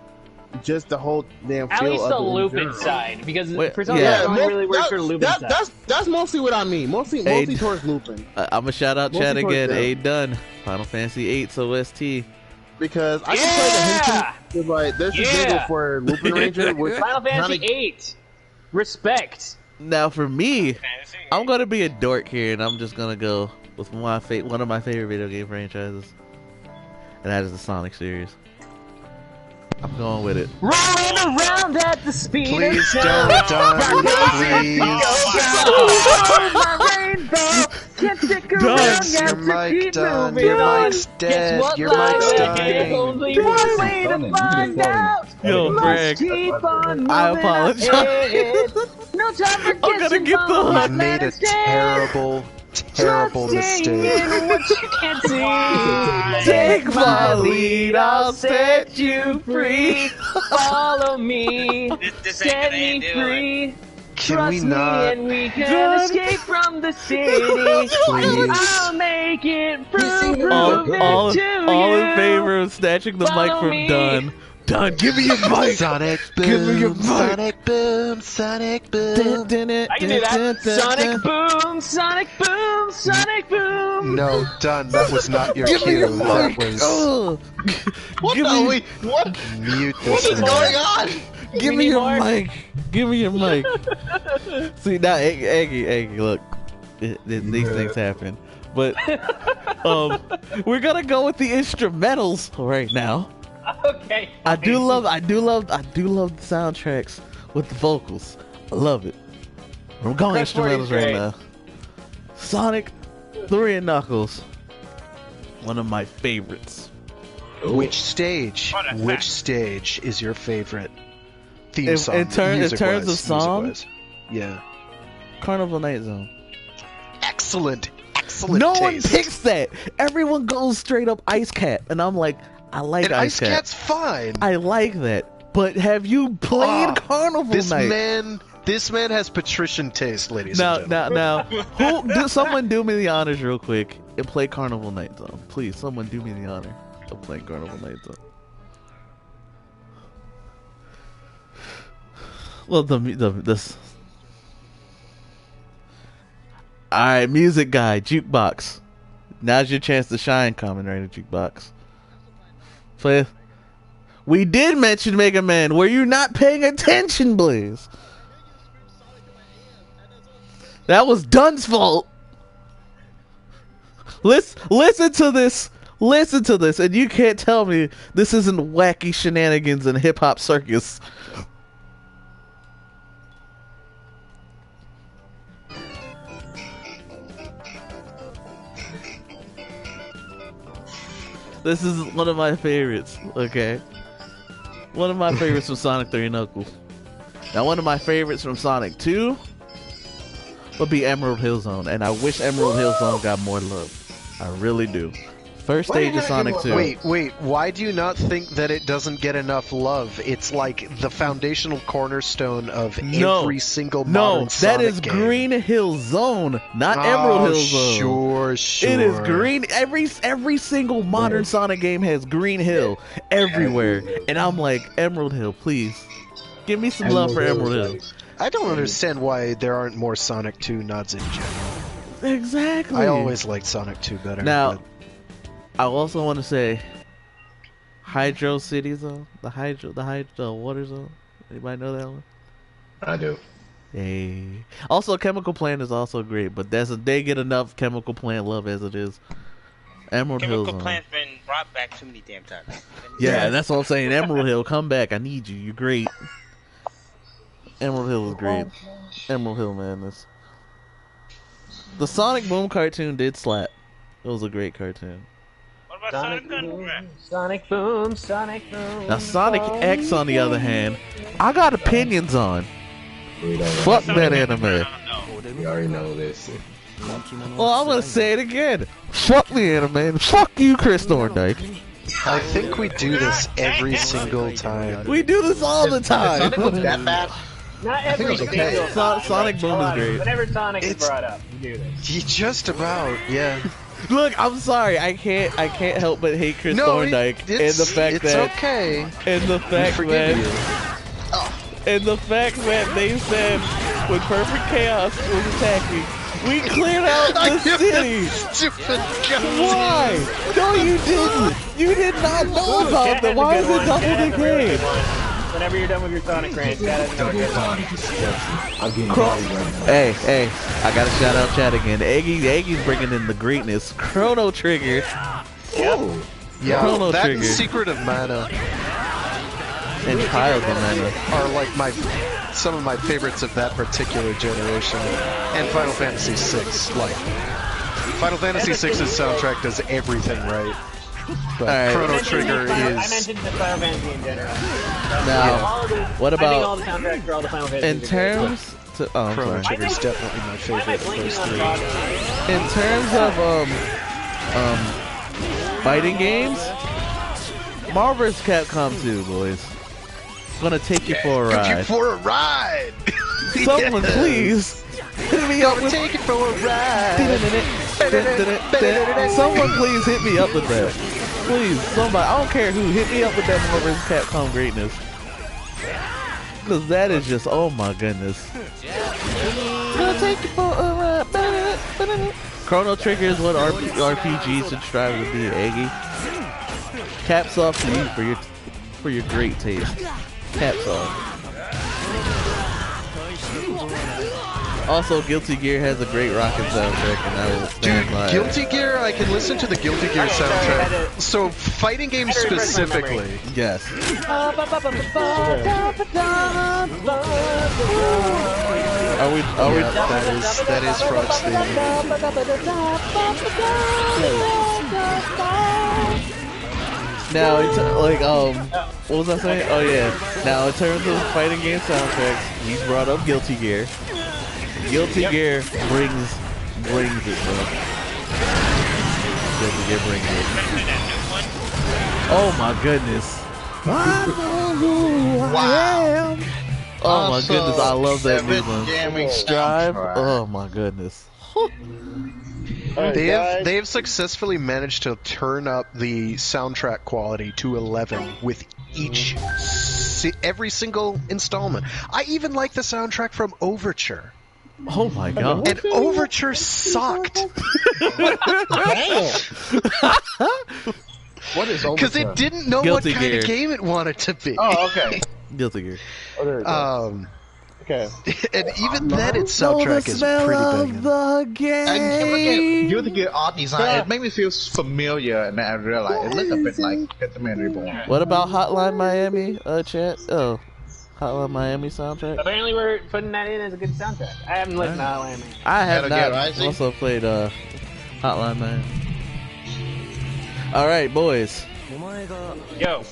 just the whole damn feel At least of the it in Lupin general. side, because Persona 5 only really works for the Lupin side. That's mostly what I mean. Mostly towards Lupin. I'm gonna shout out Mostly Chad towards again. them. A done. Final Fantasy VIII OST. Because I can play the Henshin with like there's a jingle for Lupin Ranger. Which Final Fantasy VIII. Respect. Now for me, I'm gonna be a dork here, and I'm just gonna go with one of my favorite video game franchises, and that is the Sonic series. I'm going with it. Rolling around at the speed Please of don't, sound. please. My rainbow. Can't stick around, Done. got Your to mic keep done. moving Your on. mic's dead. Guess what, Your mic's Lion? dying. There's only one way to find out. Yo, Must Greg, keep on moving I apologize. ahead. No time for I'm gonna guessing get the on what You've made a matters dead. terrible Trusting mistake. in what you can't see. Take my lead, I'll set you free. Follow me. This ain't Set gonna me do free. Can Trust we me not? and we can Done. escape from the city. Please. I'll make it prove All to in you. favor of snatching the mic Follow from me. Dunn. Dunn, give me your mic. Sonic Give me your boom, mic. Sonic boom, Sonic boom. I can do that. Sonic boom, Sonic boom, Sonic boom. No, done. That was not your cue. That was What Give the? me- Wait, what? mute What this is man. going on? Give me your mic. Give me your mic. See now, Aggie, look, these things happen. But we're gonna go with the instrumentals right now. Okay. I do love the soundtracks with the vocals. I love it. We're going Press for instrumentals right Greg. now. Sonic 3 and Knuckles, one of my favorites. Which stage? What a Which fact. stage is your favorite theme In- song? in terms music-wise, of song? music-wise. Yeah. Carnival Night Zone. Excellent No one taste. picks that. Everyone goes straight up Ice Cat, and I'm like, I like And Ice Ice Cat. Cat's fine. I like that. But have you played Carnival This Night? This man has patrician taste, ladies and gentlemen. Now, someone do me the honors real quick and play Carnival Night Zone. Please, someone do me the honor of playing Carnival Night Zone. Well, Alright, music guy, Jukebox. Now's your chance to shine, Kamen Rider Jukebox. Play. We did mention Mega Man. Were you not paying attention, Blaze? That was Dun's fault. Listen to this. Listen to this, and you can't tell me this isn't wacky shenanigans and hip hop circus. This is one of my favorites, okay? One of my favorites from Sonic 3 and Knuckles. Now, one of my favorites from Sonic 2 would be Emerald Hill Zone, and I wish Emerald Hill Zone got more love. I really do. First stage of Sonic 2. Wait, why do you not think that it doesn't get enough love? It's like the foundational cornerstone of every single modern Sonic that is game. Green Hill Zone, not Emerald Hill Zone. Sure. It is green. Every single modern Sonic game has Green Hill everywhere. And I'm like, Emerald Hill, please. Give me some love for Emerald Hill. I don't understand why there aren't more Sonic 2 nods in general. Exactly. I always liked Sonic 2 better. Now, I also want to say Hydro City Zone, the Hydro Water Zone. Anybody know that one? I do. Hey. Also, Chemical Plant is also great, but they get enough Chemical Plant love as it is. Emerald Hill Zone. Chemical Plant's been brought back too many damn times. Yeah, that's what I'm saying. Emerald Hill, come back. I need you. You're great. Emerald Hill is great. Emerald Hill Madness. The Sonic Boom cartoon did slap. It was a great cartoon. Sonic Boom. Now Sonic X, on the other hand, I got opinions on. Fuck that anime. We already know this. Well, I'm gonna say it again. Fuck the anime. Fuck you, Chris Thorndike. I think we do this every single time. We do this all the time. Sonic was that bad? Not every single Sonic Boom is great. Whenever Sonic is brought up, you do this. Just about, yeah. Look, I'm sorry. I can't help but hate Chris Thorndike and the fact that they said when Perfect Chaos was attacking, we cleared out the city. Stupid Why? No, you didn't. You did not know about that. Why is it double the game? Whenever you're done with your Sonic rant, you gotta know Hey, I gotta shout out Chad again. Eggy's bringing in the greatness. Chrono Trigger. Ooh. Yeah, Chrono that Trigger. Secret of Mana And Child of Mana are like some of my favorites of that particular generation. And Final Fantasy VI. Like, Final Fantasy VI's soundtrack does everything right. But Chrono Trigger is... I mentioned the Final Fantasy in general. Now, what about... I think all the soundtracks for all the Final Fantasy in terms... Chrono Trigger is definitely my favorite of those three. In terms of, fighting games, Marvel vs. Capcom 2, boys. I'm gonna take you for a ride. Someone please hit me up with... Take it for a ride. Someone please hit me up with that. Please, somebody. I don't care who. Hit me up with that Marvel vs. Capcom greatness. Because that is just, oh my goodness. Gonna take you for a ride. Chrono Trigger is what RPGs should strive to be, Eggy. Caps off to you for your great taste. Caps off. Also, Guilty Gear has a great rockin' soundtrack, and I will stand by it. Guilty Gear, I can listen to the Guilty Gear soundtrack. So, fighting games specifically. Yes. That is Frog's theme. Now, it's what was I saying? Oh yeah. Now, in terms of fighting game soundtracks, he brought up Guilty Gear. Guilty Gear brings it, bro. Guilty Gear brings it. Oh my goodness. Wow. Oh my goodness, I love that movement. Strive. Oh my goodness. They have successfully managed to turn up the soundtrack quality to 11 with every single installment. I even like the soundtrack from Overture. Oh my god. And Overture sucked. What is Overture? Because it didn't know Guilty what kind Gear. of game it wanted to be. Oh, okay. Guilty Gear. Oh, there we go. Okay. And even then, its soundtrack is pretty banging. The game. Guilty Gear art design, it made me feel familiar, and then I realized it looked a bit like Batman Reborn. What about Hotline Miami, chat? Oh, Hotline Miami soundtrack? Apparently we're putting that in as a good soundtrack. I haven't listened to Hotline Miami. I have Metal Gear not Rising? also played Hotline Miami. All right, boys. Yo,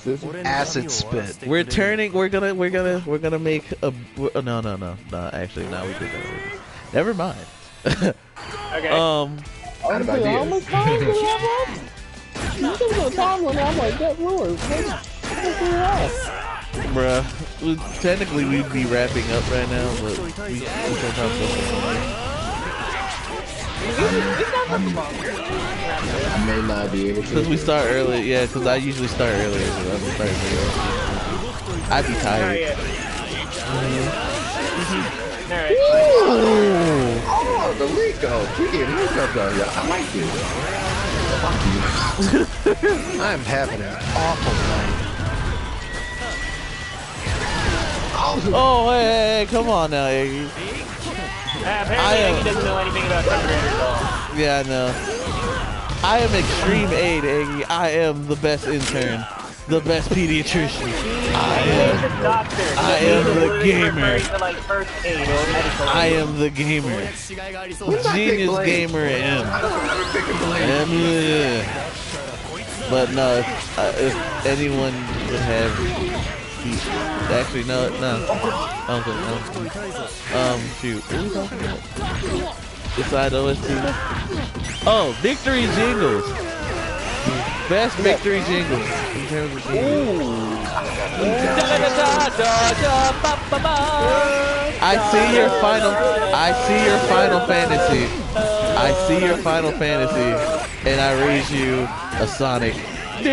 Acid spit. We're gonna make a no. Actually, no, we did that already. Never mind. okay. How much time do we have left? You give me a time limit. I'm like, that Lord. Bruh, technically we'd be wrapping up right now, but we still talk I may not be able to. because we start early. Yeah, because I usually start earlier. So I'd be tired. Alright. Oh, the Rico. We get Rico though, yeah. I like this. I'm having an awful night. Oh, hey, come on now, Iggy. Apparently, he doesn't know anything about Tomb Raider at all. Yeah, I know. I am extreme aid, Iggy. I am the best intern, the best pediatrician. I am the gamer. I am the gamer. Genius gamer M. But no, if anyone would have, actually no. Shoot, what are we talking about? Beside OST? Oh, victory jingles. Best victory jingles in terms of jingles. I see your final fantasy. I see your final fantasy, and I raise you a Sonic. I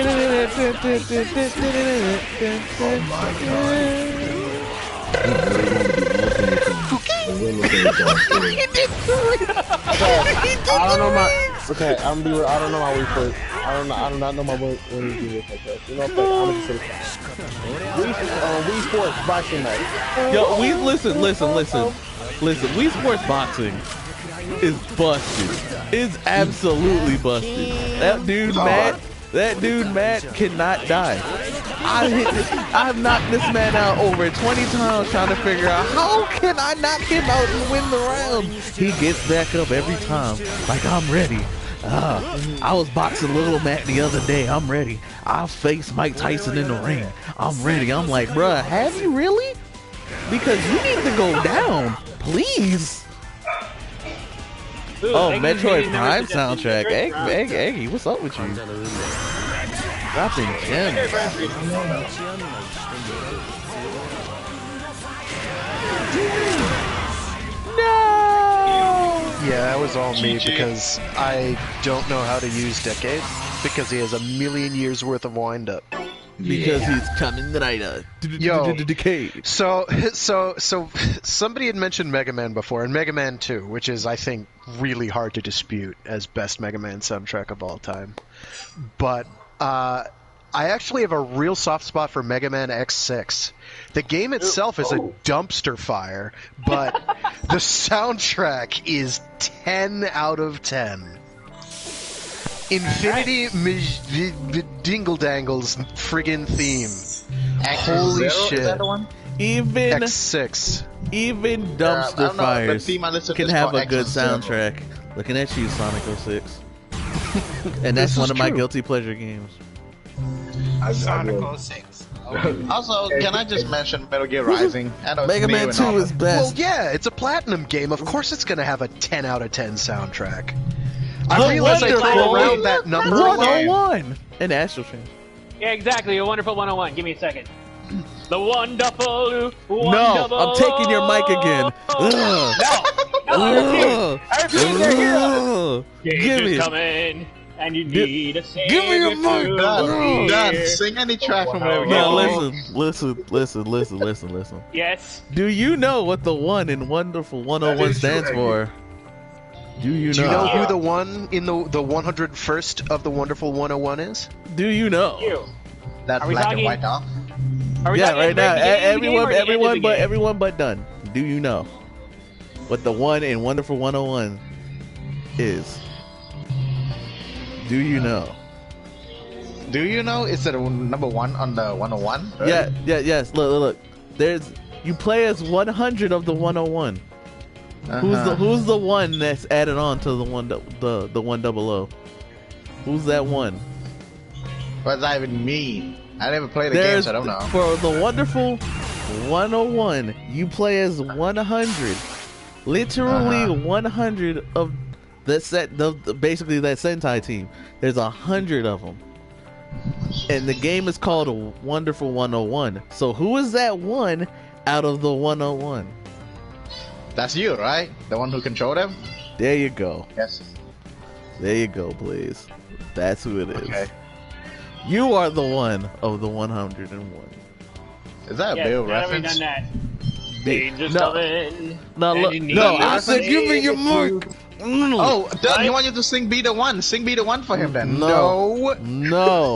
don't know my. Okay, I'm be. I don't know my way for. I do not know my way when you do this like that. You know what? I'm just gonna say. Wii Sports boxing match. Yo, listen. Wii Sports boxing is busted. It's absolutely busted. That dude Matt cannot die. I've knocked this man out over 20 times trying to figure out how can I knock him out and win the round. He gets back up every time like I'm ready. I was boxing Little Matt the other day. I'm ready. I'll face Mike Tyson in the ring. I'm ready. I'm like, bruh, have you really? Because you need to go down, please. Ooh, oh, Metroid Prime soundtrack. Eggy, what's up with you? Dropping gems. No! Yeah, that was all me because I don't know how to use Decade because he has a million years worth of wind-up. Because he's coming right up. Yo, Decade. So somebody had mentioned Mega Man before, and Mega Man 2, which is, I think, really hard to dispute as best Mega Man soundtrack of all time. But I actually have a real soft spot for Mega Man X6. The game itself is a dumpster fire, but the soundtrack is 10 out of 10. Infinity Dingle Dangle's friggin' theme. Holy shit. Is that the one? Even X6. Even dumpster fires can have a good soundtrack. Looking at you, Sonic 06. And that's one of my guilty pleasure games. Sonic 06. Also, can I just mention Metal Gear Rising? Mega Man 2 is best. Well, yeah, it's a platinum game. Of course it's going to have a 10 out of 10 soundtrack. I realize I throw around that number 101 and Astral Chain. Yeah, exactly. A wonderful 101. Give me a second. The wonderful. No, I'm taking your mic again. No, I refuse. Give me. Give me. Coming. And you need a savior. Give me your mic. Done. Sing any track from wherever you No, go. listen. Yes. Do you know what the one in Wonderful 101 stands for? Do you know? Do you know who the one in the 101st of the Wonderful 101 is? Do you know? You. That Are we black talking- and white dog. Are we Yeah, talking right now, at the beginning of the game or the end of the game? everyone but done. Do you know what the one in Wonderful 101 is? Do you know? Do you know? Is it number one on the 101? Yes. Look. You play as 100 of the 101. Who's the one that's added on to the 100? Who's that one? What does that even mean? I never played the game, so I don't know. For the Wonderful 101, you play as 100. Literally 100 of that set. Basically, that Sentai team. There's 100 of them. And the game is called Wonderful 101. So who is that one out of the 101? That's you, right? The one who controlled them? There you go. Yes. There you go, please. That's who it is. Okay. You are the one of the 101. Is that a Bill reference? Done that. Danger's coming. No, I said give me your mic. Oh, Doug, you want you to sing Be the One. Sing Be the One for him then. No.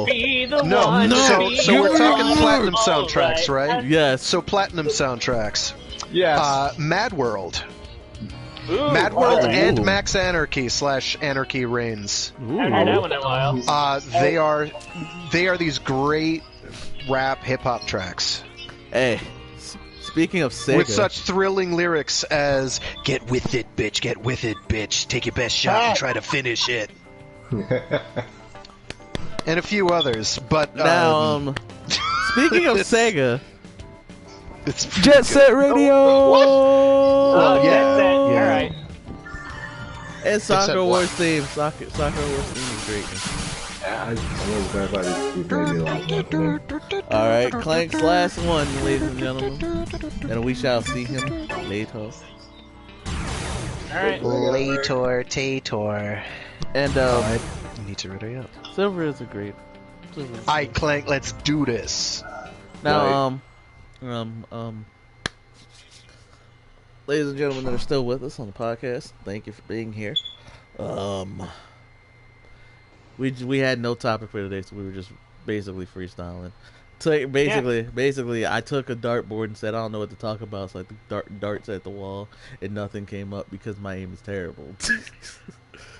Be the one. So we're talking platinum soundtracks, right? Yes. So platinum soundtracks. Yes. Mad World. Mad World and Max Anarchy / Anarchy Reigns. I haven't heard that one in a while. They are these great rap hip hop tracks. Hey, speaking of Sega, with such thrilling lyrics as "Get with it, bitch. Get with it, bitch. Take your best shot and try to finish it," and a few others. But now, speaking of Sega. It's Jet Set Radio. Oh, yeah. All right. And Soccer Wars theme. Soccer Wars theme is great. All right, Clank's last one, ladies and gentlemen, and we shall see him later. All right. Later, Tator. And you need to ready up. Silver is a great. Alright, Clank, let's do this. Now, ladies and gentlemen that are still with us on the podcast, thank you for being here. We had no topic for today, so we were just basically freestyling. So basically, I took a dartboard and said I don't know what to talk about, so I threw darts at the wall, and nothing came up because my aim is terrible.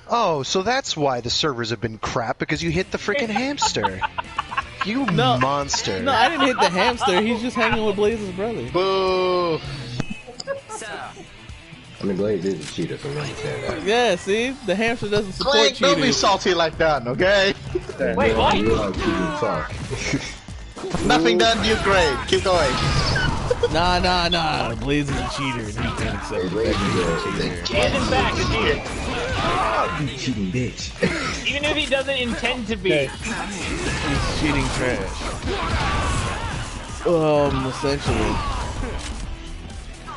Oh, so that's why the servers have been crap, because you hit the freaking hamster. You monster. No, I didn't hit the hamster. He's just hanging with Blaze's brother. Boo! I mean, Blaze is a cheater, so we understand that. Yeah, see? The hamster doesn't support Clank, cheating. don't be salty like that, okay? Wait, what? Nothing done, you great. Keep going. Nah. Blaze is a cheater, and he thinks so. He is in fact a cheater. You cheating bitch. Even if he doesn't intend to be. He's cheating trash. Essentially.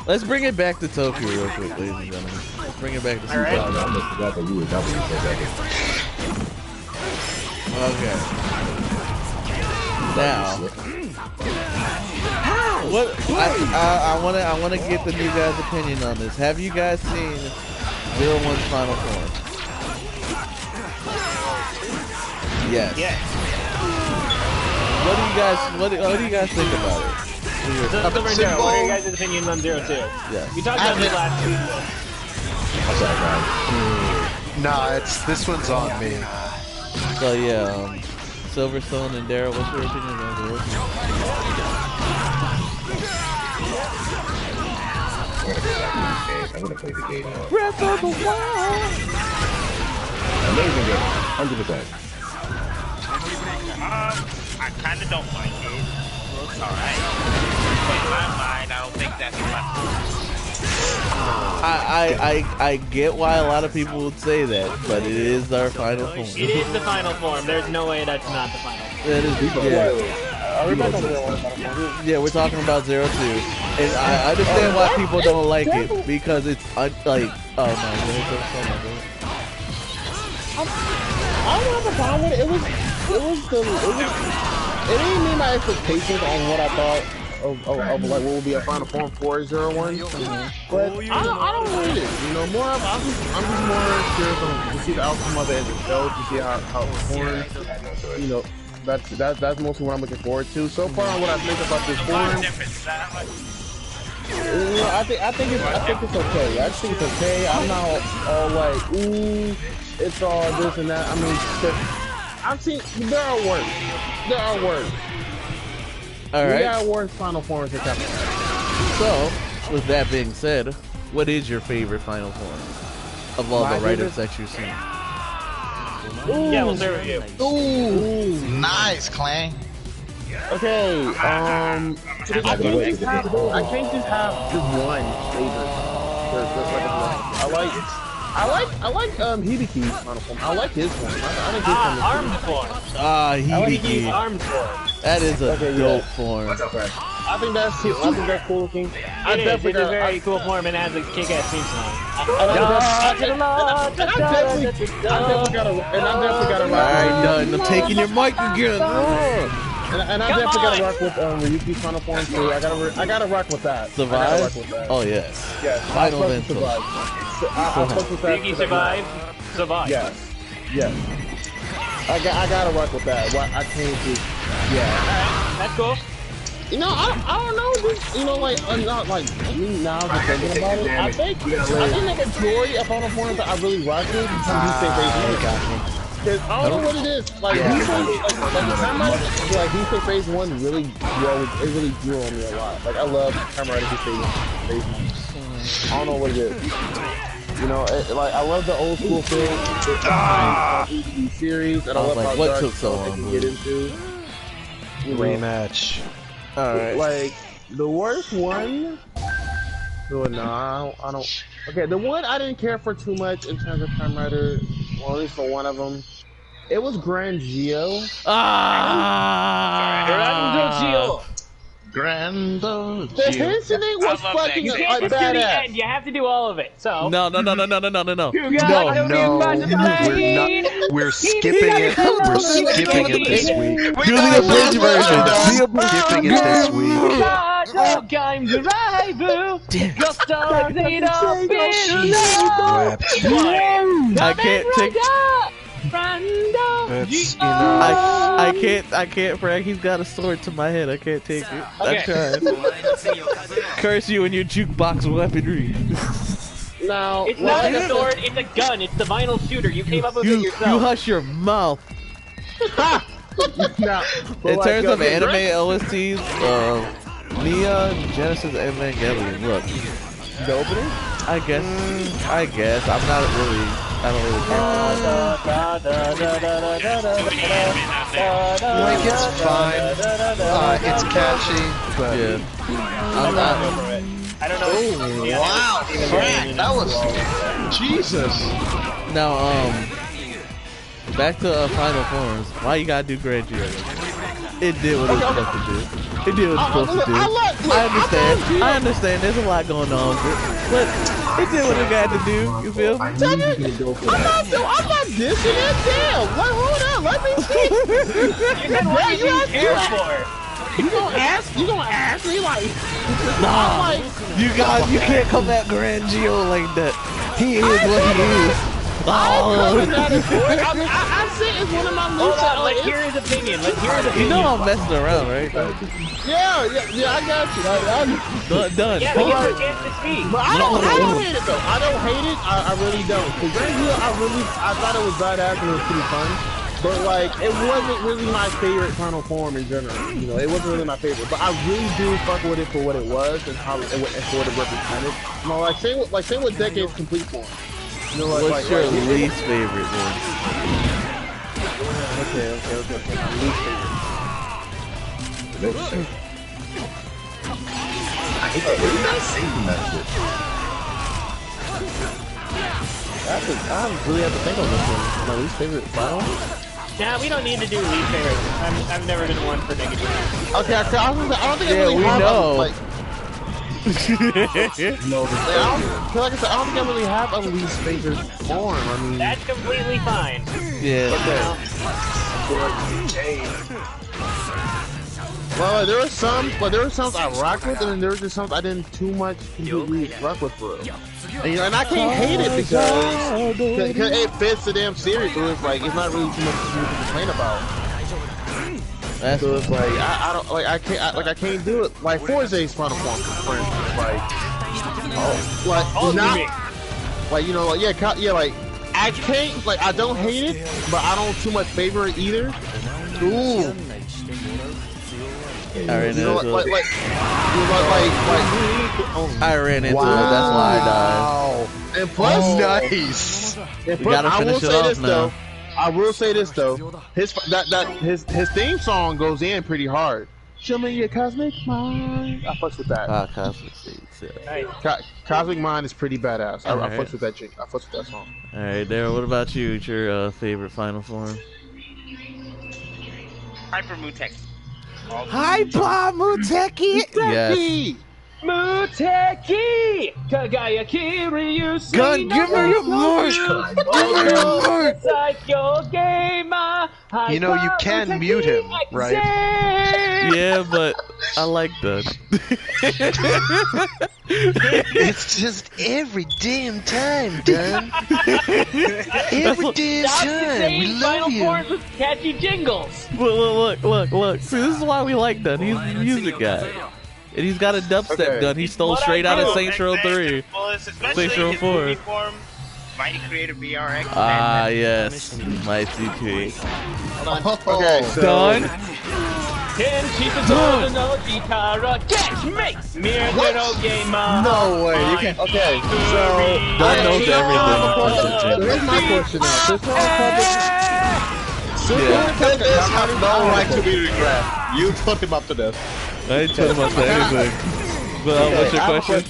Let's bring it back to Tokyo real quick, ladies and gentlemen. Let's bring it back to Alright. I almost forgot that you were double for a second. Okay. Now, what I wanna get the new guys' opinion on this. Have you guys seen 01's final form? Yes. Yes. What do you guys think about it? Silver and Zero, what are your guys' opinions on 02? Yes. We talked about this last week. I'm sorry, guys. Nah, this one's on me. So yeah, Silverstone and Daryl, what's your opinion on 02? I'm gonna play the game now. Breath of the Wild! Amazing game, 100%. I kind of don't like it. It's alright. But in my mind, I don't think that's I get why a lot of people would say that, but it is our final form. It is the final form. There's no way that's not the final form. That is, Are we back on 01? yeah, we're talking about 02. And I understand why people don't like it, because it's like, oh my god, don't have a problem with it. It didn't meet my expectations on what I thought of like what would be a Final Form 401. But I don't hate it. You know, I'm just more curious to see the outcome of it in the show, to see how it performs. You know, that's mostly what I'm looking forward to. So far, on what I think about this form, you know, I think it's okay. I think it's okay. I'm not all like, ooh, it's all this and that. I mean, I've seen there are worse. All right. We got worse Final Forms in Captain. So, with that being said, what is your favorite Final Form of all the writers that you've seen? Ooh. Yeah, we'll start with you. Ooh, nice, Clang. Okay, I can't just have just one favorite. I like Hibiki's Final Form. I like his one. I think his one is armed form. Hibiki. Armed form. That is a dope form. I think that's cool looking. It's a very cool form and it has a kick-ass theme song. I definitely got to rock. Alright, done. I'm taking your mic again. And I definitely got to rock with Ryuki's Final Form too. I gotta rock with that. Survive? Oh yes. Yes. Final Mental. Ryuki Survive. Yes. I gotta rock with that. I can't just. Yeah. Alright, that's cool. You know, I don't know. Just, you know, like not like me now. Just thinking about it. I think the majority of Final Forms that I really rock with is because I don't know what it is. Like, the time like Heat Phase 1 really grew on me a lot. Like, I love Time Rider Heat Phase 1. I don't know what it is. You know, like, I love the old school feel. The series, and I love how what took so long to get into. Rematch. Alright. Like, the worst one. Oh, no, I don't. Okay, the one I didn't care for too much in terms of Time Rider, well, at least for one of them, it was Grand Geo. Grando. The incident was fucking badass. badass. You have to do all of it. So No. We're skipping it. We're skipping it this week. Do the abridged version. Skipping it this week. I can't take. I can't, Frank. He's got a sword to my head. I can't take it. I'm trying. Curse you and your jukebox weaponry. Now, it's not a sword, it's a gun. It's the vinyl shooter. You came up with it yourself. You hush your mouth. In terms of anime OSTs, Nia, Genesis, Evangelion. Look, the opening? I guess. I'm not really. I don't really care. Like, it's fine. It's catchy, but yeah. I'm not over it. I don't know. Oh, wow, Frank, that was Jesus. Now, back to Final Forms. Why you gotta do Grand Geo? It did what it was supposed to do. It did what it was supposed to do. I understand. There's a lot going on, but it did what it got to do. You feel me? I'm not dissing it. Damn. Hold on. Let me see. What do you care for? You gonna ask me like? Nah. You can't come at Grand Geo like that. He is what he is. I say it's one of my Hold on, let's hear his opinion. You know I'm messing around, right? Yeah, I got you. Done. Yeah, but you have a chance to speak. But I don't hate it though. I don't hate it. I really don't. Cause Grand Geo, I thought it was badass and it was pretty fun. But like, it wasn't really my favorite Final Form in general. You know, it wasn't really my favorite. But I really do fuck with it for what it was and how and for what it represented. You know, same with Decade's Complete Form. You know, what's your least favorite one? Okay. My least favorite. I hate that. You're not saving that shit. I really have to think on this one. My least favorite final? Nah, we don't need to do least favorite. I've never been one for negative. Okay, I don't think I really we have know. like. No, like I said, I don't think I really have a least favorite form. I mean, That's completely fine. Yeah. Well, there were some I rock with, and then there were just some I didn't too much completely rock with for real. And, and I can't hate it because it fits the damn series, so it's like it's not really too much to complain about. So it's like I don't like I can't do it like Forza's Final Form, for instance, like I can't I don't hate it, but I don't too much favor it either. Ooh. I ran into it. I ran into it. That's why I died. And plus, nice. We gotta finish it off now. I will say this though, his theme song goes in pretty hard. Show me your cosmic mind. I fucks with that. Cosmic States. Yeah. Cosmic Mind is pretty badass. I fucks with that. I fucks with that song. All right, Daryl. What about you? What's your favorite Final Form? Hyper Muteki. Hyper Muteki. Yes. Muteki! Kagaya Kiryu! Gun, give me your mark! You know, you can mute him, right? Yeah, but I like that. It's just every damn time, Dun. Every damn time. We love you. Final with catchy jingles. Look. See, this is why we like Dun. He's the music guy. And he's got a dubstep gun. He stole straight out of Saints Row 3. Saints Row 4. Mighty Creator BRX. Ah, yes. Mighty Creator. Okay, so... Done. No way, you can't. Okay, so... Dun knows everything. Here's my question now. This have no right to be regret. You put him up to this. I ain't telling him anything. Well, what's your question?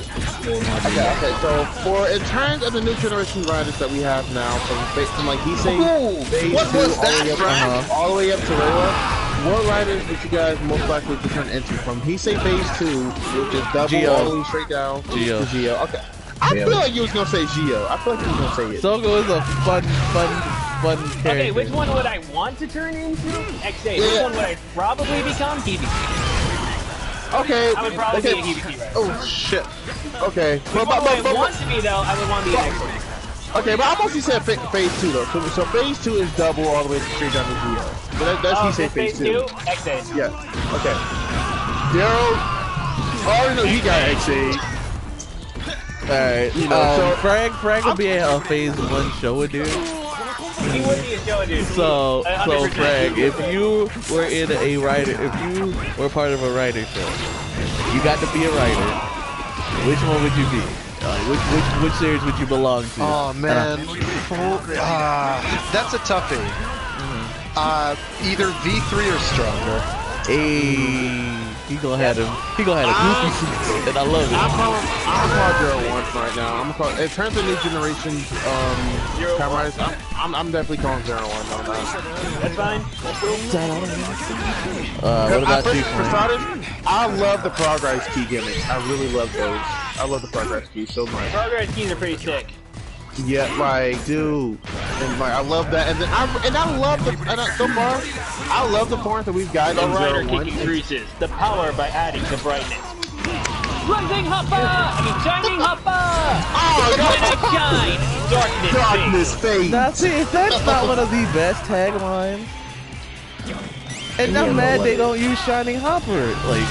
Okay, so in terms of the new generation riders that we have now, from like he said, all the way up to Rayla, what riders would you guys most likely to turn into from Heisei Phase 2, which is double all the way straight down to Geo? Okay. I feel like you was gonna say Geo. I feel like you was gonna say it. Sogo is a fun character. Okay, which one would I want to turn into? XA. Which one would I probably become? PvP. Okay. I would probably be a PvP rider. Oh shit. Okay. But I want to be though, I would want to be an XA. Okay, but I mostly said phase 2 though. So phase 2 is double all the way straight down to Geo. But that's Heisei phase 2. XA. Yeah. Okay. Daryl. I already know he got XA. Alright, so Frag would be a phase 1 Showa dude. He would be a Showa dude. So Frag, if you were in a writer, if you were part of a writer show, you got to be a writer, which one would you be? Which series would you belong to? Oh man, that's a toughie. Either V3 or Stronger. He gonna have him. He gonna have a goofy suit, and I love it. I'm called Zero One right now. I'm called. In terms of new generation cameras, I'm definitely calling Zero One on that. That's fine. What about you, for starters, I love the progress key gimmicks. I really love those. I love the progress keys so much. Progress keys are pretty sick. Yeah, like, dude, and like, I love that, and then I love so far, I love the forms that we've got The in rider 01. kicking greases. The power by adding the brightness. Rising Hopper! Shining Hopper! Oh, shine! Darkness fade. Now see, if that's not one of the best taglines, and I'm mad they don't use Shining Hopper, like.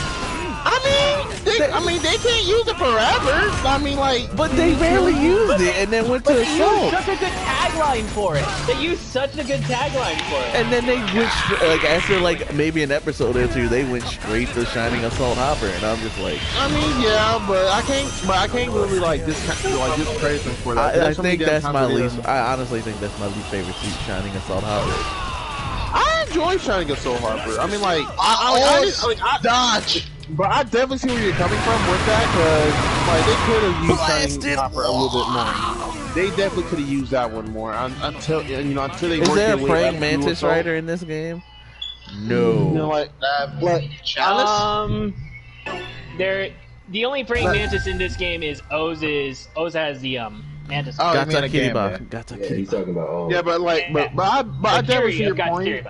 they can't use it forever. I mean, like, but they barely used it, and then went to Assault. Such a good tagline for it. They used such a good tagline for it. And then they went like after like maybe an episode or two, they went straight to Shining Assault Hopper, and I'm just like, I mean, yeah, but I can't really like dispraise them for that. I think that's my least. I honestly think that's my least favorite seat, Shining Assault Hopper. I enjoy Shining Assault Hopper. I mean, like, I dodge. But I definitely see where you're coming from with that, because like they could have used Shining Hopper a little bit more. They definitely could have used that one more until they. Is there a praying mantis rider in this game? No. You know, like there. The only praying mantis in this game is Oz has the mantis. Oh, you mean Gata a game, Kiriba. yeah. Gata Yeah, he's Kiriba. talking about Yeah, but like, but I definitely see your point.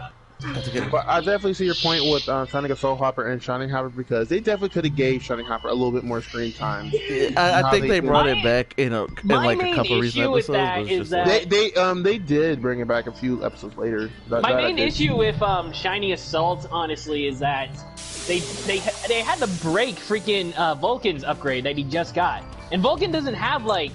But I definitely see your point with Shining Assault Hopper and Shining Hopper because they definitely could have gave Shining Hopper a little bit more screen time. I think they brought it back in like a couple recent episodes. But it's just they did bring it back a few episodes later. My main issue with Shiny Assault, honestly, is that they had to break freaking Vulcan's upgrade that he just got, and Vulcan doesn't have like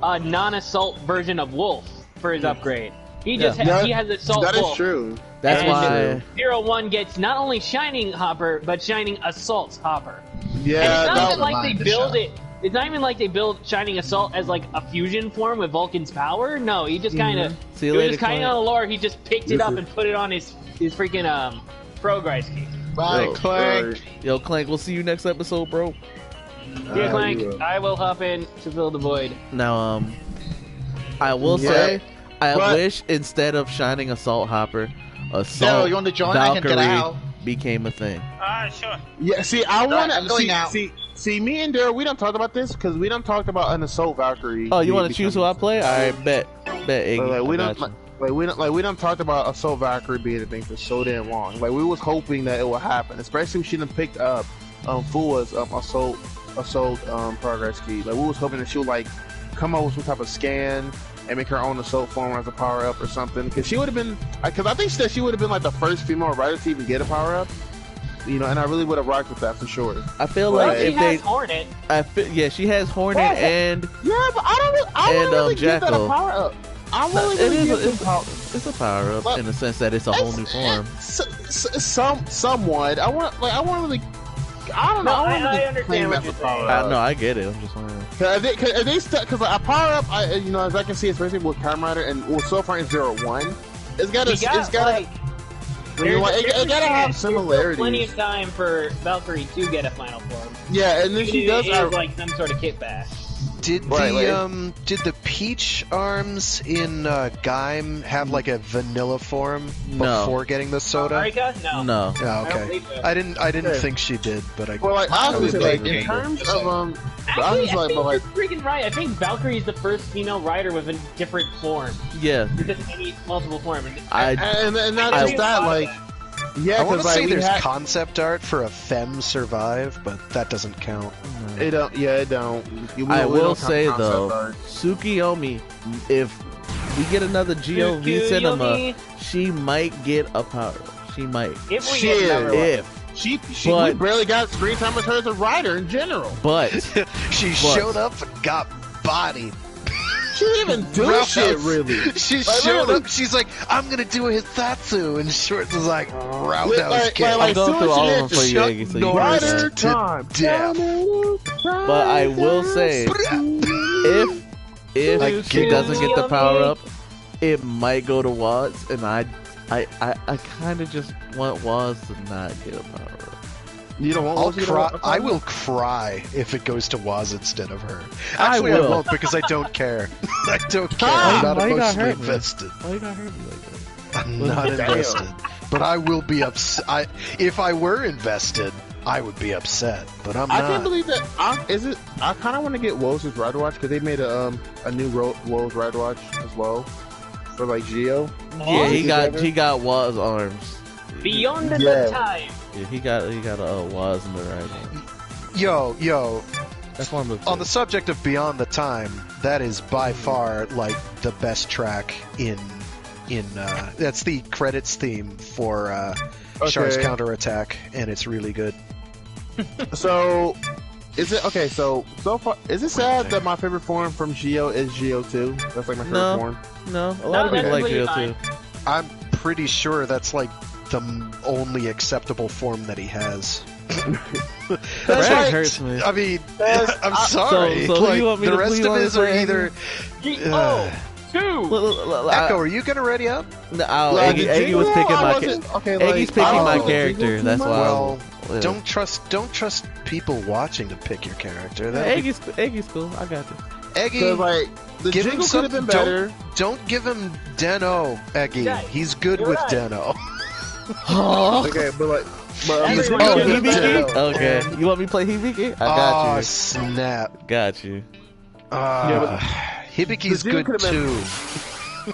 a non-assault version of Wolf for his upgrade. He just he has Assault Wolf. That is true. That's why 01 gets not only Shining Hopper but Shining Assault Hopper. Yeah, and it's not even like they build it. It's not even like they build Shining Assault as like a fusion form with Vulcan's power. No, he just kind of it was just kind of on the lore. He just picked it up and put it on his freaking progress key. Bye, Clank. Yo, Clank, we'll see you next episode, bro. Yeah, Clank, I will hop in to fill the void. Now, I will say, I wish instead of Shining Assault Hopper, Assault you want to join? I can get out. became a thing. Sure. Yeah, see, I want to see, me and Daryl, we don't talk about this because we don't talk about an Assault Valkyrie. Oh, you want to choose who I play? All right, bet, Iggy. We don't talk about Assault Valkyrie being a thing for so damn long. Like we was hoping that it would happen, especially if she done picked up Fua's Assault progress key. Like we was hoping that she would like come up with some type of scan and make her own Assault form as a power up or something. Because she would have been, because I think that she would have been like the first female writer to even get a power up. You know, and I really would have rocked with that for sure. I feel like if they Hornet. She has Hornet and but I don't really give that a power up. It's a power up in the sense that it's a whole new form. Somewhat. I don't know. I understand what you're saying. I get it. I'm just wondering. Because a power up, as I can see, especially with Kamen Rider and so far in 01, it gotta have similarities. Plenty of time for Valkyrie to get a final form. Yeah, and then she does have like some sort of kickback. Did the Peach arms in Gaim have like a vanilla form before getting the soda? No. No. Oh, okay. I didn't think she did, but I. Well, like honestly, like in terms of Actually, I think you're freaking right. I think Valkyrie is the first female rider with a different form. Yeah. Because any multiple form. And not just that, like. Yeah, I want to say there's concept art for a Femme Survive, but that doesn't count. It don't. Yeah, it don't. I will say though, Tsukiyomi, if we get another GOV cinema, she might get a power. She might. She we barely got screen time with her as a writer in general. But she showed up and got bodied. She didn't even do shit, really. She showed up, she's like, I'm gonna do a Hitatsu, and Shorts was like, roundhouse kick. I'm going through all of them for you, Iggy, so Rider time. But I will say, if she doesn't get the power up, it might go to Waz, and I kind of just want Waz to not get a power up. You don't want I will cry if it goes to Waz instead of her. Actually, I won't because I don't care. I don't care. I'm not emotionally invested. Why you got hurt me like that? I'm not invested. But I will be upset. If I were invested, I would be upset. But I'm not. I can't believe that. I kind of want to get Woes' Rider Watch because they made a new Woes Rider Watch as well for like Geo. Yeah, he got Waz arms. Beyond the time. Yeah, he got a Waz in the right one. Yo. That's one of on the subject of Beyond the Time, that is by far like the best track in that's the credits theme for Char's Counterattack, and it's really good. So is it okay? So far, is it sad that my favorite form from Geo is Geo 2? That's like my favorite form. No, a lot of people like Geo 2. I'm pretty sure that's like the only acceptable form that he has. That's right. Hurts me. I mean, I'm sorry. So like, the rest of his are either. Echo, are you gonna ready up? No, Eggy was picking Eggy's picking my character. That's why. Well, don't trust people watching to pick your character. Eggy's cool. I got this. Eggy, like the jingle could have been better. Don't give him Den-O, Eggy. He's good with Den-O. Okay, but like Everyone Oh, gets Hibiki? that. Okay. You want me to play Hibiki? I got Oh, you. snap. Got you. Hibiki's the dude good could've been- too.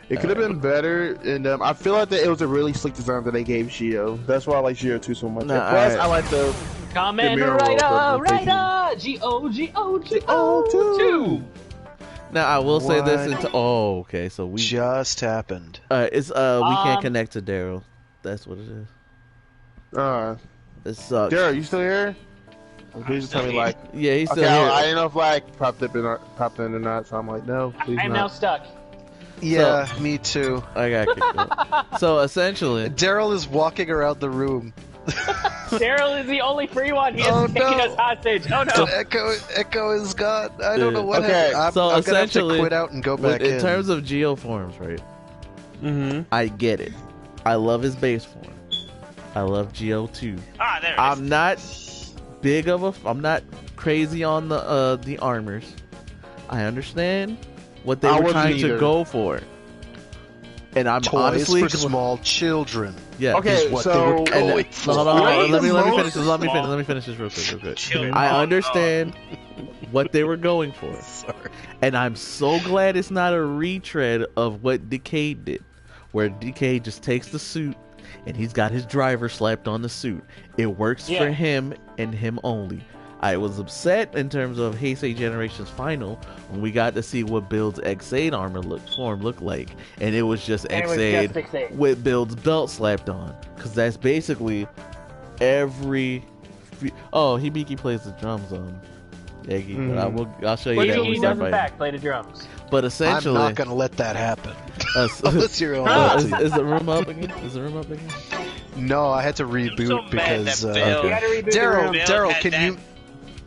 It could have been better, and I feel like that it was a really slick design that they gave Shio. That's why I like Shio 2 so much. Nah, And plus, alright. I like the Kamen mirror roll Rider, for Rider, G-O-G-O-G-O-2. Now I will say this What? into. Oh, okay. So we Just happened. it's we can't connect to Daryl. That's what it is. It sucks. Daryl, you still here? Please just tell me like. Yeah, he's still Okay, here. I didn't know if like popped in or not, so I'm like, no, please I'm not. now stuck. Yeah, me too. I got kicked out. So essentially, Daryl is walking around the room. Daryl is the only free one. He Oh, is taking no. us hostage. Oh no. Echo is gone. I don't know what Okay, happened. so I'm gonna have to essentially, quit out and go back in terms of Geo forms, right? Mm-hmm. I get it. I love his base form. I love Geo 2. Ah, there it is. I'm not big of a. I'm not crazy on the armors. I understand what they I were wasn't trying to either. go for, and I'm Toys honestly for small children. yeah. Okay, is what so they were And going then, for. no, hold on, Right? let me The finish most this. Let me finish this real quick. Children. I understand what they were going for, and I'm so glad it's not a retread of what Decade did, where Decade just takes the suit and he's got his driver slapped on the suit. It works for him and him only. I was upset in terms of Heisei Generations Final when we got to see what Build's X8 armor form looked like, and it was just And it was X8 just X8. with Build's belt slapped on, because that's basically every. Oh, Hibiki plays the drums on Eggy, but I'll show you that when He we does start in fighting. fact play the drums. But I'm essentially, not gonna let that happen. Unless you're on is the room up again? Is the room up again? No, I had to reboot so mad because that Bill- You gotta reboot the room.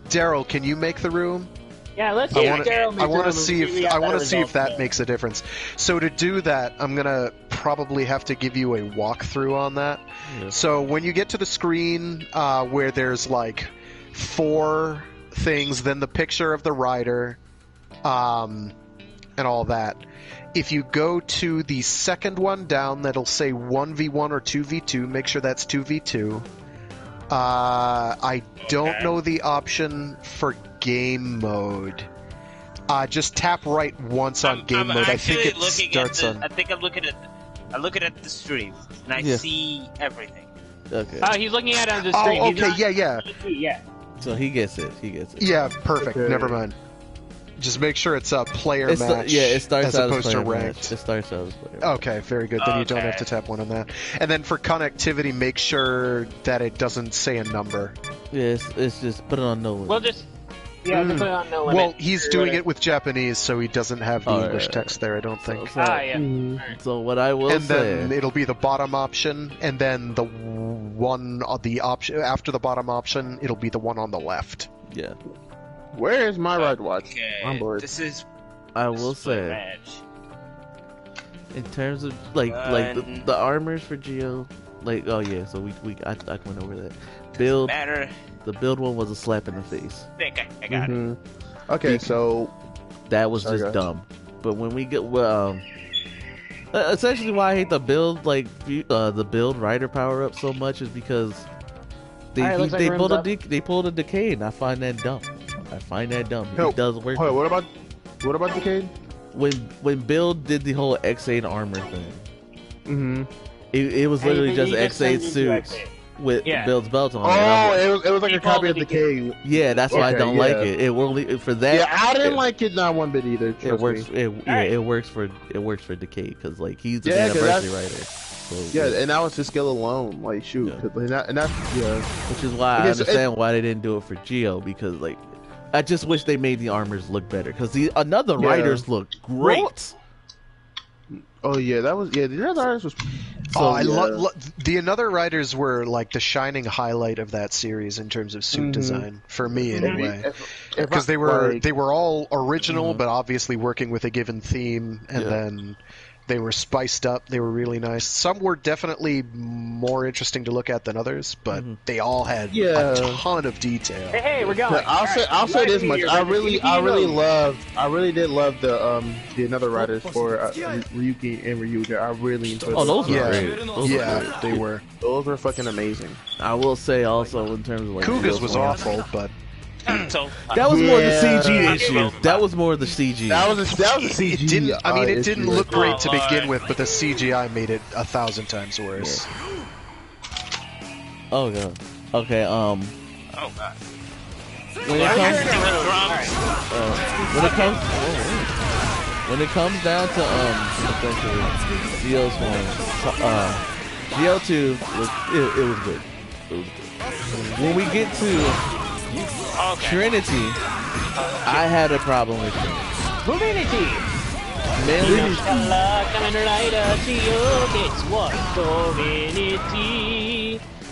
Daryl, can you make the room? Yeah, let's I see want Daryl make to the room and see we if got I want better to see if results, that so. makes a difference. So to do that, I'm gonna probably have to give you a walkthrough on that. Yeah. So when you get to the screen where there's like 4 things, then the picture of the rider, and all that. If you go to the second one down, that'll say 1v1 or 2v2. Make sure that's 2v2. I don't know the option for game mode. Just tap right once on game mode. I think it starts on. I think I'm looking at the stream and I see everything. Okay. He's looking at it on the screen. Oh, He's okay, not- yeah. So he gets it. Yeah, perfect. Okay. Never mind. Just make sure it's a player It match. starts as out opposed as to player ranked. match. It starts out as player. Okay, very good. Then you don't have to tap one on that. And then for connectivity, make sure that it doesn't say a number. Yeah, it's just put it on no limit. We'll just put it on no limit. Well, he's doing it with Japanese, so he doesn't have the Oh, English right. text there, I don't think. yeah. So what I will And say, then it'll be the bottom option, and then the one on the option after the bottom option, it'll be the one on the left. yeah, Where is my ride watch? Okay, I'm bored. this is. I will say, Match. in terms of like the armors for Geo, like so I went over that. Build Matter. the build one was a slap in the face. Think I got it. Mhm. Okay, so That was Sorry, just guys. dumb. But when we get essentially why I hate the build the build rider power up so much is because Alright, looks like they room's pulled up. they pulled a decay, and I find that dumb. Yo, It does work. hold on, what about Decade? When Build did the whole X8 armor thing, Mm-hmm. it was literally He just just X8 turned into suits X8. with Yeah. Build's belt on. And I'm like, Oh, it was like He a copy of called it Decade. yeah, that's why I Okay, don't like yeah. it. It only for that. Yeah, I didn't it- like it not one bit either. It trust works. me. It works for Decade because like he's the Yeah, 'cause anniversary that's- writer. So, Yeah, and that was his skill alone. Like, shoot, Yeah. 'cause- and that's yeah. which is why I Okay, so understand why they didn't do it for Geo, because like I just wish they made the armors look better, because the another Yeah. writers look great. Oh yeah, that was yeah. The other artist was. Oh, yeah. the Another Riders were like the shining highlight of that series in terms of suit design for me anyway. If Because I- they were like, they were all original, but obviously working with a given theme, and Yeah. then They were spiced up. They were really nice. Some were definitely more interesting to look at than others, but they all had a ton of detail. Hey, we're going. I'll say this much. I really did love the another writers for Ryuki and Ryuga. I really enjoyed. Oh, those were great. They were. Those were fucking amazing. I will say also in terms of like Kuga's was awful, but. So that was more the CG issue. That was more the CG. That was a CG. It didn't. I mean, it didn't look great to begin with, but the CGI made it 1,000 times worse. Yeah. Oh god. Okay. Oh god. When it comes down to Geo's form, Geo2 was it was good. When we get to Trinity, I had a problem with Trinity.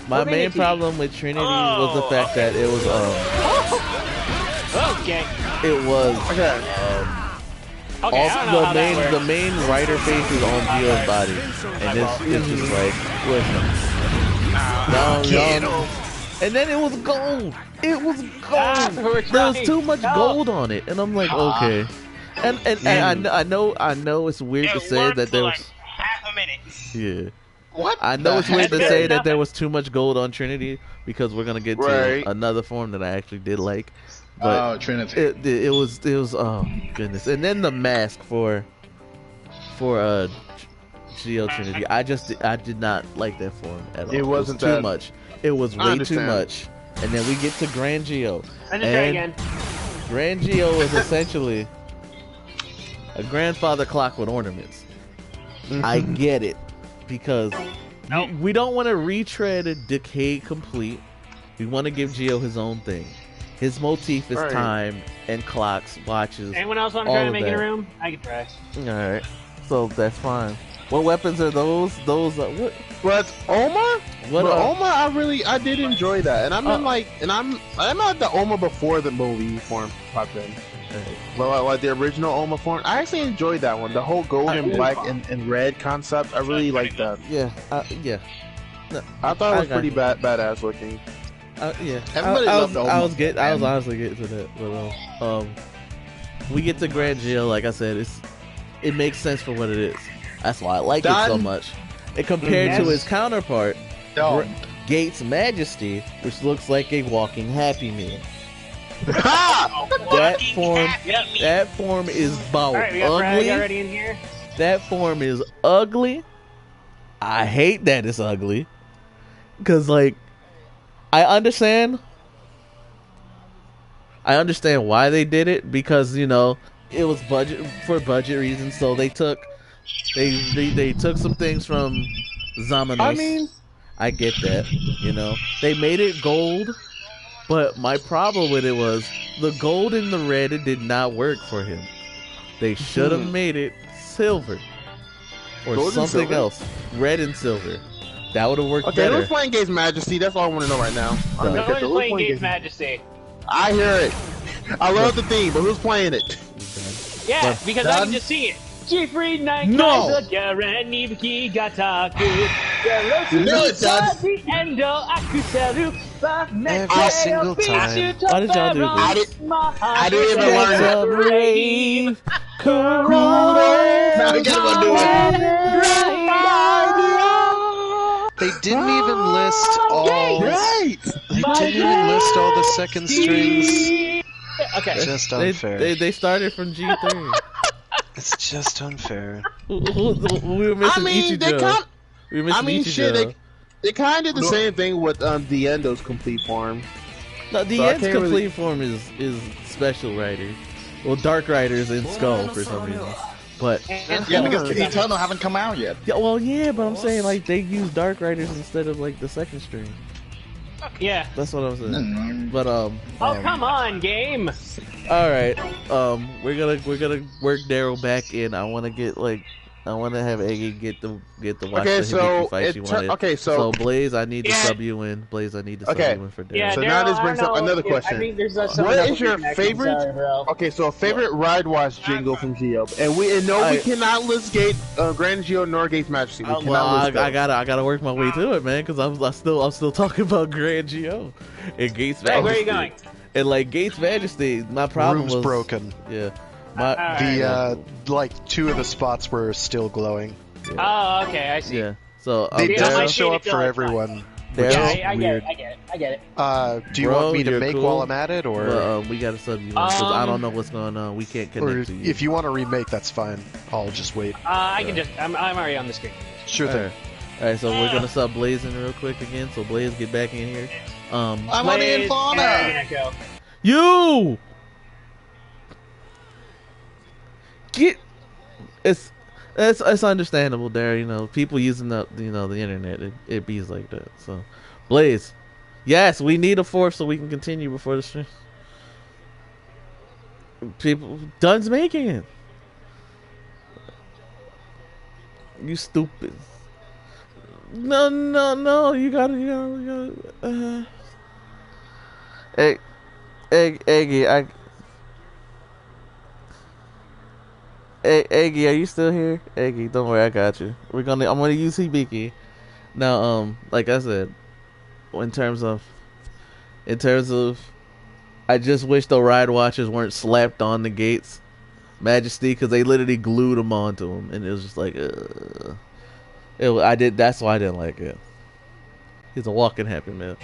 My main problem with Trinity was the fact that it was the main writer face is on Geo's body, and it's just like no. And then it was gold. It was gold. There was too much gold on it, and I'm like, okay. And I know it's weird to say that there was half a minute. Yeah. What? I know it's weird to say that there was too much gold on Trinity because we're gonna get to another form that I actually did like. But Trinity. It was oh goodness. And then the mask for Geo Trinity. I did not like that form at all. It wasn't too much. It was way too much. And then we get to Grand Geo. And Grand Geo is essentially a grandfather clock with ornaments. I get it. Because we don't want to retread Decay Complete. We want to give Geo his own thing. His motif is time and clocks, watches. Anyone else want to try to make it a room? I can try. Alright. So that's fine. What weapons are those? Those what? But Oma? What Oma, I did enjoy that, and I'm at the Oma before the movie form popped in. Well, like the original Oma form, I actually enjoyed that one. The whole gold and black and red concept, I really liked that. Yeah, yeah. No, I thought it was pretty badass looking. Yeah, everybody loved the Oma. I was honestly getting to that, but we get to Grand Geo. Like I said, it makes sense for what it is. That's why I like it so much. And compared to his counterpart, Gates Majesty, which looks like a walking Happy Meal. That form is ugly. Already in here. That form is ugly. I hate that it's ugly. Cause like, I understand why they did it, because it was budget reasons. So they took some things from Zamanos. I mean, I get that. They made it gold. But my problem with it was the gold and the red, it did not work for him. They should have made it silver or gold something else. Red and silver. That would have worked better. Who's playing Gates Majesty? That's all I want to know right now. No one's playing Gates Majesty. I hear it. I love the theme, but who's playing it? Yeah, because I can just see it. Every night, no. Every single time. Why did y'all do this? I didn't even learn it. Now I gotta do it. They didn't even list all. They didn't even list all the second strings. Okay. Just unfair. They started from G3. It's just unfair. We were missing Ichijo. They kind of did the same thing with the Endo's complete form. No, the End's complete form is special writers. Well, Dark Riders in Skull for some reason. But yeah, because the Eternal haven't come out yet. Yeah, well, yeah, but I'm saying like they use Dark Riders instead of like the second string. Yeah, that's what I'm saying. But oh, come on, game. All right, we're gonna work Daryl back in. I want to get like have Eggy get the watch Okay, the so Hibiki fight she wanted. okay, so Blaze, I need to sub you in. Blaze, I need to sub you in for Daryl. Yeah, so Daryl, now this brings up another I question. think there's some What is your connection. favorite? Sorry, bro. Okay, so a favorite ride watch jingle from Geo, and we cannot list Gate Grand Geo nor Gate's Majesty. We cannot list I gotta work my way through it, man, because I'm still talking about Grand Geo and Gate's Majesty. Hey, where are you going? And like Gate's Majesty, my problem was broken. Yeah, like 2 of the spots were still glowing. Yeah. Oh, okay, I see. Yeah. So they don't show up for everyone. Yeah, I get it. Do you want me to make while I'm at it, or we gotta sub you because I don't know what's going on. We can't connect to you. If you want to remake, that's fine. I'll just wait. I'm already on the screen. Sure thing. All right, so we're gonna sub Blaze in real quick again. So Blaze, get back in here. I'm on the Infana. You get it's understandable there, you know, people using the internet, it bees like that. So Blaze, yes, we need a 4th so we can continue before the stream. People Dunn's making it. You stupid. No, you gotta Eggy, Eggy, are you still here? Eggy, don't worry, I got you. I'm gonna use Hibiki. Now, like I said, in terms of, I just wish the ride watches weren't slapped on the Gates Majesty, because they literally glued them onto him, and it was just like, that's why I didn't like it. He's a walking happy man.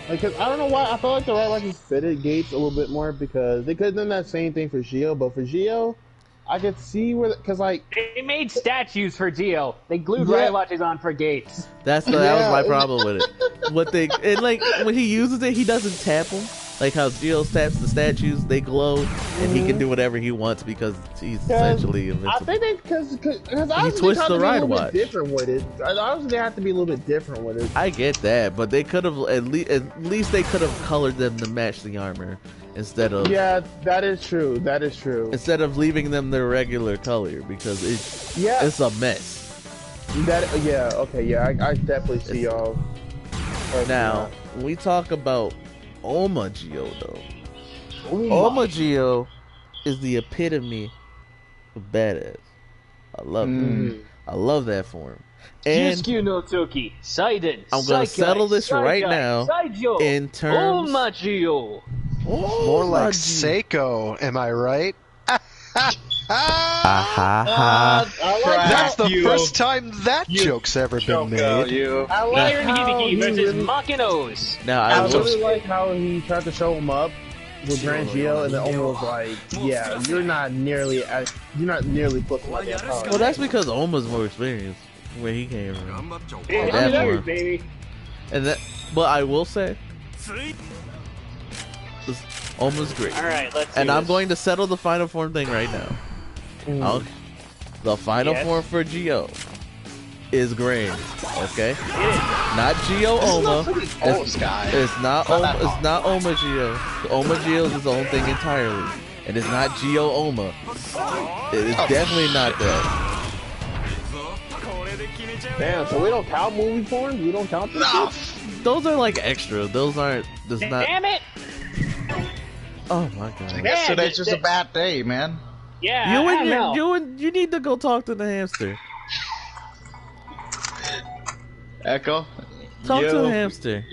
Because I don't know why I felt like the ride watches fitted Gates a little bit more, because they could have done that same thing for Geo, but for Geo, I could see where, because like they made statues for Geo. They glued ride watches on for Gates. That was my problem with it. When he uses it, he doesn't tap them. Like how Geo taps the statues, they glow, and he can do whatever he wants because he's essentially invincible. I think because he twists the ride watch. Different with it. Obviously, they have to be a little bit different with it. I get that, but they could have at least they could have colored them to match the armor instead of. Yeah, that is true. That is true. Instead of leaving them their regular color, because it's a mess. I definitely see y'all. Now, when we talk about Oma Geo though, Oma Geo is the epitome of badass. I love it. I love that form. And no Toki, Saiden, I'm gonna settle this right now in terms Oma Geo. More like Seiko, am I right? That's the first time that joke's ever been made. I like Hibiki versus Makinos. Now I really like how he tried to show him up with Grand Geo, and then Oma was like, "Yeah, you're not nearly close to my damn power." Well, that's because Oma's more experienced where he came from. Baby. And but I will say, Oma's great. All right, let's. And I'm going to settle the final form thing right now. The final form for Geo is Grand. Okay, not Geo Oma. It's not Oma Geo. Oma Geo is his own thing entirely, and it's not Geo Oma. It is definitely not that. Damn, so we don't count movie forms? We don't count this shit? Those are like extra. Those aren't. Damn it! Oh my god. I guess today's just a bad day, man. Yeah, you need to go talk to the hamster. Echo? Talk to the hamster.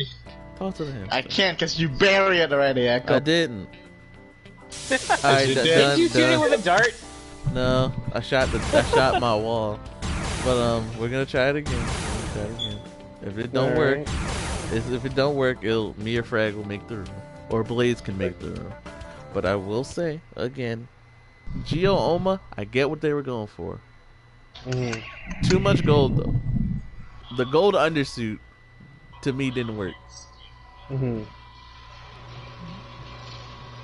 Talk to the hamster. I can't because you buried it already, Echo. I didn't. Alright, did you shoot it with a dart? No, I shot my wall. But we're gonna try it again. If it don't work, me or Frag will make the room, or Blaze can make the room. But I will say again, Geo Oma, I get what they were going for. Too much gold though. The gold undersuit to me didn't work.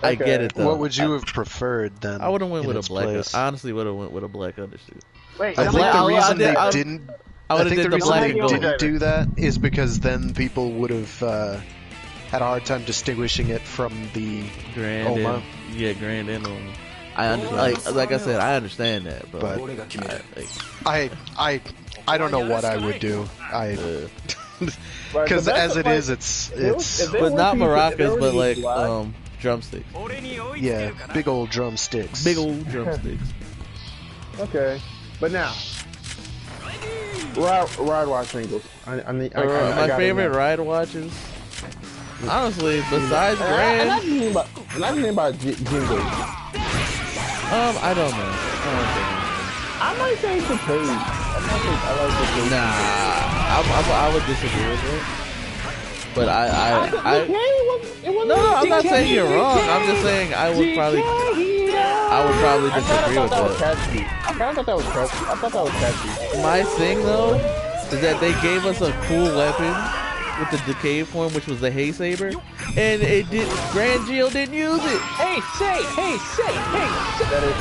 I get it though. What would you have preferred then? I would have went with a black. I honestly would have went with a black undersuit. Wait, I think the reason they didn't. I think the reason they didn't do that is because then people would have had a hard time distinguishing it from the Grand Oma. Grand and Oma. like I said, I understand that, but I don't know what I would do. Because as it is, it's but not maracas, but like drumsticks. Yeah, big old drumsticks. Big old drumsticks. Okay, but now ride watch singles. My favorite ride watches. Honestly, besides Grand, not even about jingles. I don't know. I might say it's the page. I like the page. Nah, I would disagree with it. But no, I'm not saying you're wrong. I'm just saying I would probably disagree with that. I kind of thought that was catchy. I thought that was catchy. My thing though is that they gave us a cool weapon with the decay form, which was the Hay Saber, and Grand Geo didn't use it. Hey!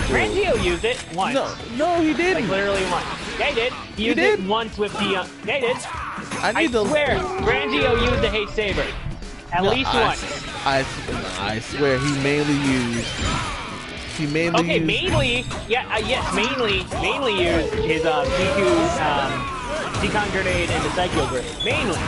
Grand Geo used it once. No, he didn't. Like literally once. Yeah, he did. He used it once with the. Yeah, he did. I swear, Grand Geo used the Hay Saber. At least once. I swear he mainly used. Okay, mainly. Yeah, yes, mainly used his Decon Grenade and the Psycho Grenade. Mainly.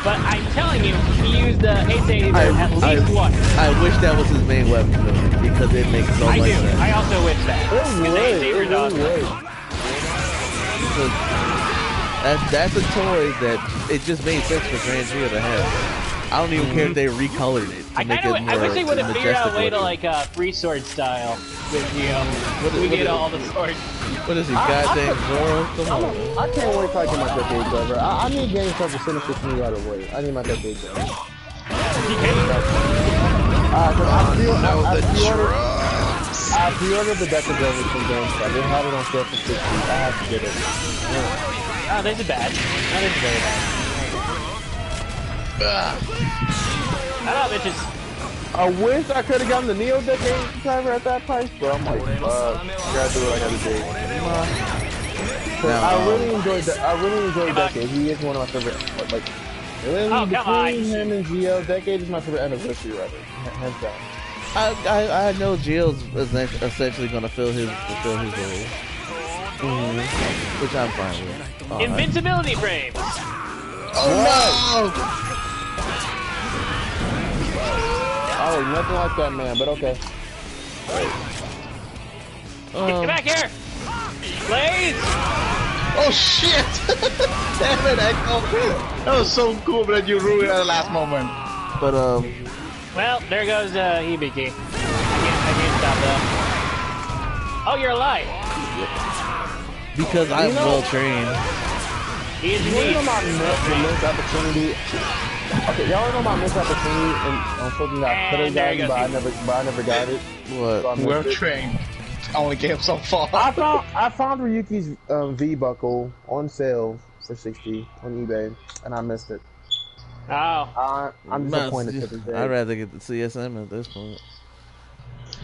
But I'm telling you, he used the Hay Saber at least once. I wish that was his main weapon though, because it makes so much sense. I also wish that. Because the Hay Saber's awesome. That's a toy that it just made sense for Grand Geo to have. I don't even care if they recolored it. I wish they would have figured out a way to like free sword style with we get all the swords. What is he, goddamn Zoro? Come on. I can't wait till I get my decade over. I need games that will finish this me right away. I need my decade over. I pre-ordered the decade over from GameStop. They had it on sale for $60. I have to get it. Oh, this is bad. That is very bad. I don't know, bitches. I wish I could have gotten the Neo Decade driver at that price, but I'm like, I gotta do what I gotta do. I really enjoyed Decade. He is one of my favorite. Like, between him and Geo, Decade is my favorite anniversary writer. Hands down. I know Geo's essentially gonna fill his role, which I'm fine with. Invincibility frames. Oh no! Oh, nothing like that, man, but okay. Get back here! Blaze! Oh shit! Damn it, Echo! That was so cool, but you ruined it at the last moment. But well, there goes Hibiki. I can't stop that. Oh, you're alive! Because I'm well trained. He is unique. You know my missed opportunity. Okay, y'all know my missed opportunity on something that I could have gotten, but I never got it. What? So well trained. I only came so far. I found Ryuki's V buckle on sale for $60 on eBay, and I missed it. Oh. I'm disappointed to this day. I'd rather get the CSM at this point.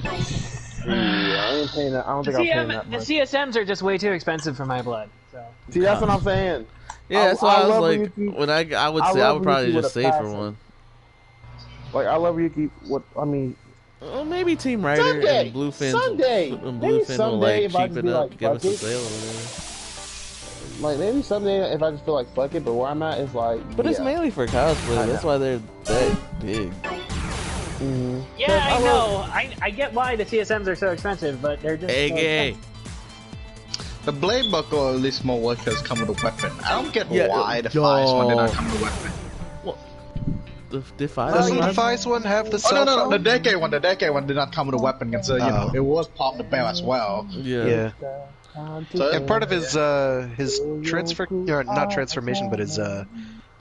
Yeah, I ain't paying that. I don't think I'm paying that much. The CSMs are just way too expensive for my blood. So. See, that's what I'm saying. Yeah, that's why I was like, Ryuki, when I would probably just save for one. Like, I love Ryuki. Well, maybe Team Rider and Bluefin. Bluefin will like cheap it up, give us a sale or whatever. Like, maybe someday if I just feel like fuck it, but where I'm at is like. But it's mainly for cosplay. That's why they're that big. Yeah, I know. I get why the CSMs are so expensive, but they're just. Hey. The blade buckle, at least more workers come with a weapon. I don't get why the Fies one did not come with a weapon. What? The Fies Doesn't the Fies one have the Oh, no. The Decade one did not come with a weapon, because, you know, it was part of the bell as well. Yeah. So, and part of his not transformation, but his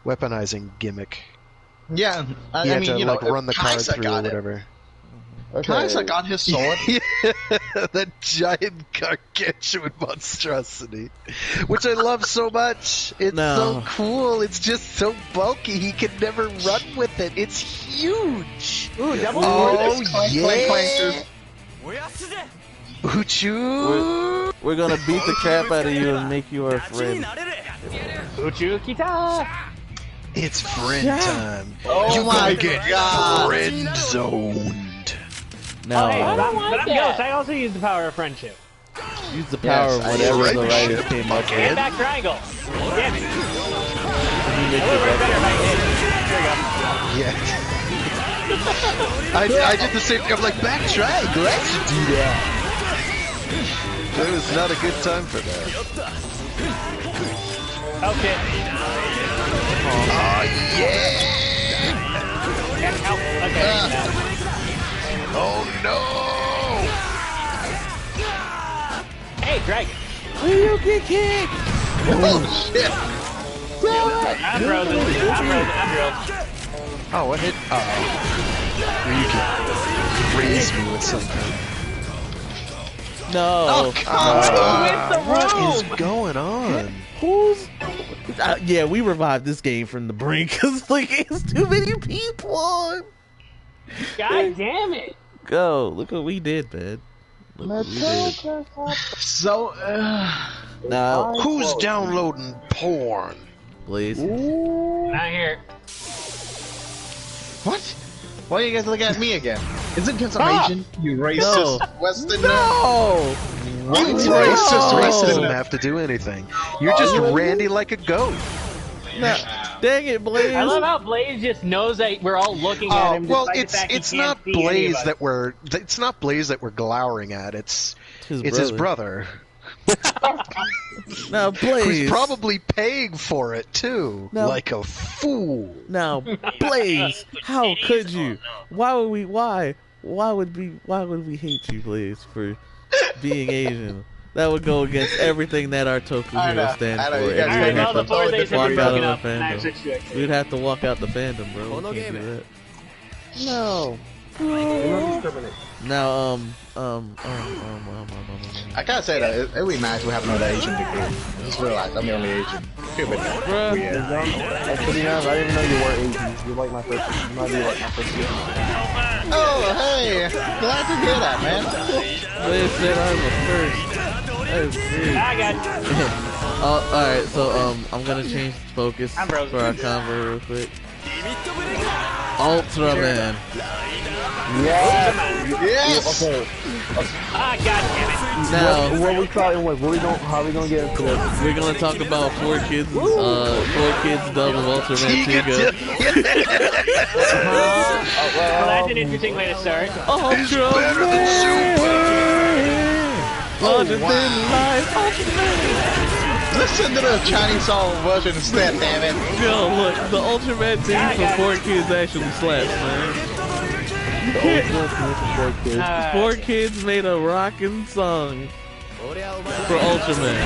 weaponizing gimmick. Yeah, he had to like run the card through or whatever. Kaisa got his sword. That giant gargantuan monstrosity, which I love so much. It's so cool. It's just so bulky. He can never run with it. It's huge. Ooh, yeah. Uchu. We're gonna beat the crap out of you and make you our friend. Uchu Kita. It's friend time. Oh my get god. friend zoned. Now, hey, but I'm Ghost. I also use the power of friendship. Use the power of whatever the writers came up with. And back triangle. Damn it. It would work better if I hit. Yeah. I did the same thing. I'm like, back triangle, I should do that. It was not a good time for that. Okay. Oh, yeah! Okay. Oh, no! Hey, Dragon. You get kicked! Oh, shit! I'm frozen. I'm drilled. Oh, what hit? Uh-oh. You can raise me with something. No. Oh, come on! What is going on? Who's... yeah, we revived this game from the brink because like it's too many people. God damn it! Go! Look what we did, man. Look what we did. So, Now, who's downloading porn? Please. Not here. what? Why are you guys looking at me again? Is it because I'm Asian? You racist Western? No! What's racist racism have to do anything? You're just randy like a goat. No. Dang it, Blaze! I love how Blaze just knows that we're all looking at him. Well, despite the fact it's he can't not see Blaze anybody. it's not Blaze that we're glowering at. It's his brother. Now, Blaze. Who's probably paying for it too, like a fool. Now, Blaze, how could you? Why would we hate you, Blaze, for being Asian? That would go against everything that our Toku Hero stands for. Alright, well, the 4 days have been broken up. We'd have to walk out the fandom, bro. We can't do that. No. Now, I gotta say that it would be nice to have another Asian degree. I just realized I'm the only Asian. Feel bit bruh. That's pretty nice. I didn't even know you were Asian. You're like my first. You might be like my first. Oh, hey! Glad to hear that, man. They said I'm the first. That is great. I got you. Alright, so I'm gonna change focus for our convo real quick. Ultraman. Yes! Okay. Ah, God damn it. Now, What we talking? How we gonna get into this? we're gonna talk about 4 kids dub of Ultraman Tiga. Well, that's an interesting way to start. Ultraman! Larger than life, Ultraman! Listen to the Chinese song version instead, damn it. Yo, look, the Ultraman theme for 4 kids actually slaps, man. Four kids made a rockin' song for Ultraman.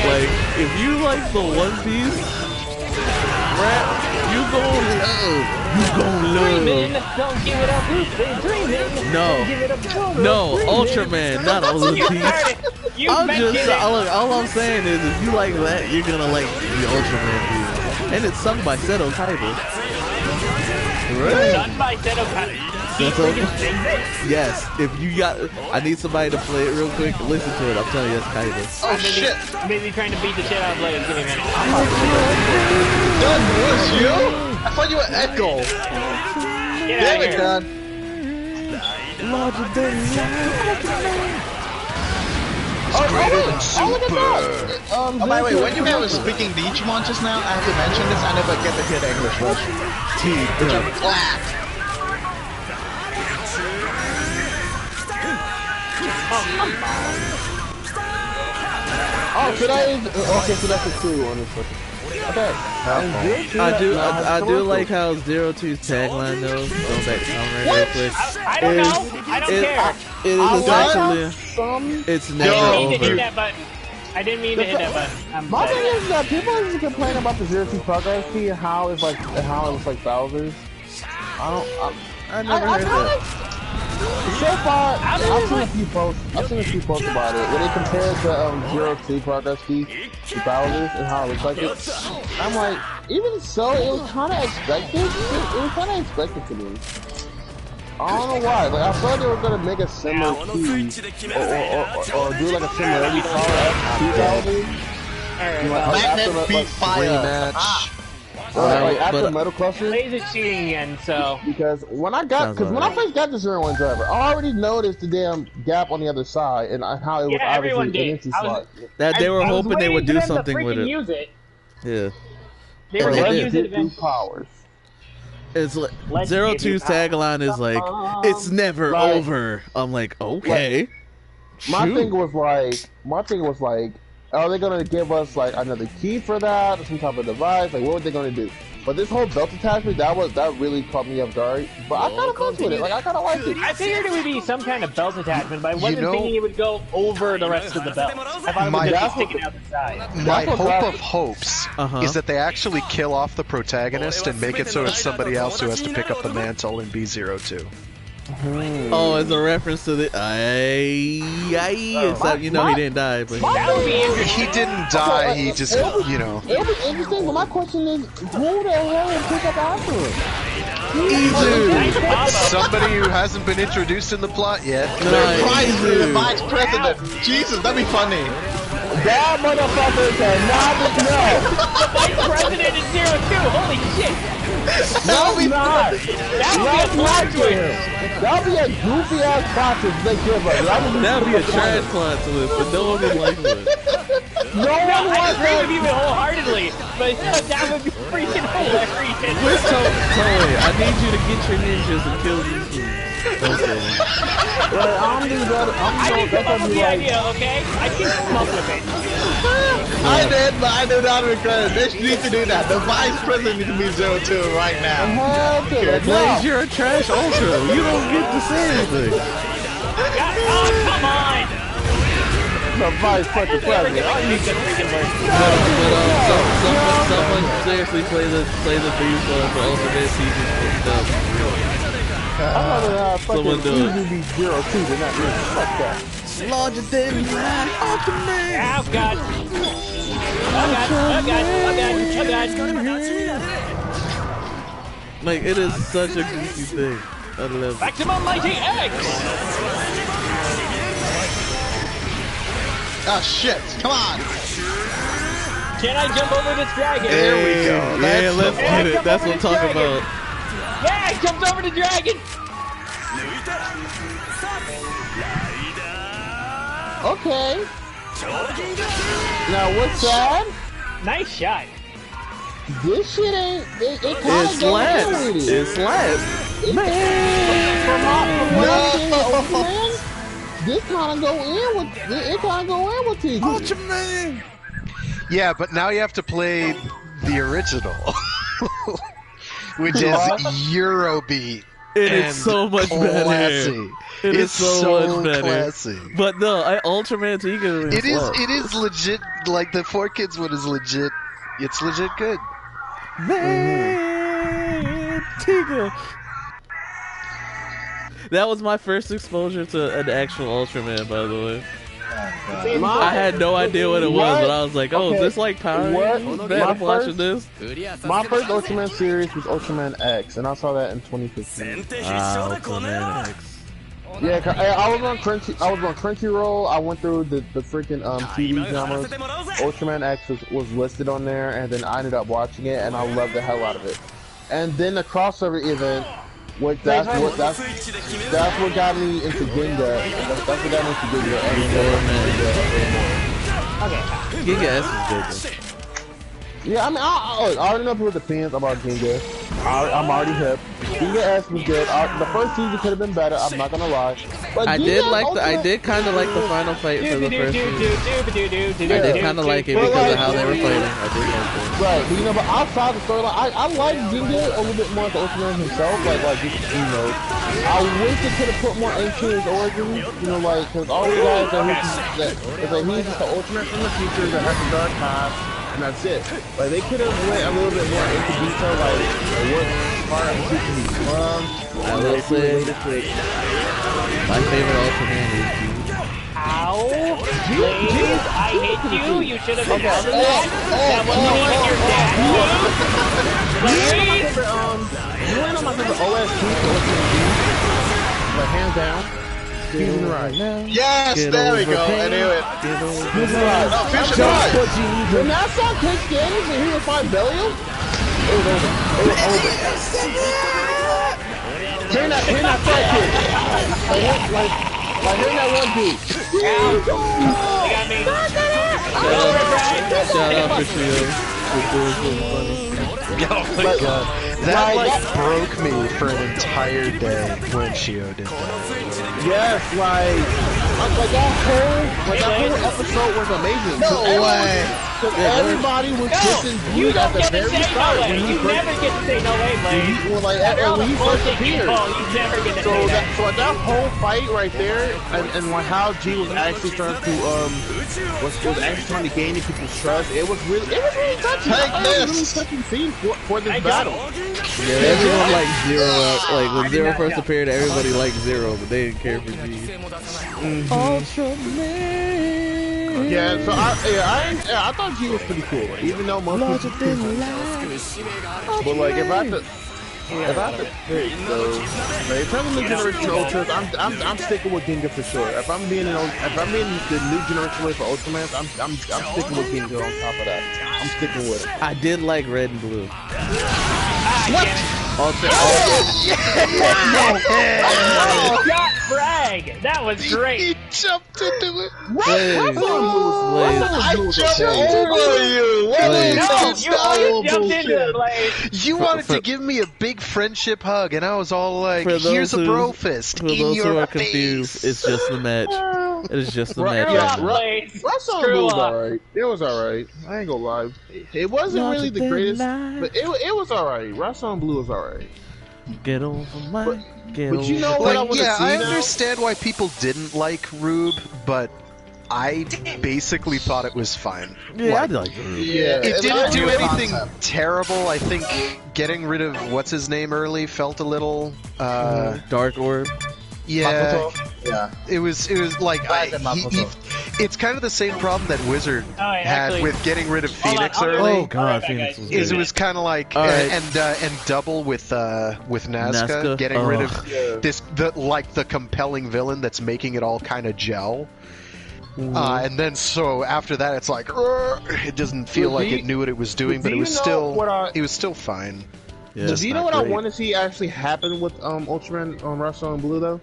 Like, if you like the One Piece rap, you gon' love. Don't give it up, dreaming. No, Ultraman, not One Piece. All I'm saying is, if you like that, you're gonna like the Ultraman theme. And it's sung by Seto Kaiba. Done by Seto Kaiba. Yes, if you got, I need somebody to play it real quick. Listen to it. I'm telling you, that's Kaiba. Oh shit! Busy trying to beat the shit out of Blaze. Give me a minute. Done, was you? I thought you were Echo. Get Damn out it, of Done. Larger than It's greater than super. Oh, by the way, when you guys were speaking Digimon just now, I have to mention this. I never get to hear the English version. Which I'm glad. Oh, should I? Okay, so that's a 2 on this one. Okay. I do like how 02's tagline though. Going back to Kamen Rider real quick. I don't know. I don't care. It is essentially. It's never I didn't mean to hit over. that button. I didn't mean to hit that button. My thing is that people always complain about the 02 progress key and how it's like Bowser's. I never heard that. So far, I've seen a few posts about it where they compare the 02 progress key to Bowser's and how it looks like it. I'm like, even so, it was kind of expected. It was kind of expected to me. I don't know why. Like, I thought they were gonna make a similar key, or do like a similarity power up to Bowser's. Magnet beat fire. Rematch. like after Metal Cluster. Blaze is cheating again, so because when I first got the 01 driver, I already noticed the damn gap on the other side and how it was obviously an entry slot. That they were hoping they would do something with it. Use it. Yeah. They were gonna use it eventually. Powers. It's like 02's tagline is like, "It's never over." I'm like, okay. My thing was like, are they gonna give us like another key for that, or some type of device? Like, what were they gonna do? But this whole belt attachment, that really caught me off guard. But I kind of fucked with it. Like, I kind of liked it. I figured it would be some kind of belt attachment, but I wasn't thinking it would go over the rest of the belt. I thought it would just be sticking out the side. My hope of hopes is that they actually kill off the protagonist and make it so it's somebody else who has to pick up the mantle in B02. Oh, as a reference to the except you know he didn't die, but he didn't die. He just It was interesting, but my question is, who the hell would pick up after him? Somebody who hasn't been introduced in the plot yet. The vice president. Jesus, that'd be funny. That motherfucker cannot be The vice president is 02. Holy shit! No, he's not. That'll be a goofy ass plot twist they give us. That'll be a trash plot twist, but no one would like it. I agree with you wholeheartedly, but that would be freaking hilarious. Where's Toei? I need you to get your ninjas and kill these dudes. Don't kill them. I can come up with the idea, okay? I can come up with it. I did, but I do not regret it. They need to do that. The vice president needs to be 02 right now. Blaze, you're a trash ultra. You don't get to say anything. Oh, come on! The vice president. Someone seriously play the theme song for Ultimate Season 2000. Someone do it. Be 02, they're not really fuck that. Larger than life, Ultimate. Oh god. Like, it is such a goofy thing. I love it. Maximum Mighty X! Oh shit, come on! Can I jump over this dragon? There we go. Yeah, let's get it. That's what I'm talking about. Yeah, he jumps over the dragon! Okay. Now what's that? Nice shot. This shit ain't. It kind of slaps. It slaps. Man, this kind of go in with. It kind of go in with TG. Ultraman. Yeah, but now you have to play the original, which is Eurobeat. It's so much classy. better. It's so much better. Classy. But no, Ultraman Tiga. It is legit. Like the 4Kids one is legit. It's legit good. Man, Tiga. That was my first exposure to an actual Ultraman, by the way. I had no idea what it was, but I was like, "Oh, is this like Power Rangers?" I'm watching this. My first Ultraman series was Ultraman X, and I saw that in 2015. Ultraman X. Yeah, I was on Crunchyroll. I went through the freaking TV genres. Ultraman X was listed on there, and then I ended up watching it, and I loved the hell out of it. And then the crossover event, that's what got me into Ginga. That's what got me into Ginga. Okay. Ginga S is good. Yeah, I mean, I already know people's opinions about Ginga. I'm already hip. Ginga S was good. The first season could have been better. I'm not gonna lie. But I did kind of like the final fight for the first season. I did kind of like it because of how they were fighting. I did like it. Right, but but outside the storyline, I like Ginga a little bit more than Ultraman himself. Like I wish they could have put more into his origins. Because all the guys he's just the Ultraman from the future that has the dark past. And that's it. Like they could have went a little bit more into detail, like what part of the he's from. I will say my favorite Ultraman is Ow! Blaze, I hate you. You should have been out of that. That wasn't even your dad. Blaze! You ain't on my favorite OST for Ultraman, like hands down. Right. Yes, there we go. I knew it. When that song kicked in and he would find Belial, Hearing that fight kid. Like hearing that one dude. They got me. Shout out for Trio for doing something funny. Oh my god. That like broke me for an entire day when Shio did that. Yes, like that whole episode was amazing. No way. Because everybody was dissing You Dude at don't the get to very say no start. way. You never get to say no way, Blade. When he first appeared. You never get to say that. So that whole fight right there, and like how G was actually trying to was actually trying to gain people's trust. It was really touching. Take It was a really this. touching scene for this battle. Yeah, everyone liked Zero. Like when Zero first appeared, everybody liked Zero, but they didn't care for G. Yeah, so I thought G was pretty cool, even though most people. But like if I had to pick though, like, in terms of new generation Ultras, I'm sticking with Ginga for sure. If I'm being the new generation way for Ultraman, I'm sticking with Ginga on top of that. I'm sticking with it. I did like Red and Blue. What? Ultra. Shot frag. That was great. He jumped into it. Blaze. I jumped over you. What is You jumped into it, Blade. You wanted to give me a big friendship hug, and I was all like, For those here's a who- bro fist For in those who your are face. confused, it's just the match. It is just the match. Screw right up, now. Blade. Russell Screw was up. alright. It was alright. I ain't gonna lie. It wasn't really the greatest, but it was alright. Russell and Blue was alright. Get over my. Get But over you know what I Like, want to yeah, see I now? understand why people didn't like Rube, but I basically thought it was fine. Yeah, I Like, like. Yeah, it didn't do like the anything concept. terrible. I think getting rid of what's his name early felt a little. Dark Orb. Yeah, Makoto? Yeah. it was like I like Makoto. it's kind of the same problem that Wizard yeah, had actually- with getting rid of Hold on, Phoenix hold on. early. Oh God, Alright, Phoenix guys. was Is good. it was kind of like Alright. and double with Nazca, Nazca? getting rid Ugh. of the compelling villain that's making it all kind of gel. And then so after that it's like it doesn't feel Well, like it knew what it was doing, but do it was you know still what it was still fine. Yeah. Just Do you know not what great. I want to see actually happen with Ultraman Russell and Blue though?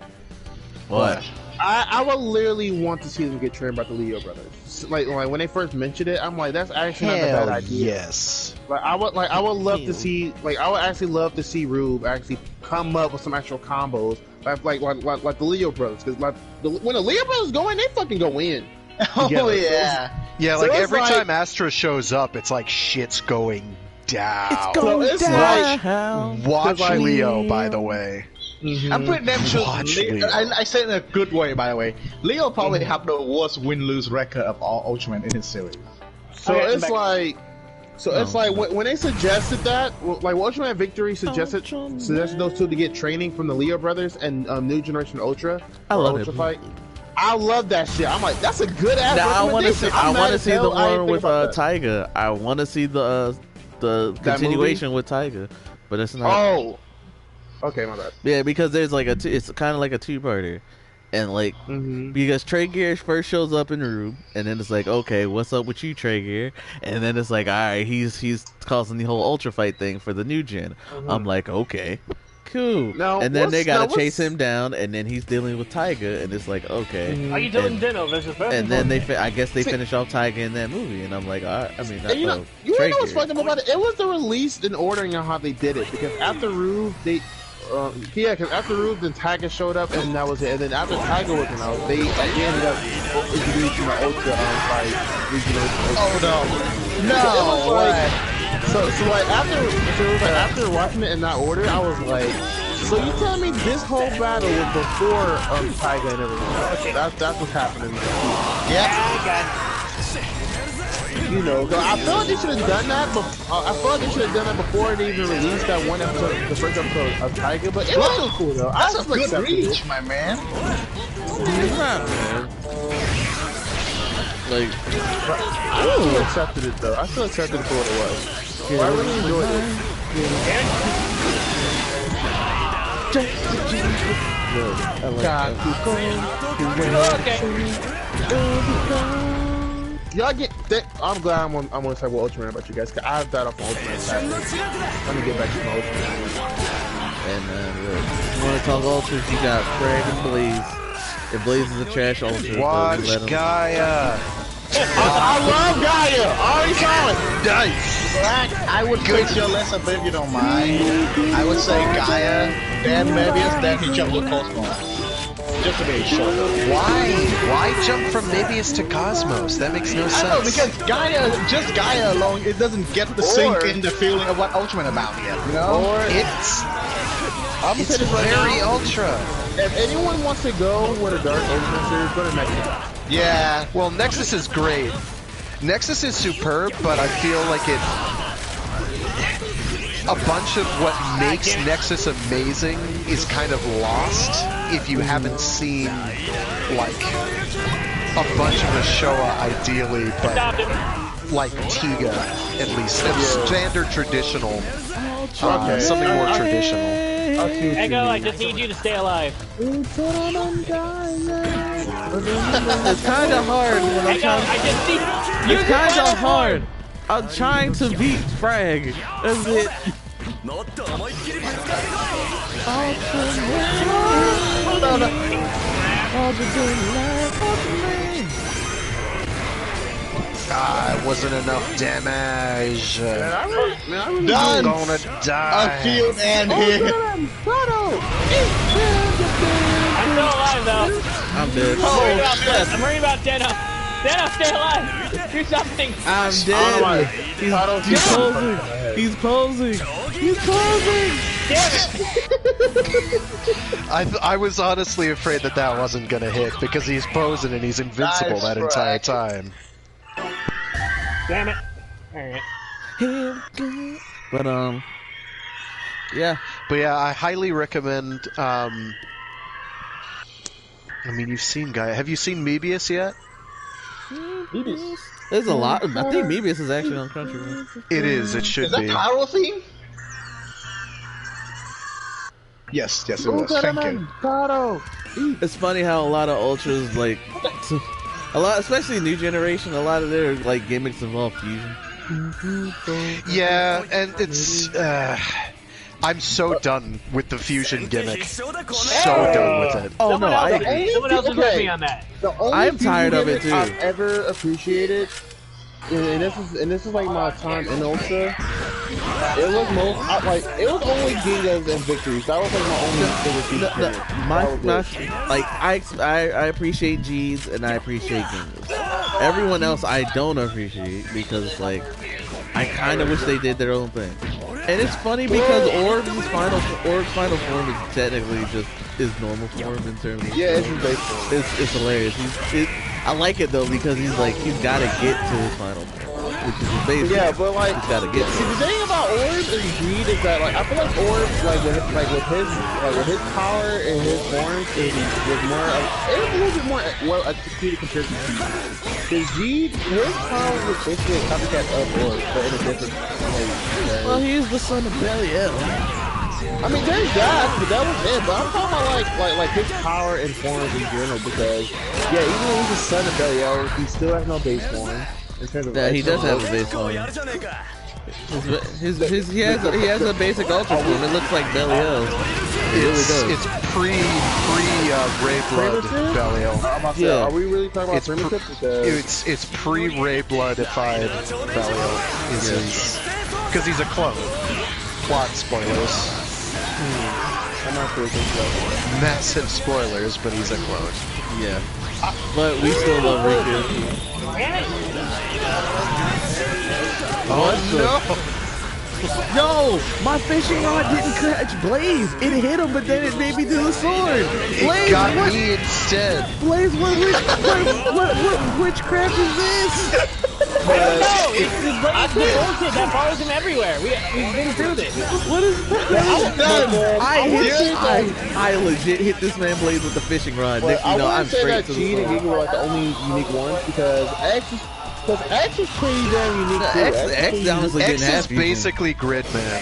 What? I would literally want to see them get trained by the Leo brothers. Like when they first mentioned it, I'm like, that's actually not a Hell bad idea. yes. I would love to see, I would actually love to see Rube actually come up with some actual combos, like the Leo brothers, because when the Leo brothers go in, they fucking go in. Oh together. yeah. Yeah, So like it's every like- time Astra shows up, it's like shit's going down. It's going it's down. Watch like- Leo, by the way. I'm pretty damn sure. Watch Leo. I say it in a good way, by the way. Leo probably have the worst win-lose record of all Ultraman in his series. So Okay, it's back- like, when they suggested that, like Ultraman Victory suggested those two to get training from the Leo brothers and New Generation Ultra. I or love Ultra it. Fight. I love that shit. I'm like, that's a good ass. Now I want to see. I want to see the one with Tiger. Tyga. I want to see the continuation with Tyga, but it's not. Oh, okay, my bad. Yeah, because there's like it's kind of like a two-parter, and like because Trey Gear first shows up in Rube, and then it's like, okay, what's up with you, Trey Gear? And then it's like, all right, he's causing the whole Ultra Fight thing for the new gen. I'm like, okay, cool. Now, and then they gotta what's- chase him down, and then he's dealing with Tyga, and it's like, okay. Are you doing Dino versus Phantom? And then I guess they finish off Tyga in that movie, and I'm like, all right, I mean, And you know Trey what's Gear. fucked up about it? It was the release in ordering on how they did it, because after Rube, because after Rube, then Tiger showed up, and that was it. And then after Tiger was out, they ended up introducing the Ultra fight. Oh no. So it was No. so like after watching it in that order, I was like, so you telling me this whole battle was before Tiger and everything? That's what's happening. Yeah. You know, 'cause I feel like they should have done that. I feel like they should have done that before they even released that one episode, the first episode of Tiger. But it was still cool though. That's I a still good accepted reach, it. my man. It's not, man. Like, I still accepted it though. I still accepted it for what it was. I really enjoyed it. I like that. Okay. Y'all get that. I'm glad I'm on the side with Ultraman about you guys. Cause I've died off of Ultraman. Let me get back to my Ultraman. And you want to talk Ultras? You got Frag and Blaze. If Blaze is a trash Ultra, watch Gaia. I love Gaia. I already saw it. Nice. Black, I would put your list a bit if you don't mind. I would say Gaia, then Mebius, then he jumped to Cosmos. Just to be sure. Why jump from Mebius to Cosmos? That makes no sense. I know, because Gaia, just Gaia alone, it doesn't get the sink in the feeling of what Ultraman about yet, you know? It's very Ultra. If anyone wants to go with a Dark Ultraman series, go to Nexus. Yeah, well, Nexus is great. Nexus is superb, but I feel like a bunch of what makes Nexus amazing is kind of lost if you haven't seen, like, a bunch of Ashoa ideally, but like Tiga, at least. Standard traditional. Something more traditional. Echo, I just need you to stay alive. It's kind of hard when I'm trying. It's kind of hard. I'm trying to beat Frag. That's it. Wasn't enough damage. Man, I'm gonna die. A field and here. I'm still alive though. I'm dead. I'm worried about Deno. Deno, stay alive. Do something. I'm dead. He's posing. He's posing. He's posing. Damn it. I was honestly afraid that wasn't gonna hit because he's posing and he's invincible that entire time. Damn it. Alright. But yeah. But yeah, I highly recommend. I mean, you've seen Gaia. Have you seen Mebius yet? Mebius. There's a lot. I think Mebius is actually on Crunchyroll. It is. It should be. Is that Pyro theme? Yes, it was. Thank you. It's funny how a lot of ultras like. Especially new generation, a lot of their like gimmicks involve fusion. Yeah, and it's I'm so done with the fusion gimmick. So done with it. Oh no, I agree. Someone else is with me on that. I'm tired of it too. I've ever appreciated, and this is like my time in Ultra. It was only Gingas and Victories. That was like my only favorite I appreciate G's and I appreciate Gingas. Everyone else I don't appreciate because like I kind of wish they did their own thing. And it's funny because Orb's final form is technically just his normal form in terms of it's his base form. It's hilarious. I like it though because he's got to get to his final form. Which is his base. Yeah, but like, he's gotta get. See, the thing about Orb and Greed is that like I feel like Orb with his power and his forms was more it was a little bit more executed compared to Greed. Because Greed, his power was basically a copycat of Orb, but in a different way. Well, he's the son of Belial. I mean, there's that, but that was it. But I'm talking about like his power and forms in general because even though he's the son of Belial, he still has no base form. Yeah, he does have a base form. He has a basic ultra form. It looks like Belial. It's pre Ray Blood Belial. Yeah, are we really talking about primitive? It's pre Ray Bloodified Belial. Because he's a clone. Plot spoilers. I'm not sure. Massive spoilers, but he's a clone. Yeah. But we still love Riku. Oh no! Yo, my fishing rod didn't catch Blaze. It hit him, but then it made me do the sword. Blaze, it got me instead. Blaze, what witchcraft is this? I don't know. It's bullshit that follows him everywhere. We've been through this. What is that? I legit hit this man Blaze with the fishing rod. I'm straight to the sword. G and Giga were like the only unique ones because X is pretty damn unique too. X honestly didn't have is basically Gridman.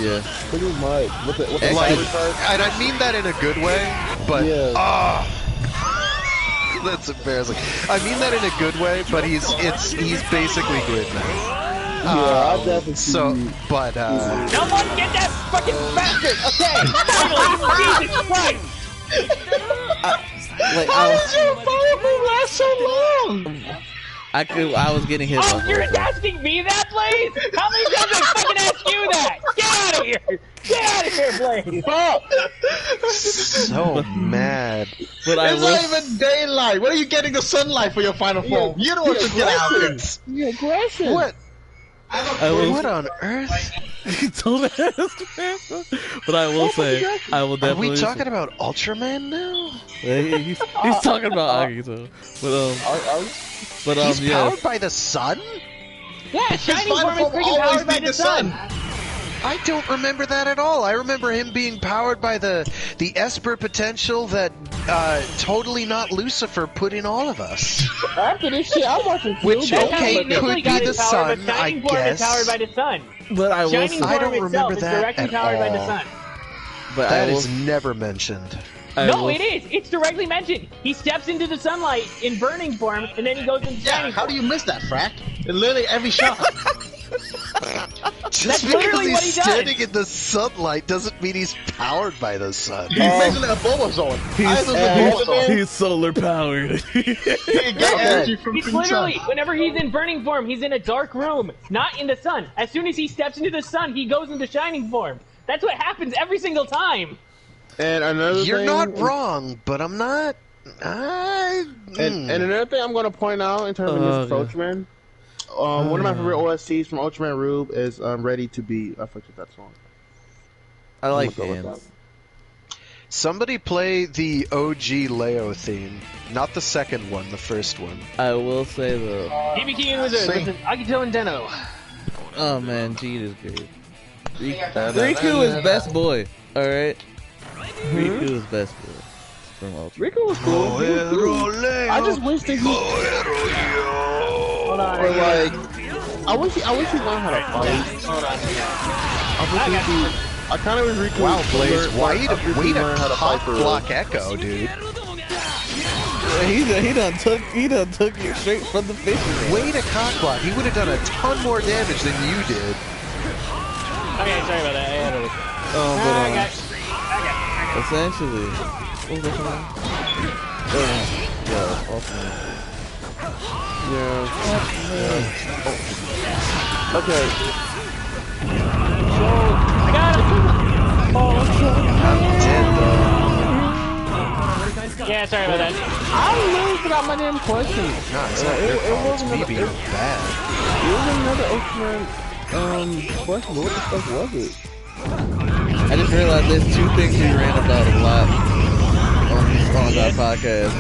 Yeah. Pretty much. With the and I mean that in a good way, but That's embarrassing. I mean that in a good way, but he's basically Grid now. I definitely so, see. but Someone get that fucking bastard! Okay, finally, Jesus Christ! How does your fireball last so long? I was getting hit. Oh, you're asking me that, Blaze? How many times have I fucking asked you that? Get out of here! Get out of here, Blaze! so mad. But It's not even daylight. Where are you getting the sunlight for your final form? You don't want to get out of it. You're aggressive. What? What on earth? Don't ask, man. But I will say, I will definitely. Are we talking about Ultraman now? He's talking about Agito. But he's yeah. powered by the sun? Yeah, Shining Form is freaking powered by the sun. I don't remember that at all. I remember him being powered by the Esper potential that totally not Lucifer put in all of us. After this shit, I'm watching. Which okay could be the sun, I guess. Is powered by the sun. But I will. I don't remember that directly at powered all. by the sun. But that is never mentioned. No, it is. It's directly mentioned. He steps into the sunlight in burning form, and then he goes into shining How form. do you miss that, Frack? In literally every shot. Just because he's standing in the sunlight doesn't mean he's powered by the sun. He's basically a Bulbasaur. He's solar powered. He's literally, whenever he's in burning form, he's in a dark room, not in the sun. As soon as he steps into the sun, he goes into shining form. That's what happens every single time. And another You're thing, not wrong, but I'm not. And another thing I'm going to point out in terms of Mr. Ultraman, one of my favorite OSTs from Ultraman Rube is Ready to Be. I forget that song. I like Hands. Somebody play the OG Leo theme, not the second one, the first one. I will say though. BB King and Wizard with Agito and Den-O. Oh man, Jeet is great. Riku is best boy. All right. Riku is best boy from Ultra. Riku was cool. I just wish that he. Hold on. Or like, I wish he learned how to fight. Hold on. I kind of wish Riku. Wow, Blaze White, way to learn how to fight cock for block Echo, dude. He done took you straight from the fish. Way to cock block. He would have done a ton more damage than you did. Okay, sorry about that. I had to... I got essentially, what was that one? Yeah, ultimately. Yeah. Okay. So, I got him! I'm dead, though. Yeah, sorry about that. I literally forgot my damn question. Nah, it's not your fault. It's me being bad. It was another Ultraman question, but what the fuck was it? I just realized there's two things we ran about a lot on our podcast.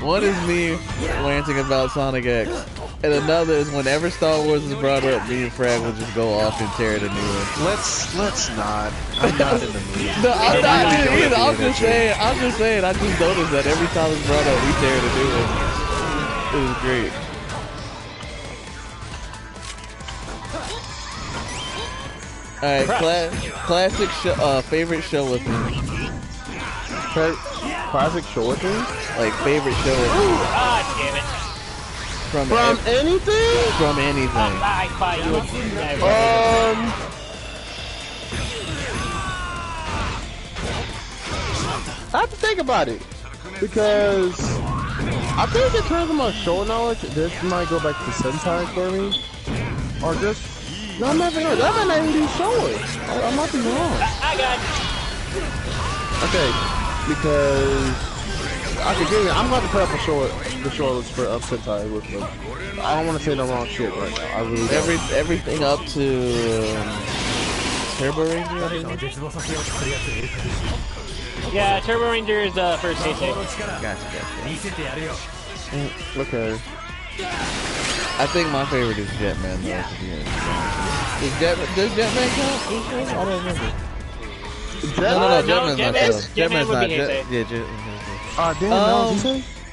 One is me ranting about Sonic X, and another is whenever Star Wars is brought up, me and Frag will just go off and tear it a new one. Let's not. I'm not in the mood. No, I'm not either. I'm just saying. I just noticed that every time it's brought up, we tear it a new one. It was great. Alright, classic favorite show with me. Classic show with me? Like, favorite show with me. Ah, damn it. From anything? From anything. I thought you would... I have to think about it. Because I think in terms of my show knowledge, this might go back to Sentai for me. Or just... No, I'm not even that might not even be showing. I might be wrong. I got Okay, because I can give you. I'm going to put up the show list for Sentai with them. I don't want to say no wrong shit right now. I really don't. Everything up to Turbo Ranger. I think. Yeah, Turbo Ranger is first station. Gotcha. Okay. I think my favorite is Jetman though. Does Jetman count? I don't remember. Jetman's not.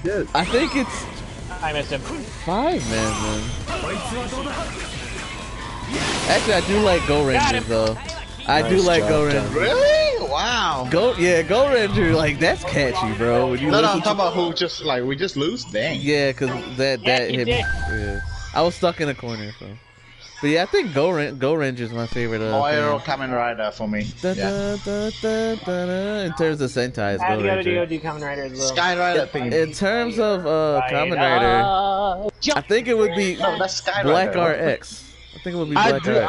Yeah, I think it's. I missed him. 5 man. Actually, I do like Go Rangers though. I do like Go Rangers. Really? wow. Go Ranger, like that's catchy, bro. When you No, I'm listen talking about who just like we just lose. Dang. Yeah, cause that hit me. Yeah. I was stuck in a corner, so. But yeah, I think Go Ranger is my favorite. Oil Kamen Rider for me. In terms of Sentai's, Go Ranger. do Kamen Rider as well. Sky Rider theme. In terms of Kamen Rider, I think it would be that's Sky Black Rider. RX. I think it would be Black RX.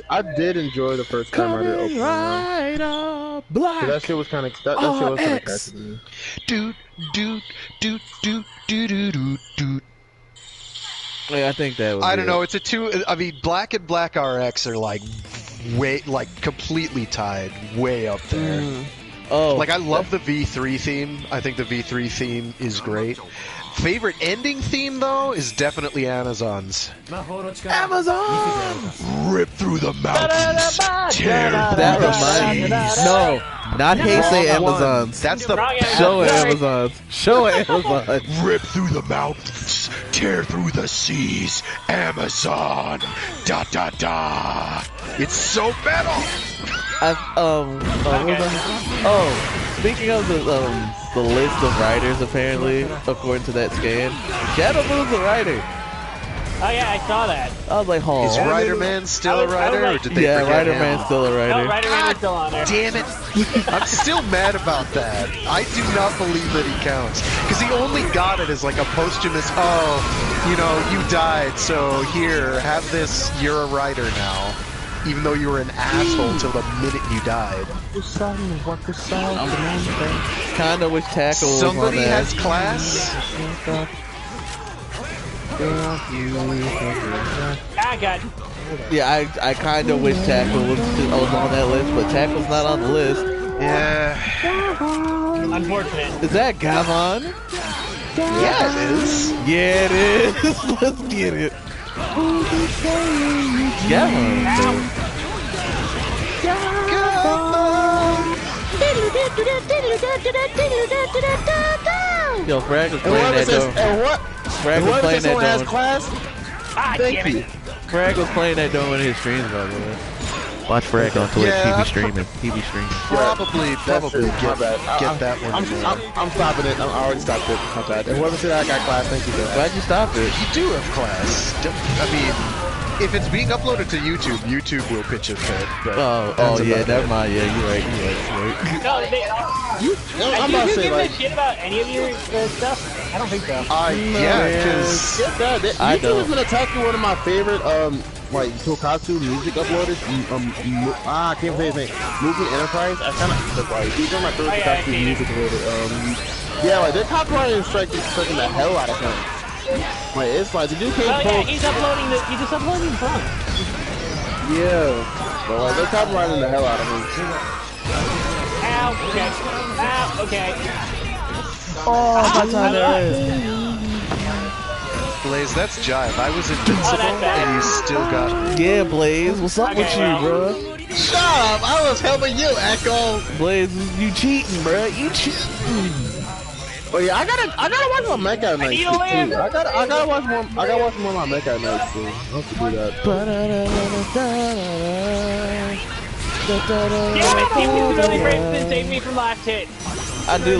I did enjoy the first Kamen Rider opening. Rider Black. That shit was kind of that shit was kind of catchy to me. Yeah, I think that. I don't know. It's a two. I mean, Black and Black RX are like completely tied, way up there. Oh, like I love the V3 theme. I think the V3 theme is great. Favorite ending theme though is definitely Amazon's. Amazon. Rip through the mountains, tear That reminds me. No, not Heisei Amazons. That's the Show Amazons. Show Amazons. Rip through the mountains, tear through the seas, Amazon. Da da da. It's so metal. Speaking of the list of writers, apparently, according to that scan, Shadow Moon's a writer. Oh yeah, I saw that. I was like, oh. Is Rider Man still a writer, or did they forget Rider him? Man's still a writer. No, Rider Man is still on there. Damn it! I'm still mad about that. I do not believe that he counts. Because he only got it as like a posthumous, you died, so here, have this, you're a writer now. Even though you were an asshole till the minute you died. Kinda wish Tackle was Somebody on that. has class? I got. Yeah, I kinda wish Tackle was on that list, but Tackle's not on the list. Yeah. Unfortunate. Is that Gavon? Yeah, it is. Yeah, it is. Let's get it. Gavon. Yo, Frag was playing that though. Frag was playing that though. Thank you. Frag was playing that during one of his streams, by the way. Watch Frag on Twitch. Yeah, he be streaming. Probably get that one. I'm stopping it. I already stopped it. My bad. And whoever said I got class, thank you for that. Why'd you stop it? You do have class. I mean, if it's being uploaded to YouTube, YouTube will pitch a fit. But Oh yeah, never mind. Yeah, you're right. No, I'm do about to you say give a like. shit about any of your stuff? I don't think so. Yeah, because YouTube has been attacking one of my favorite like Tokatsu music uploaders. I can't say his name. Moving Enterprise. I kind of like he's one of my favorite Tokatsu music uploaders. Yeah, like they're copyrighting and striking the hell out of him. Like it's like the dude can't post. Yeah, he's just uploading songs. Yeah, but like they're copyrighting the hell out of him. Ow, okay. Oh, my time. Blaze, that's jive. I was invincible, and you still got me. Yeah, Blaze, what's up with you, bro? Shut up! I was helping you, Echo. Blaze, you cheating, bro? You cheating? Oh yeah, I gotta watch my Mecha nights too. I gotta watch more of my Mecha nights too. I have to do that. Yeah, you really Branston saved me from last hit. I do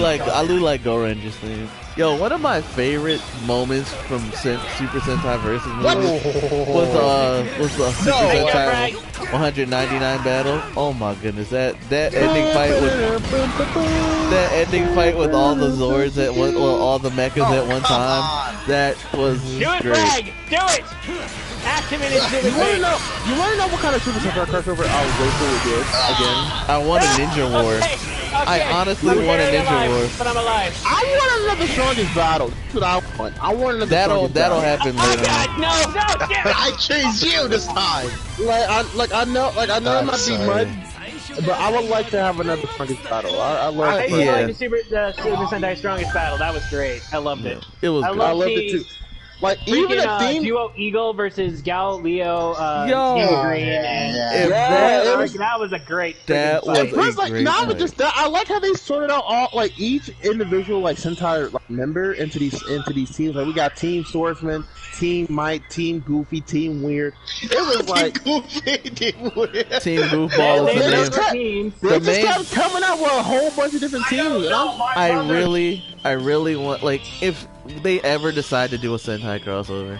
like Go Ranger's theme. Yo, one of my favorite moments from Super Sentai Versus movies was the Super Sentai 199 battle. Oh my goodness, that ending fight with all the Zords at one, or all the mechas at one time. That was great. Frag! Do it! Activate it to the face. You wanna know what kind of Super Sentai crossover I was grateful to get again? I want a Ninja War. I honestly want a Ninja War. But I'm alive. I want another strongest battle. That's what I want. I want another strongest that'll battle. happen later. No, damn it! I changed you this time. I know it might be mud, but I would like to have another strongest battle. I love I it. like the Super Sentai Strongest Battle. That was great. I loved it. It was I good. loved it too. Like even the theme Duo Eagle versus Gal Leo, Yo, Team Green, and that was a great. That fight. was a great not fight. just that. I like how they sorted out all like each individual like Sentai like, member into these teams. Like we got Team Swordsman, Team Might, Team Goofy, Team Weird. It was like Goofy, Team Weird. Team Goofball is the name. They just kept coming out with a whole bunch of different teams. I really want like if they ever decide to do a Sentai crossover.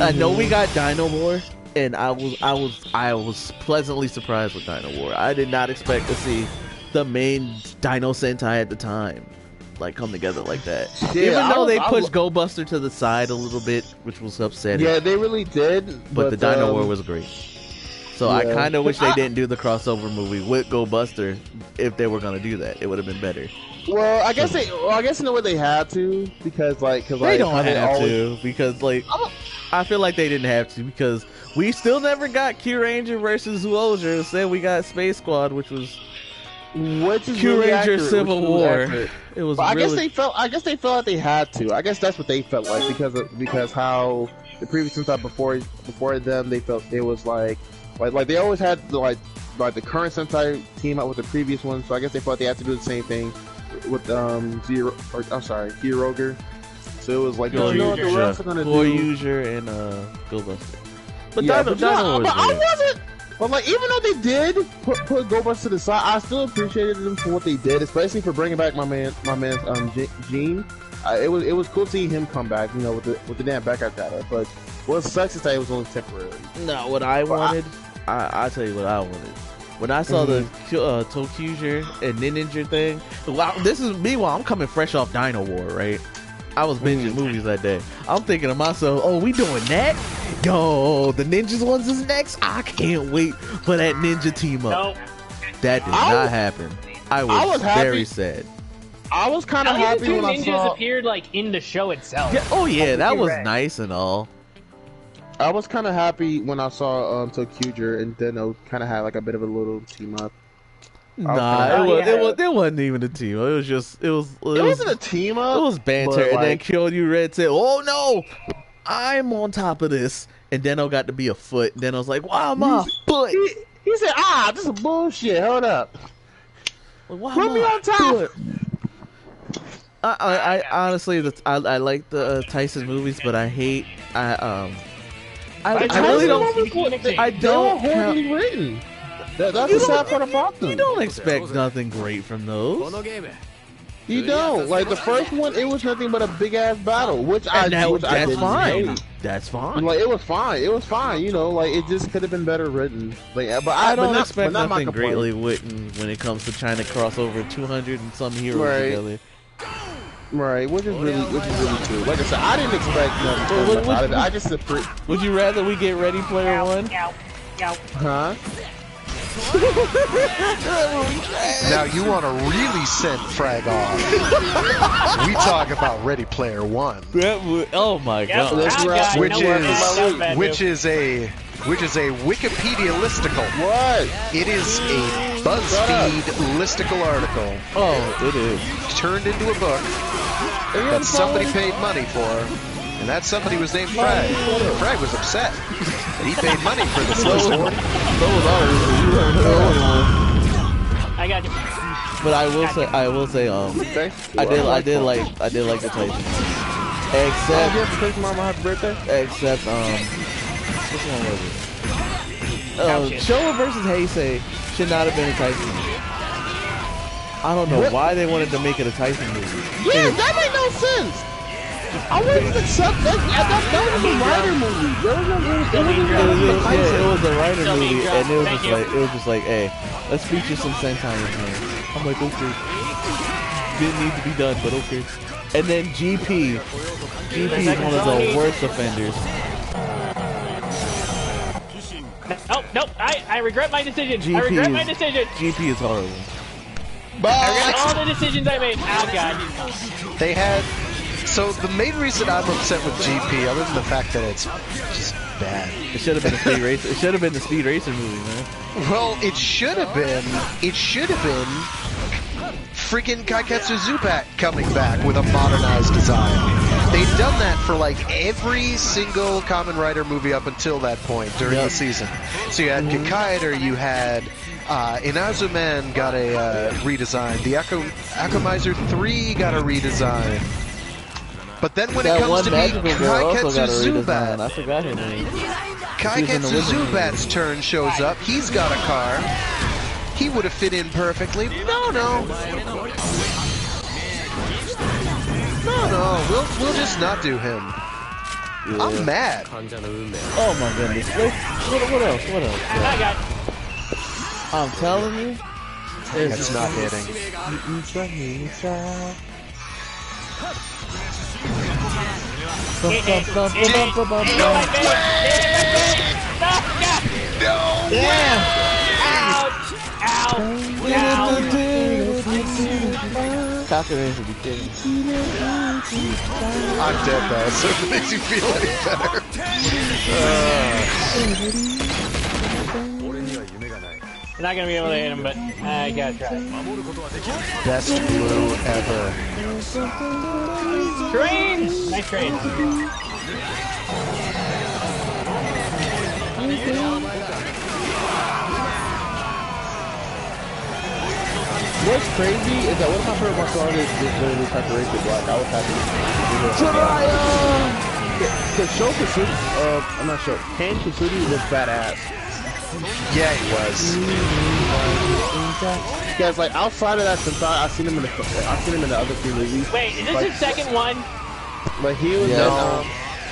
I know we got Dino War, and I was pleasantly surprised with Dino War. I did not expect to see the main Dino Sentai at the time like come together like that. Yeah, even though they pushed Go Buster to the side a little bit, which was upsetting. Yeah, they really did. But the Dino War was great. So I kind of wish they didn't do the crossover movie with Go Buster if they were gonna do that. It would have been better. Well, I guess in the way they had to because they don't have to because I feel like they didn't have to because we still never got Q Ranger versus Zuoja. Instead, we got Space Squad, which is Q really Ranger accurate, Civil War. It was. I guess they felt like they had to. I guess that's what they felt like because how the previous Sentai before them they felt it was like they always had like the current Sentai team up with the previous one. So I guess they felt they had to do the same thing with Kyuroger. So it was like Go User and Go Buster. But yeah, Dino was I wasn't. But like, even though they did put Go Buster to the side, I still appreciated them for what they did, especially for bringing back my man Gene. It was cool seeing him come back, you know, with the damn backup data. But what sucks is that it was only temporary. No, what I wanted, I'll tell you what I wanted. When I saw the Tokuger and Ninja thing, wow, this is me while I'm coming fresh off Dino War, right? I was binging movies that day. I'm thinking to myself, oh, we doing that? Yo, the Ninjas ones is next? I can't wait for that Ninja team up. Nope. That did not happen. I was very sad. I was kind of happy when I saw... Ninjas appeared like in the show itself. Yeah, oh yeah, that was nice and all. I was kind of happy when I saw Tokuger and Deno kind of had like a bit of a little team up. Nah, it wasn't even a team. It wasn't a team up. It was banter, and then Kyoryu Red said, "Oh no, I'm on top of this." And Deno got to be a foot. And Deno's like, "Wow, my foot." He said, "This is bullshit. Hold up. Put me on top." I honestly, I like the Tyson movies, but I hate I really don't. I don't. They're horribly written. That's the sad part about them. You don't expect nothing great from those. You don't. Like the first one, it was nothing but a big ass battle, that's fine. That's fine. Like it was fine. It was fine. You know, like it just could have been better written. Like, but I don't expect nothing greatly written when it comes to trying to cross over 200 and some heroes together. Right, which is really true. Like I said, I didn't expect nothing. I just would you rather we get Ready Player One? Huh? Now you want to really send Frag off. We talk about Ready Player One. Oh my god. Which is a Wikipedia listicle. What? It is a BuzzFeed listicle article. Oh, it is. Turned into a book that somebody paid money for. And that somebody was named Frag. Frag was upset that he paid money for this list. I got you. But I will say, I did like the Tyson. Except, which one was it? Showa versus Heisei should not have been a Tyson movie. I don't know why they wanted to make it a Tyson movie. Yeah, that made no sense. I wouldn't accept that. That was a writer movie. It was a writer movie, and it was just like, hey, let's feature some Sentai in here. I'm like, okay, didn't need to be done, but okay. And then GP is one of the worst offenders. Nope. I regret my decision. GP is horrible. I regret all the decisions I made. Oh god. They had. So the main reason I'm upset with GP, other than the fact that it's just bad, it should have been a speed race. It should have been the Speed Racer movie, man. Well, it should have been. Freaking Kaiketsu Zubat coming back with a modernized design. they'd done that for like every single Kamen Rider movie up until that point during the season. So you had Gekaider, you had Inazuman got a redesign. The Akomizer 3 got a redesign. But then when it comes to be Kaiketsu Zubat, I forgot her name. Kaiketsu Zubat's turn shows up. He's got a car. He would have fit in perfectly. No. We'll just not do him. Yeah. I'm mad. Oh my goodness. What else? I got. I'm telling you. It's not hitting. No! Damn! Ouch! Calculator should be kidding. I'm dead though, so if it makes you feel any better. I'm not gonna be able to hit him, but I gotta try. Best blue ever. Train! Nice train. What's crazy is that one of my favorite martial artists is literally Sakuragi Black. I was happy to Sho Kusuri, I'm not sure. Ken Kusuri was badass. Yeah, he was. Yeah, it's like outside of that, since I've seen him in the other three movies. Wait, is this like, his second one? But he was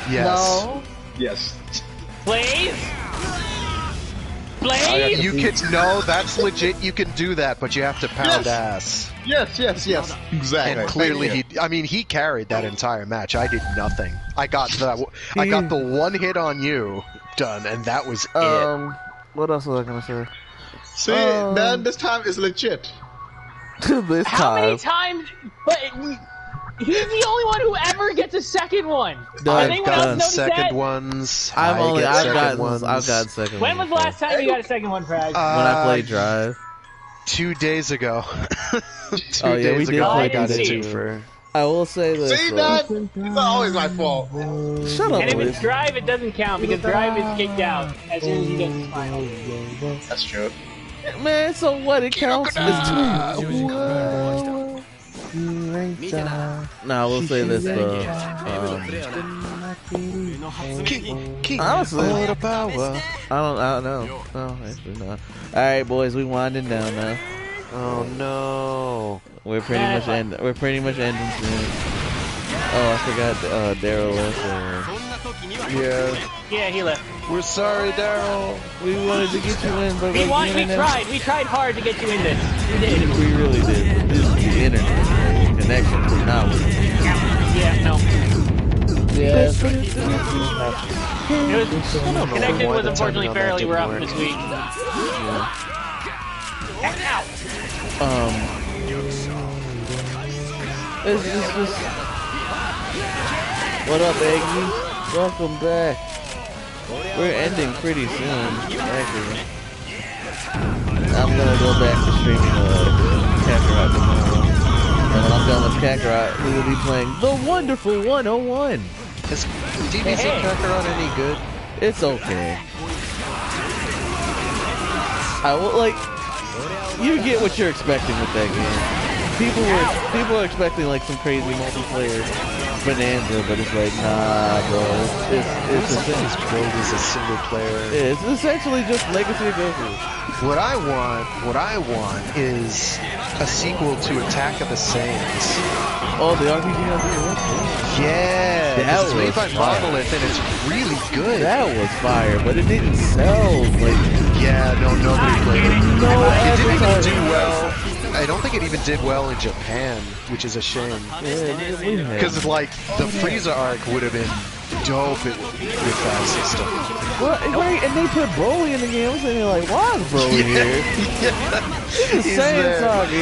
Yes. No. Yes. Blaze? Blaze? You can that's legit. You can do that, but you have to pound ass. Yes. Exactly. And clearly he carried that entire match. I did nothing. I got the one hit on you done, and that was it. What else was I gonna say? See, man, this time is legit. How many times? But he's the only one who ever gets a second one. I've gotten second ones. I've gotten second ones. When was the last time you got a second one, Frag? When I played Drive. 2 days ago. 2 days ago I got it too for. I will say this. See, that? It's always my fault. Shut up, And if it's Drive, it doesn't count because Drive is kicked out as soon as he gets his final. That's true. Man, so what? It counts. Nah, I will say this though. Honestly, I don't know. No, actually not. All right, boys, we winding down now. Oh no. We're pretty much ending soon. Oh, I forgot Daryl left. Yeah, he left. We're sorry, Daryl. We wanted to get you in, but We tried hard to get you in this. We did. We really did. This is the internet connection was not working. Yeah, no. Yeah. Connection was unfortunately fairly rough this week. It's just. What up, Aggie? Welcome back. We're ending pretty soon, actually. I'm gonna go back to streaming Kakarot tomorrow. And when I'm done with Kakarot, we will be playing the wonderful 101. Is DBZ Kakarot any good? It's okay. I will, like, you get what you're expecting with that game. People are expecting like some crazy multiplayer bonanza, but it's like, nah, bro. It's a single player. It's essentially just Legacy of Goku. What I want is a sequel to Attack of the Saiyans. Oh, the RPG on the Yeah, that it's made by Monolith and it's really good. That was fire, but it didn't sell. Like, yeah, nobody played it. No, it didn't even do well. I don't think it even did well in Japan, which is a shame. Because like the Frieza arc would have been dope with that system. Well, right, and they put Broly in the game. I'm saying like, why is Broly here? He's Saiyan Saga.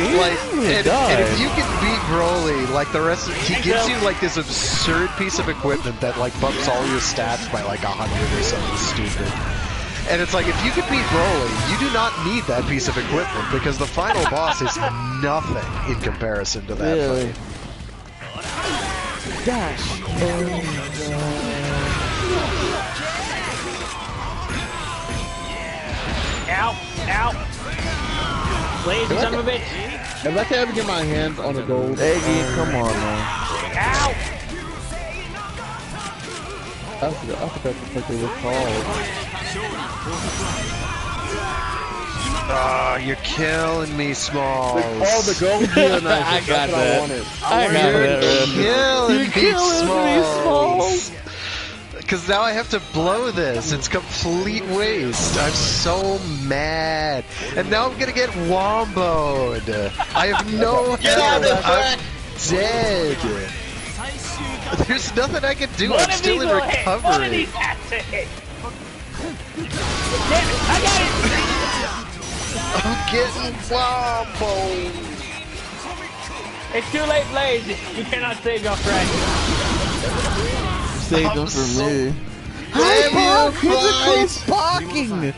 And if you can beat Broly, like the rest, he gives you like this absurd piece of equipment that like bumps all your stats by like 100 or something stupid. And it's like, if you can beat Broly, you do not need that piece of equipment because the final boss is nothing in comparison to that fight. Dash. Ow! Ow! Blaze, you son of a bitch! If I can ever get my hands on the gold, Eggy, come on, man. Ow! I forgot what they were called. Ah, you're killing me, Smalls. Oh, the gold gear knife. I got that. I wanted. I got that. You're killing me, Smalls. Because now I have to blow this. It's complete waste. I'm so mad. And now I'm gonna get womboed. I have no health. I'm dead. There's nothing I can do. I'm still in recovery. One of these has to hit. Damn it! I got it! I'm getting womboed. It's too late, Blaze. You cannot save your friend. Saved them for me. Parking.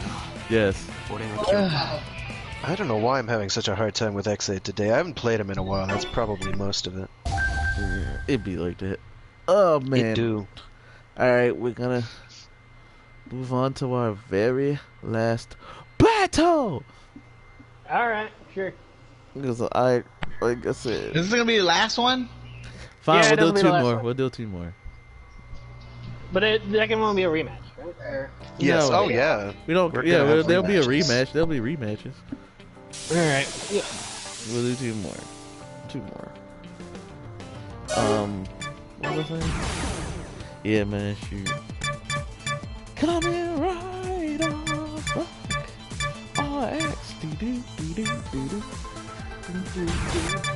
Yes. I don't know why I'm having such a hard time with X8 today. I haven't played him in a while. That's probably most of it. Yeah, it'd be like that. Oh man. It do. Alright, we're gonna move on to our very last battle. Alright, sure. Because like I said, This is gonna be the last one? fine, Yeah, we'll do it'll be two the last more. one. We'll do two more. But the second one will be a rematch, right? Or... Yes. No. Oh yeah. We don't. We're Yeah, gonna have there'll be a rematches. rematch. There'll be rematches. Alright. Yeah. We'll do two more. Two more. What was I saying? Yeah, man, shoot. Coming right off. RX.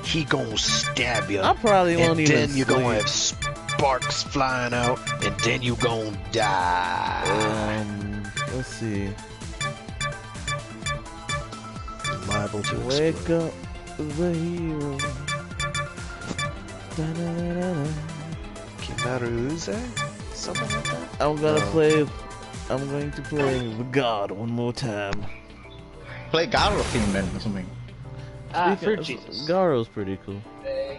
He gon' stab you. I probably won't and even then you sleep. gonna have sparks flying out, and then you gonna die. Let's see. Liable to Wake explode. up the hero. Da-da-da-da-da. Kimaruze? Something like that? I'm going to play the God one more time. Play Garo theme then or something. Fruit Jesus. Garo's pretty cool. I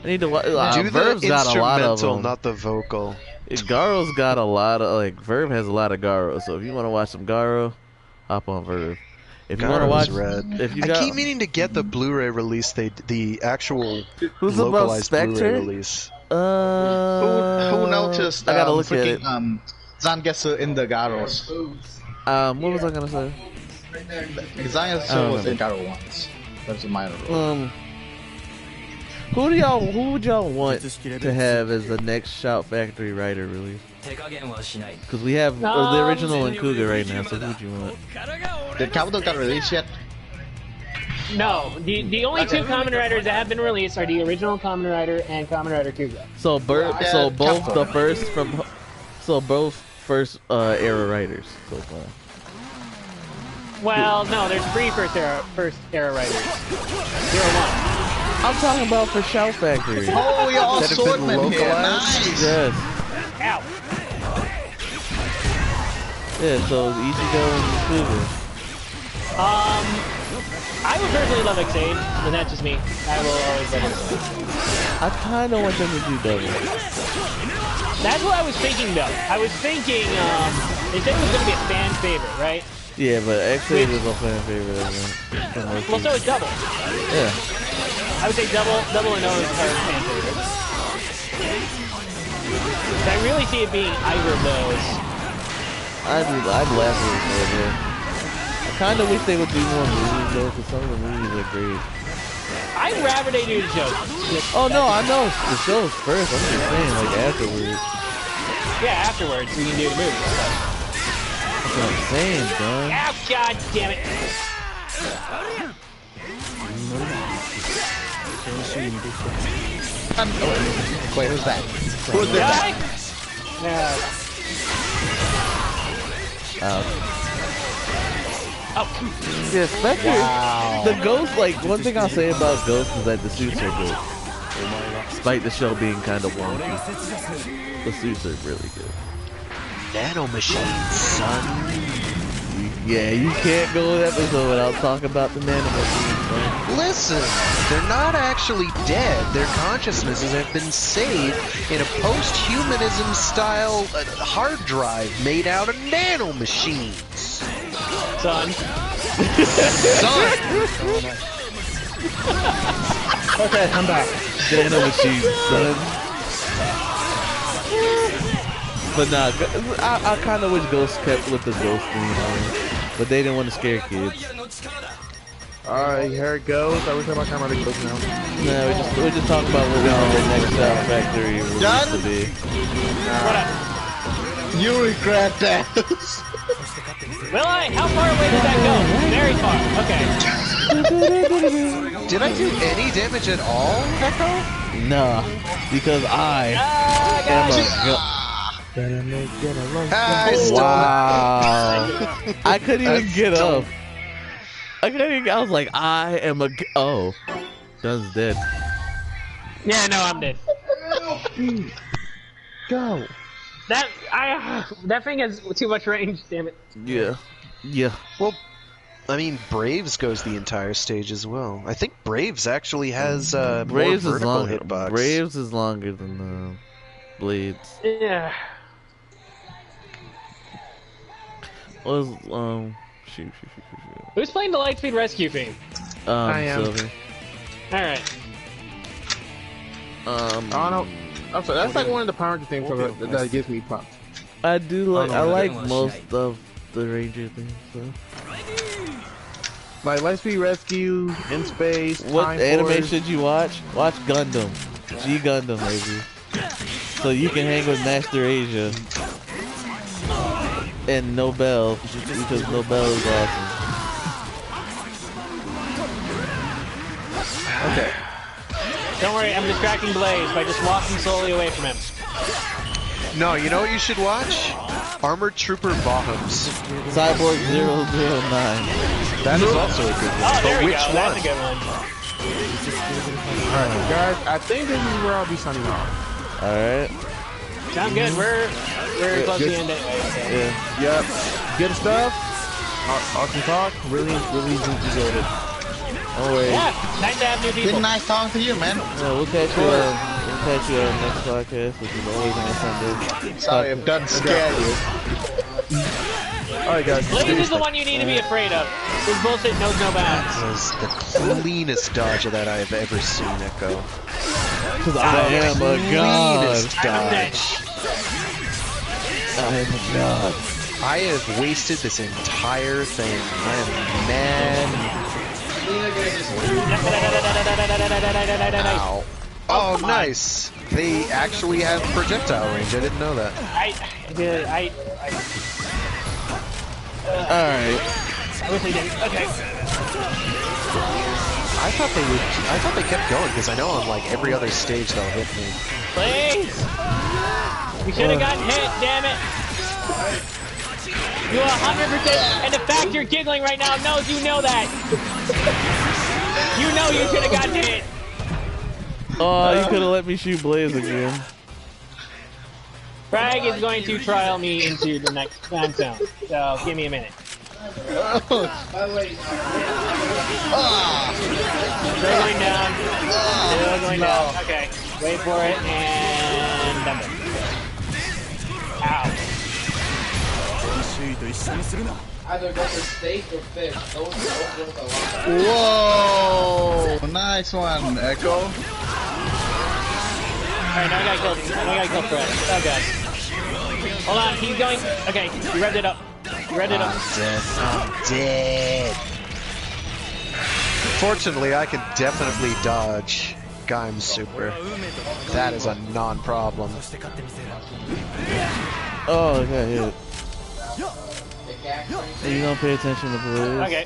need to watch. Do the Verve's got a lot of instrumental, them. not the vocal. Garo's got a lot of Verve has a lot of Garo. So if you want to watch some Garo, hop on Verve. If you want to watch, Red. if you I got, keep meaning to get the Blu-ray release. The actual who's above localized Spectre? Blu-ray release. Who noticed I gotta look at freaking it. Zangetsu in the Garos? What was I gonna say? Zangetsu was in Garo once. That's a minor rule. Who would y'all want to have as the next Shout Factory writer release? Because we have the original and Kuga right now, so who would you want? Did Kabuto got released yet? No, the only two Kamen Riders that have been released are the original Kamen Rider and Kamen Rider Kuga. So both the first from, so both first era writers so far. Well, no, there's three first era writers. 0-1. I'm talking about for Shout Factory. Oh, we all That have been swordmen here. localized? Nice. Yes. Ow. Yeah. So Ichigo and Kuga. I would personally love X8, but that's just me. I will always love X8. I kind of want them to do double. That's what I was thinking, though. I was thinking, they said it was going to be a fan favorite, right? Yeah, but X8 is a fan favorite. Well, so is Double. Yeah. I would say Double and O are fan favorites. But I really see it being either of those. I'd laugh at it, man. I kind of wish they would do more movies though, because some of the movies are great. I'd rather they do the show. Oh no, I know the show's first. I'm just saying, like afterwards. Yeah, afterwards we can do the movie. That's what I'm saying, son. Ow, god damn it! Wait, who's that? Who did that? Oh. Yeah, Spectre. The Ghost, like one thing I'll say about Ghost is that the suits are good. Despite the show being kind of wonky, the suits are really good. Nano machines, son. Yeah, you can't go an episode without talking about the nano machine. Listen, they're not actually dead. Their consciousnesses have been saved in a post-humanism style hard drive made out of nanomachines. Son. Son! Okay, I'm back. Nanomachines, son. But nah, I kind of wish Ghost kept with the Ghost theme on, but they didn't want to scare kids. Alright, here it goes. I wish I had my camera to click now. Nah, we're just talking about what we want the next factory release to be. What up? You regret that. Will I? How far away did that go? Very far. Okay. Did I do any damage at all, Echo? Nah, because I am wow. I couldn't even get up. I was like, I am a. Oh, Dun's dead. Yeah, no, I'm dead. Go. That thing has too much range. Damn it. Yeah. Yeah. Well, I mean, Braves goes the entire stage as well. I think Braves actually has Braves more is vertical longer. hitbox. Braves is longer than Blades. Yeah. Shoot. Who's playing the Lightspeed Rescue theme? I am. Sylvie. Alright. Oh no. I'm sorry, that's like one of the Power Ranger things that gives me pops. I do like. I like most of the Ranger things. So. Like Lightspeed Rescue, In Space. What Time anime Force. should you watch? Watch Gundam. G Gundam, maybe. So you can hang with Master Asia and Nobel, because Nobel is awesome. Okay. Don't worry, I'm distracting Blaze by just walking slowly away from him. No, you know what you should watch? Armored Trooper Bohums. Cyborg 009. That is also a good one. Oh, there but we which go. one? That's a good one. Alright, guys, I think this is where I'll be signing off. Alright. Sound good. We're close to the end anyway. So. Yeah. Yep. Good stuff. Awesome talk. Really enjoyed it. Don't worry. Yeah, nice to have new people. Been nice talking to you, man. Yeah, we'll catch you on next podcast, which is always on Sunday. Sorry, I'm done scared you. Alright, guys. Blaze is the one you need to be afraid of. His bullshit knows no bounds. That was the cleanest dodge that I have ever seen, Echo. Because I am a god. Cleanest dodge. I am a god. I have wasted this entire thing. I am mad. Ow. Oh, nice. They actually have projectile range. I didn't know that. Alright. I wish they didn't. Okay. I thought they kept going because I know on like every other stage they'll hit me. Please! You should have gotten hit, damn it! You 100%, and the fact you're giggling right now knows you know that! You know you should have gotten hit! Oh, you could have let me shoot Blaze again. Frag is going to trial me into the next time zone, so give me a minute. They're going down. They're going down. Okay, wait for it, and done it. Ow. Either go for steak or fish. Those work a lot. Whoa! Nice one, Echo. Alright, now I gotta kill Fred. Oh god. Hold on, he's going. Okay, you revved it up. You revved it up. I'm dead. Fortunately, I can definitely dodge Gaim Super. That is a non-problem. Oh, okay, hit. Hey, you don't pay attention to Blaze. Okay.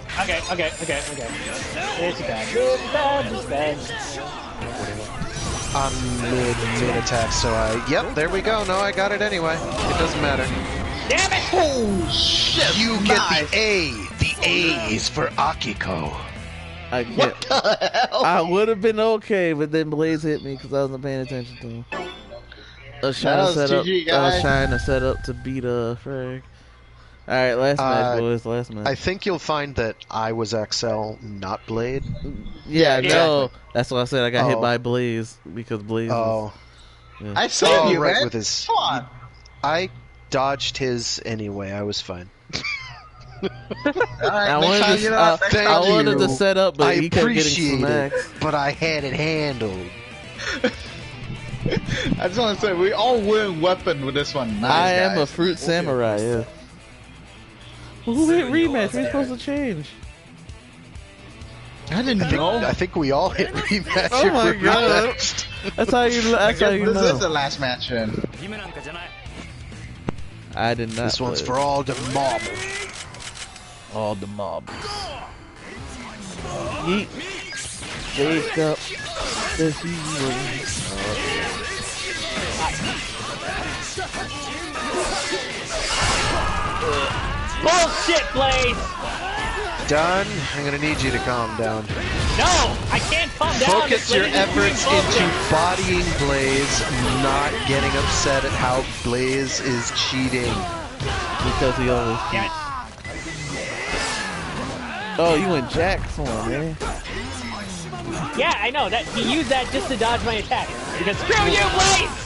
It's bad. I'm mid-attack, so yep, there we go. No, I got it anyway. It doesn't matter. Damn it! Oh, shit. You get the A. The A is for Akiko. I get. I would have been okay, but then Blaze hit me because I wasn't paying attention to him. I was trying to set up. I was trying to set up to beat Frag. All right, last match, boys. Last match. I think you'll find that I was XL, not Blade. Yeah, exactly. no. That's why I said I got hit by Blaze because Blaze. Oh. Yeah. I saved you, right, man. with his. Come on. I dodged his anyway. I was fine. I wanted to set up, but he kept getting smacks. But I had it handled. I just want to say, we all win weapon with this one. Nice, I am guys. a fruit samurai, yeah. Well, who hit rematch? We're supposed to change. I didn't know. I think we all hit rematch. Oh my god. That's how you know. This is the last match, then. I did not. This one's for all the mob. All the mobs. Yeet. Wake up the heroes. Bullshit, Blaze! Done. I'm gonna need you to calm down. No! I can't calm down! Focus your efforts into bodying Blaze, not getting upset at how Blaze is cheating. Because he always cheats. Oh, you went Jax on, man. Yeah, I know. That he used that just to dodge my attack. Because screw you, Blaze!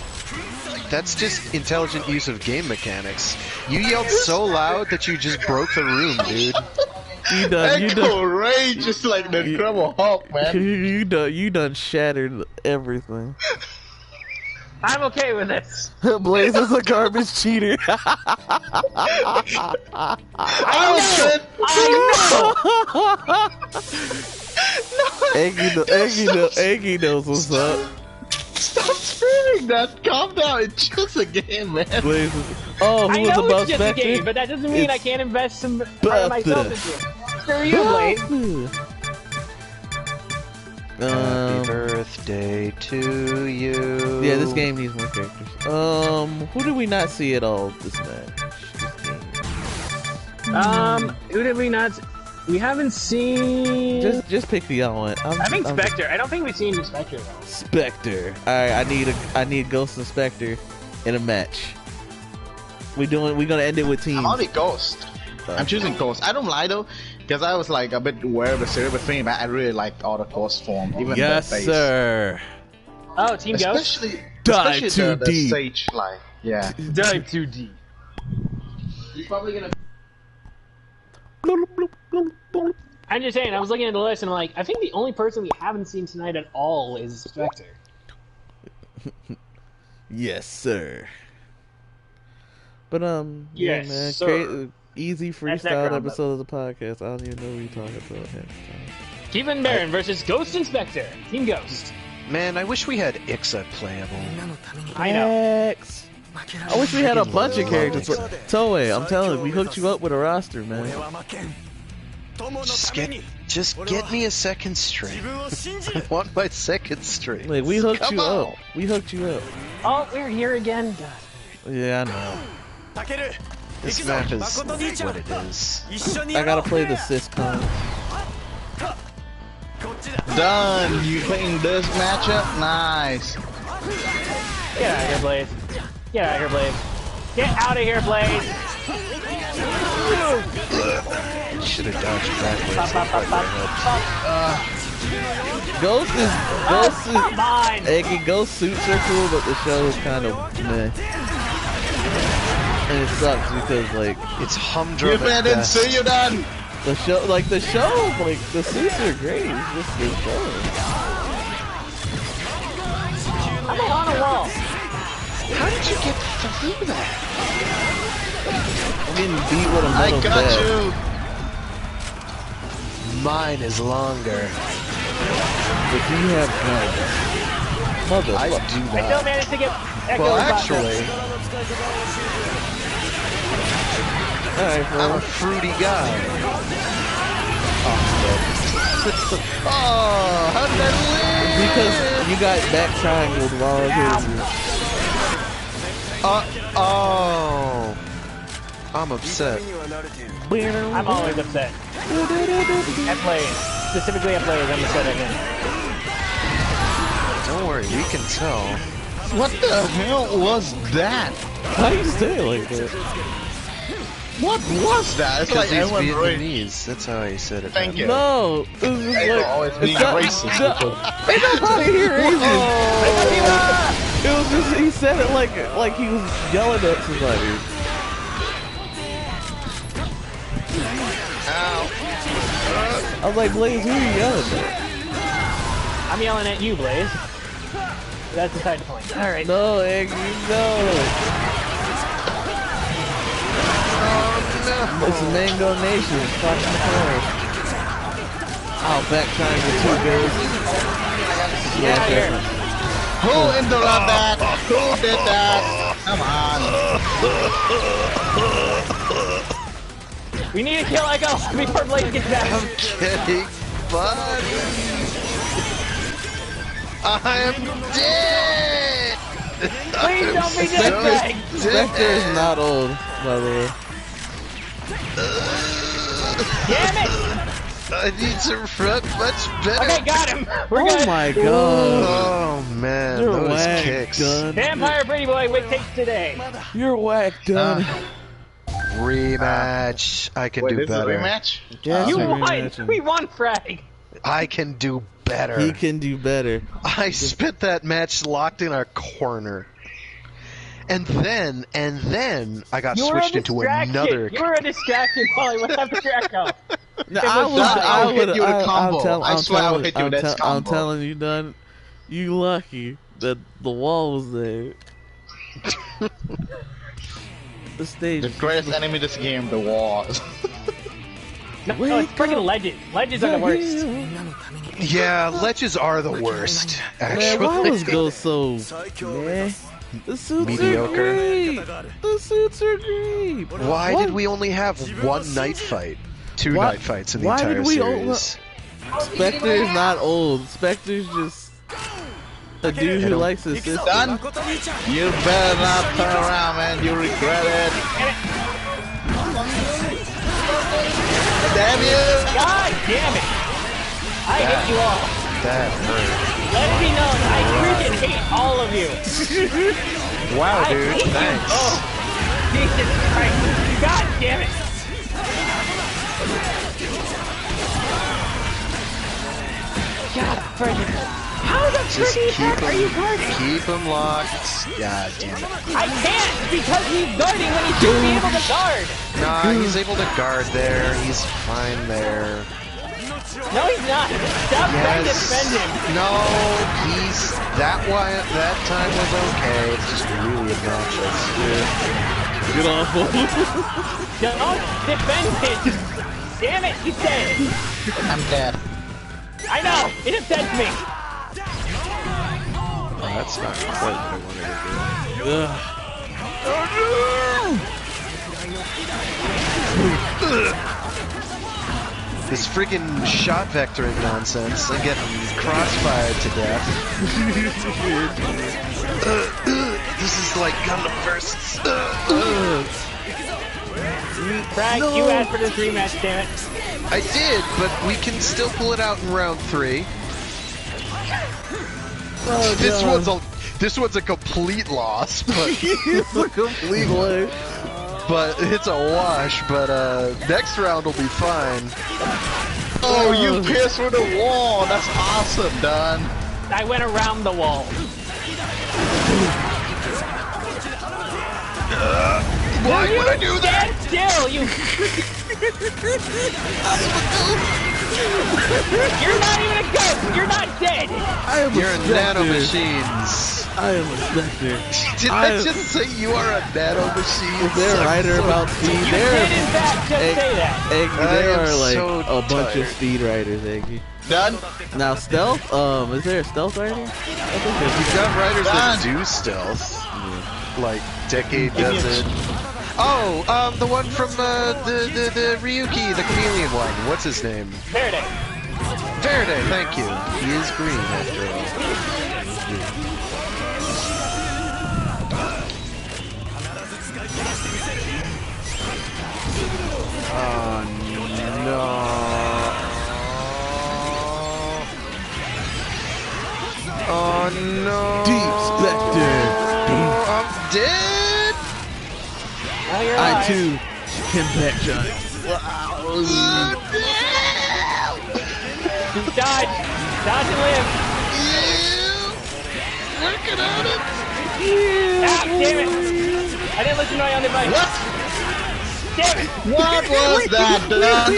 That's just intelligent use of game mechanics. You yelled so loud that you just broke the room, dude. You done rage just like the Incredible Hulk, man. You done shattered everything. I'm okay with this. Blaze is a garbage cheater. Eggy knows what's up. Stop screaming that. Calm down. It's just a game, man. Blaze is, oh, who I was know above it's just a Spectre? game, but that doesn't mean I can't invest some part of myself into it. Screw you, Blaze. Happy birthday to you. Yeah, this game needs more characters. Who did we not see at all this match? Who did we not? We haven't seen. Just pick the other one. I think Spectre. I don't think we've seen Spectre though. Spectre. All right, I need Ghost and Spectre in a match. We're gonna end it with teams. I'm only Ghost. I'm choosing Ghost. I don't lie though, because I was like a bit aware of the cerebral thing, but I really liked all the Ghost form, even yes, the face. sir. Oh, Team Ghost. Dive too the deep. Sage line. Yeah. Dive too deep. He's probably gonna. I'm just saying. I was looking at the list and I'm like, I think the only person we haven't seen tonight at all is Spectre. Yes, sir. But yes, man, sir. Easy freestyle episode of the podcast. I don't even know what you're talking about. Keevan Baron versus Ghost and Spectre. Team Ghost. Man, I wish we had Ixa playable. I know. I wish we had a bunch of characters. Toei, I'm telling you, we hooked you up with a roster, man. Just get me a second string. I want my second string. Like, we hooked you up. We hooked you up. Oh, we're here again. God. Yeah, I know. This map is what it is. I gotta play the syscom. Done. You playing this matchup? Nice. Get out of here, Blaze. Get out of here, Blaze. Get out of here, Blaze. Should have dodged backwards. Ghost is Eggy. Ghost suits are cool, but the show is kind of meh. And it sucks because like it's humdrum. You man didn't see you done. The show, like the suits are great. It's just the show. I'm on a wall. How did you get through that? I'm getting beat with a metal I got bat. you. Mine is longer. But do you have guns? Motherfucker. I do I still not. managed to get Echo. Well, actually, I'm a fruity guy. Oh, how did I win? Because you got back triangled while I was Oh, I'm upset. I'm always upset. At Blaze. Specifically at Blaze, I'm upset again. Don't worry, we can tell. What the hell was that? Why do you say it like that? What was that? It's like Because he's everyone Vietnamese. That's how he said it. Thank you. No, this is People like always being it's not, racist. no, ain't nobody here racist. It was just he said it like he was yelling at somebody. Ow. I was like, Blaze, who are you yelling at? I'm yelling at you, Blaze. That's beside the point. All right. No, Eggy, no. It's Mango Nation. Fucking hell. I'll back trying to two goes. Get out of here. Who interrupted that? Who did that? Come on. We need to kill Echo before Blaze gets back. I'm kidding, bud. I'm dead. Please don't be disrespected. Spectre is not old, by the way. Damn it! I need to run much better. Okay, got him. We're Oh good. my god. Oh man, You're those whack, kicks. Done. Vampire Pretty Boy, what takes today? You're whack, done. Rematch. I can Wait, do this is a better. rematch? Yes, You we're won. rematching. We won, Frag. I can do better. He can do better. I spent that match locked in a corner. And then I got You were switched a into distraction. another. You were a distraction while he went after Echo. No, I would hit you with a combo. I swear I would hit you with that I'm combo. telling you, Done. You lucky that the wall was there. The stage. The greatest enemy of this game, the walls. No, it's freaking Legends. Legends are the worst. Yeah, ledges are the worst. Man, Actually, why was Go so meh? The suits Mediocre. are great. The suits are great. Why did we only have one night fight? Two Why- night fights in the why entire did we series. Spectre is not old. Spectre's just a dude who likes his sister. Done? You better not turn around, man. You regret it. Damn you! God damn it! I hate you all. That hurt. Let it be known, I freaking hate all of you. Wow, I dude. hate you. Thanks. Oh, Jesus Christ! God damn it! God friggin'! How the Just friggin' keep heck are you guarding? Keep him locked. God damn it. I can't because he's guarding when he should be able to guard. Nah, he's able to guard there. He's fine there. No, he's not. Stop trying to Yes. defend him. No, he's that time was okay. It's just really obnoxious. Get off. Don't defend him. Damn it, he's dead. I'm dead. I know. It upsets me. Oh, that's not quite what I wanted to do. This freaking shot vectoring nonsense. I'm getting crossfired to death. This is like Gundam Bursts. Frank, you asked for this rematch, damn it. I did, but we can still pull it out in round 3. Oh, This one's a complete loss, but it's a complete one. but it's a wash. But next round will be fine. Oh, you pierced through the wall. That's awesome, Don. I went around the wall. Why would I do that? Stand still, you. You're not even a ghost. You're not dead. You're a nanomachines. I am a Spectre. Did I just say you are a nanomachine? They're writer about speed. You They're did in fact just say that. Eggy, I there am are like so a bunch tired. of speed riders, Eggy. Done? Now stealth, is there a stealth rider? I think there's You've got riders that do stealth. Like Decade does it. Oh, the one from the Ryuki, the chameleon one. What's his name? Faraday. Faraday, thank you. He is green after all. Oh no. Oh no. Deep Spectre. I'm dead. Now you're I alive. too Impact shot. Just dodge. Dodge and live. Working on it. Ah, damn it. I didn't listen to my own advice. What? Damn it. What was that?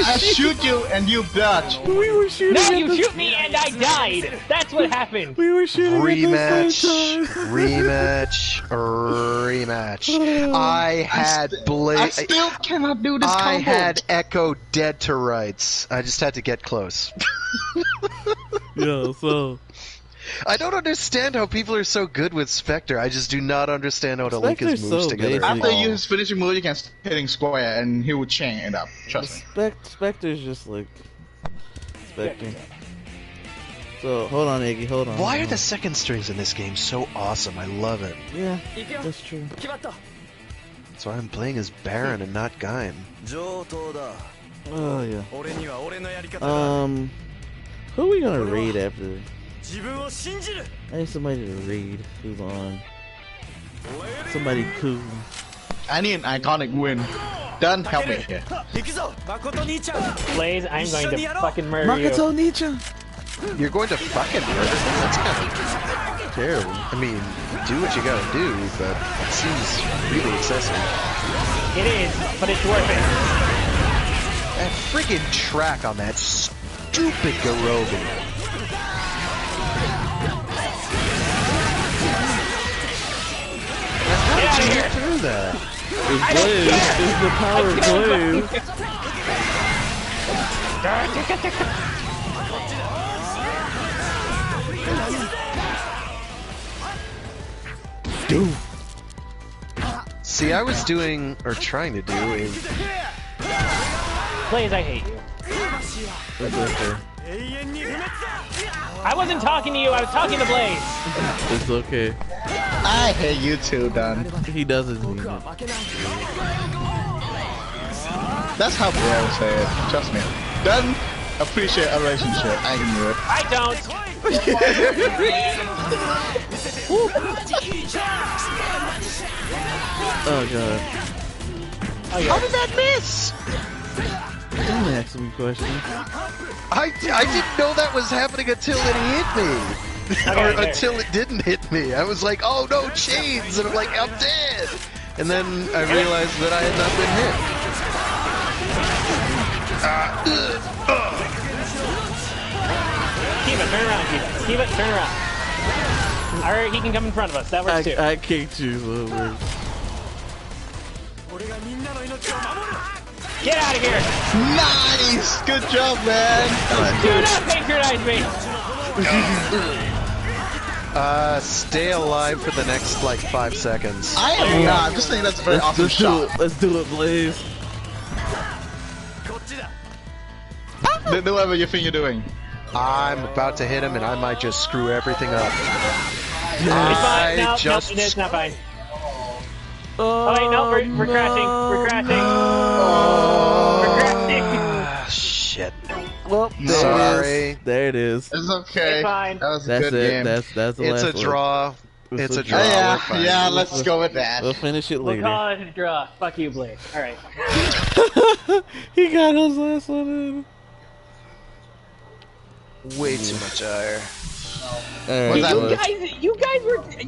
I shoot you and you dodge. We were shooting. No, you shoot me and I died. That's what happened. We were shooting. Rematch. I had Blade. I still cannot do this combo. I had Echo dead to rights. I just had to get close. Yo, so I don't understand how people are so good with Spectre. I just do not understand how to link his moves together. After you use finishing move, you can start hitting square and he will chain it up. Trust me. Spectre's just like Spectre. So hold on, Iggy, hold on. Why are the second strings in this game so awesome? I love it. Yeah, that's true. That's why I'm playing as Baron and not Gaim. Oh yeah. Who are we gonna raid after? I need somebody to raid. Who's on? Somebody cool. I need an iconic win. Done, help me here. Blaze, I'm going to fucking murder you. Makoto Nietzsche. You're going to fucking murder him? That's kind of terrible. I mean, do what you gotta do, but it seems really excessive. It is, but it's worth it. That friggin' track on that stupid Garobi. How did you get through that? It's Blaze. It's the power of Blaze. Dude. See, I was doing, or trying to do, a... Blaze, I hate you. It's okay. I wasn't talking to you, I was talking to Blaze. It's okay. I hate you too, Don. He doesn't mean it. That's how bros say it. Trust me. Don appreciate a relationship. I can do it. I don't. Oh god. How did that miss? Don't ask me questions. I didn't know that was happening until it hit me. Or until it didn't hit me. I was like, oh no, chains! And I'm like, I'm dead! And then I realized that I had not been hit. Keep it, turn around, keep it, turn around. Alright, he can come in front of us, that works too. I kicked you, so it works. Get out of here! Nice! Good job, man! Do not patronize me! Stay alive for the next, like, 5 seconds. I am not. I'm just saying that's a very awesome shot. Let's do it, Blaze. Do whatever you think you're doing. I'm about to hit him, and I might just screw everything up. It's fine. No, it's not fine. Oh wait, no, we're crashing. We're crashing. We're crashing. Shit. Well, sorry. There it is. It's okay. It's fine. That was a good game. That's the last It's a draw. It's a draw. Yeah, let's go with that. We'll finish it later. We'll call it a draw. Fuck you, Blake. Alright. He got his last one in. Way too much ire. You guys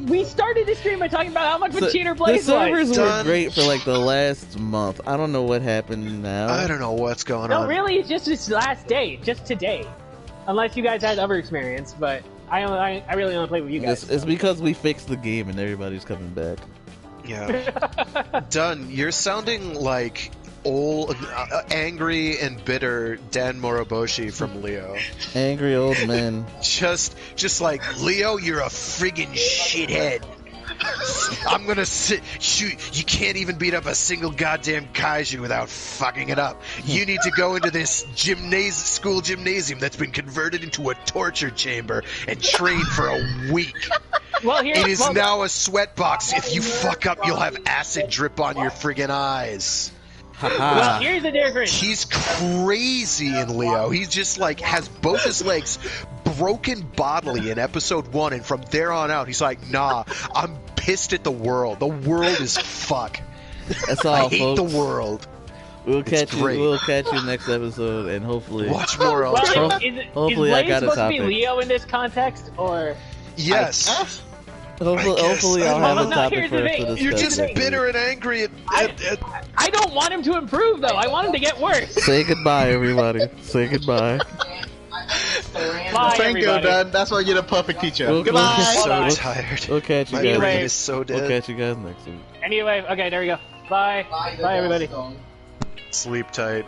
we started the stream by talking about how much of a cheater Blaze the servers was. were great for like the last month. I don't know what happened now. I don't know what's going on. No, really, it's just this last day, just today. Unless you guys had other experience, but I really only play with you guys. It's because we fixed the game and everybody's coming back. Yeah. Done. You're sounding like old, angry and bitter Dan Moroboshi from Leo. Angry old man. Just like, Leo, you're a friggin' shithead. I'm gonna shoot. You can't even beat up a single goddamn kaiju without fucking it up. You need to go into this school gymnasium that's been converted into a torture chamber and train for a week. Well, it is now a sweatbox. If you fuck up, you'll have acid drip on your friggin' eyes. Well, here's the difference. He's crazy in Leo. He's just like has both his legs broken bodily in episode 1, and from there on out, he's like, nah, I'm pissed at the world. The world is fuck. That's all, I hate folks. the world. We'll catch you next episode, and hopefully watch more Well, Ultra. is hopefully Blaze I got a supposed topic. to be Leo in this context, or Yes. Hopefully I'll have a No, topic here's for the us thing. to discuss. You're just next bitter week. and angry at I don't want him to improve, though. I want him to get worse. Say goodbye, everybody. Say goodbye. Bye, Thank you, everybody. Dan. That's why you're the perfect teacher. We'll- Goodbye. so Bye. tired. We'll catch you My guys. brain is so dead. We'll catch you guys next week. Anyway, okay, there we go. Bye. Bye, everybody. Sleep tight.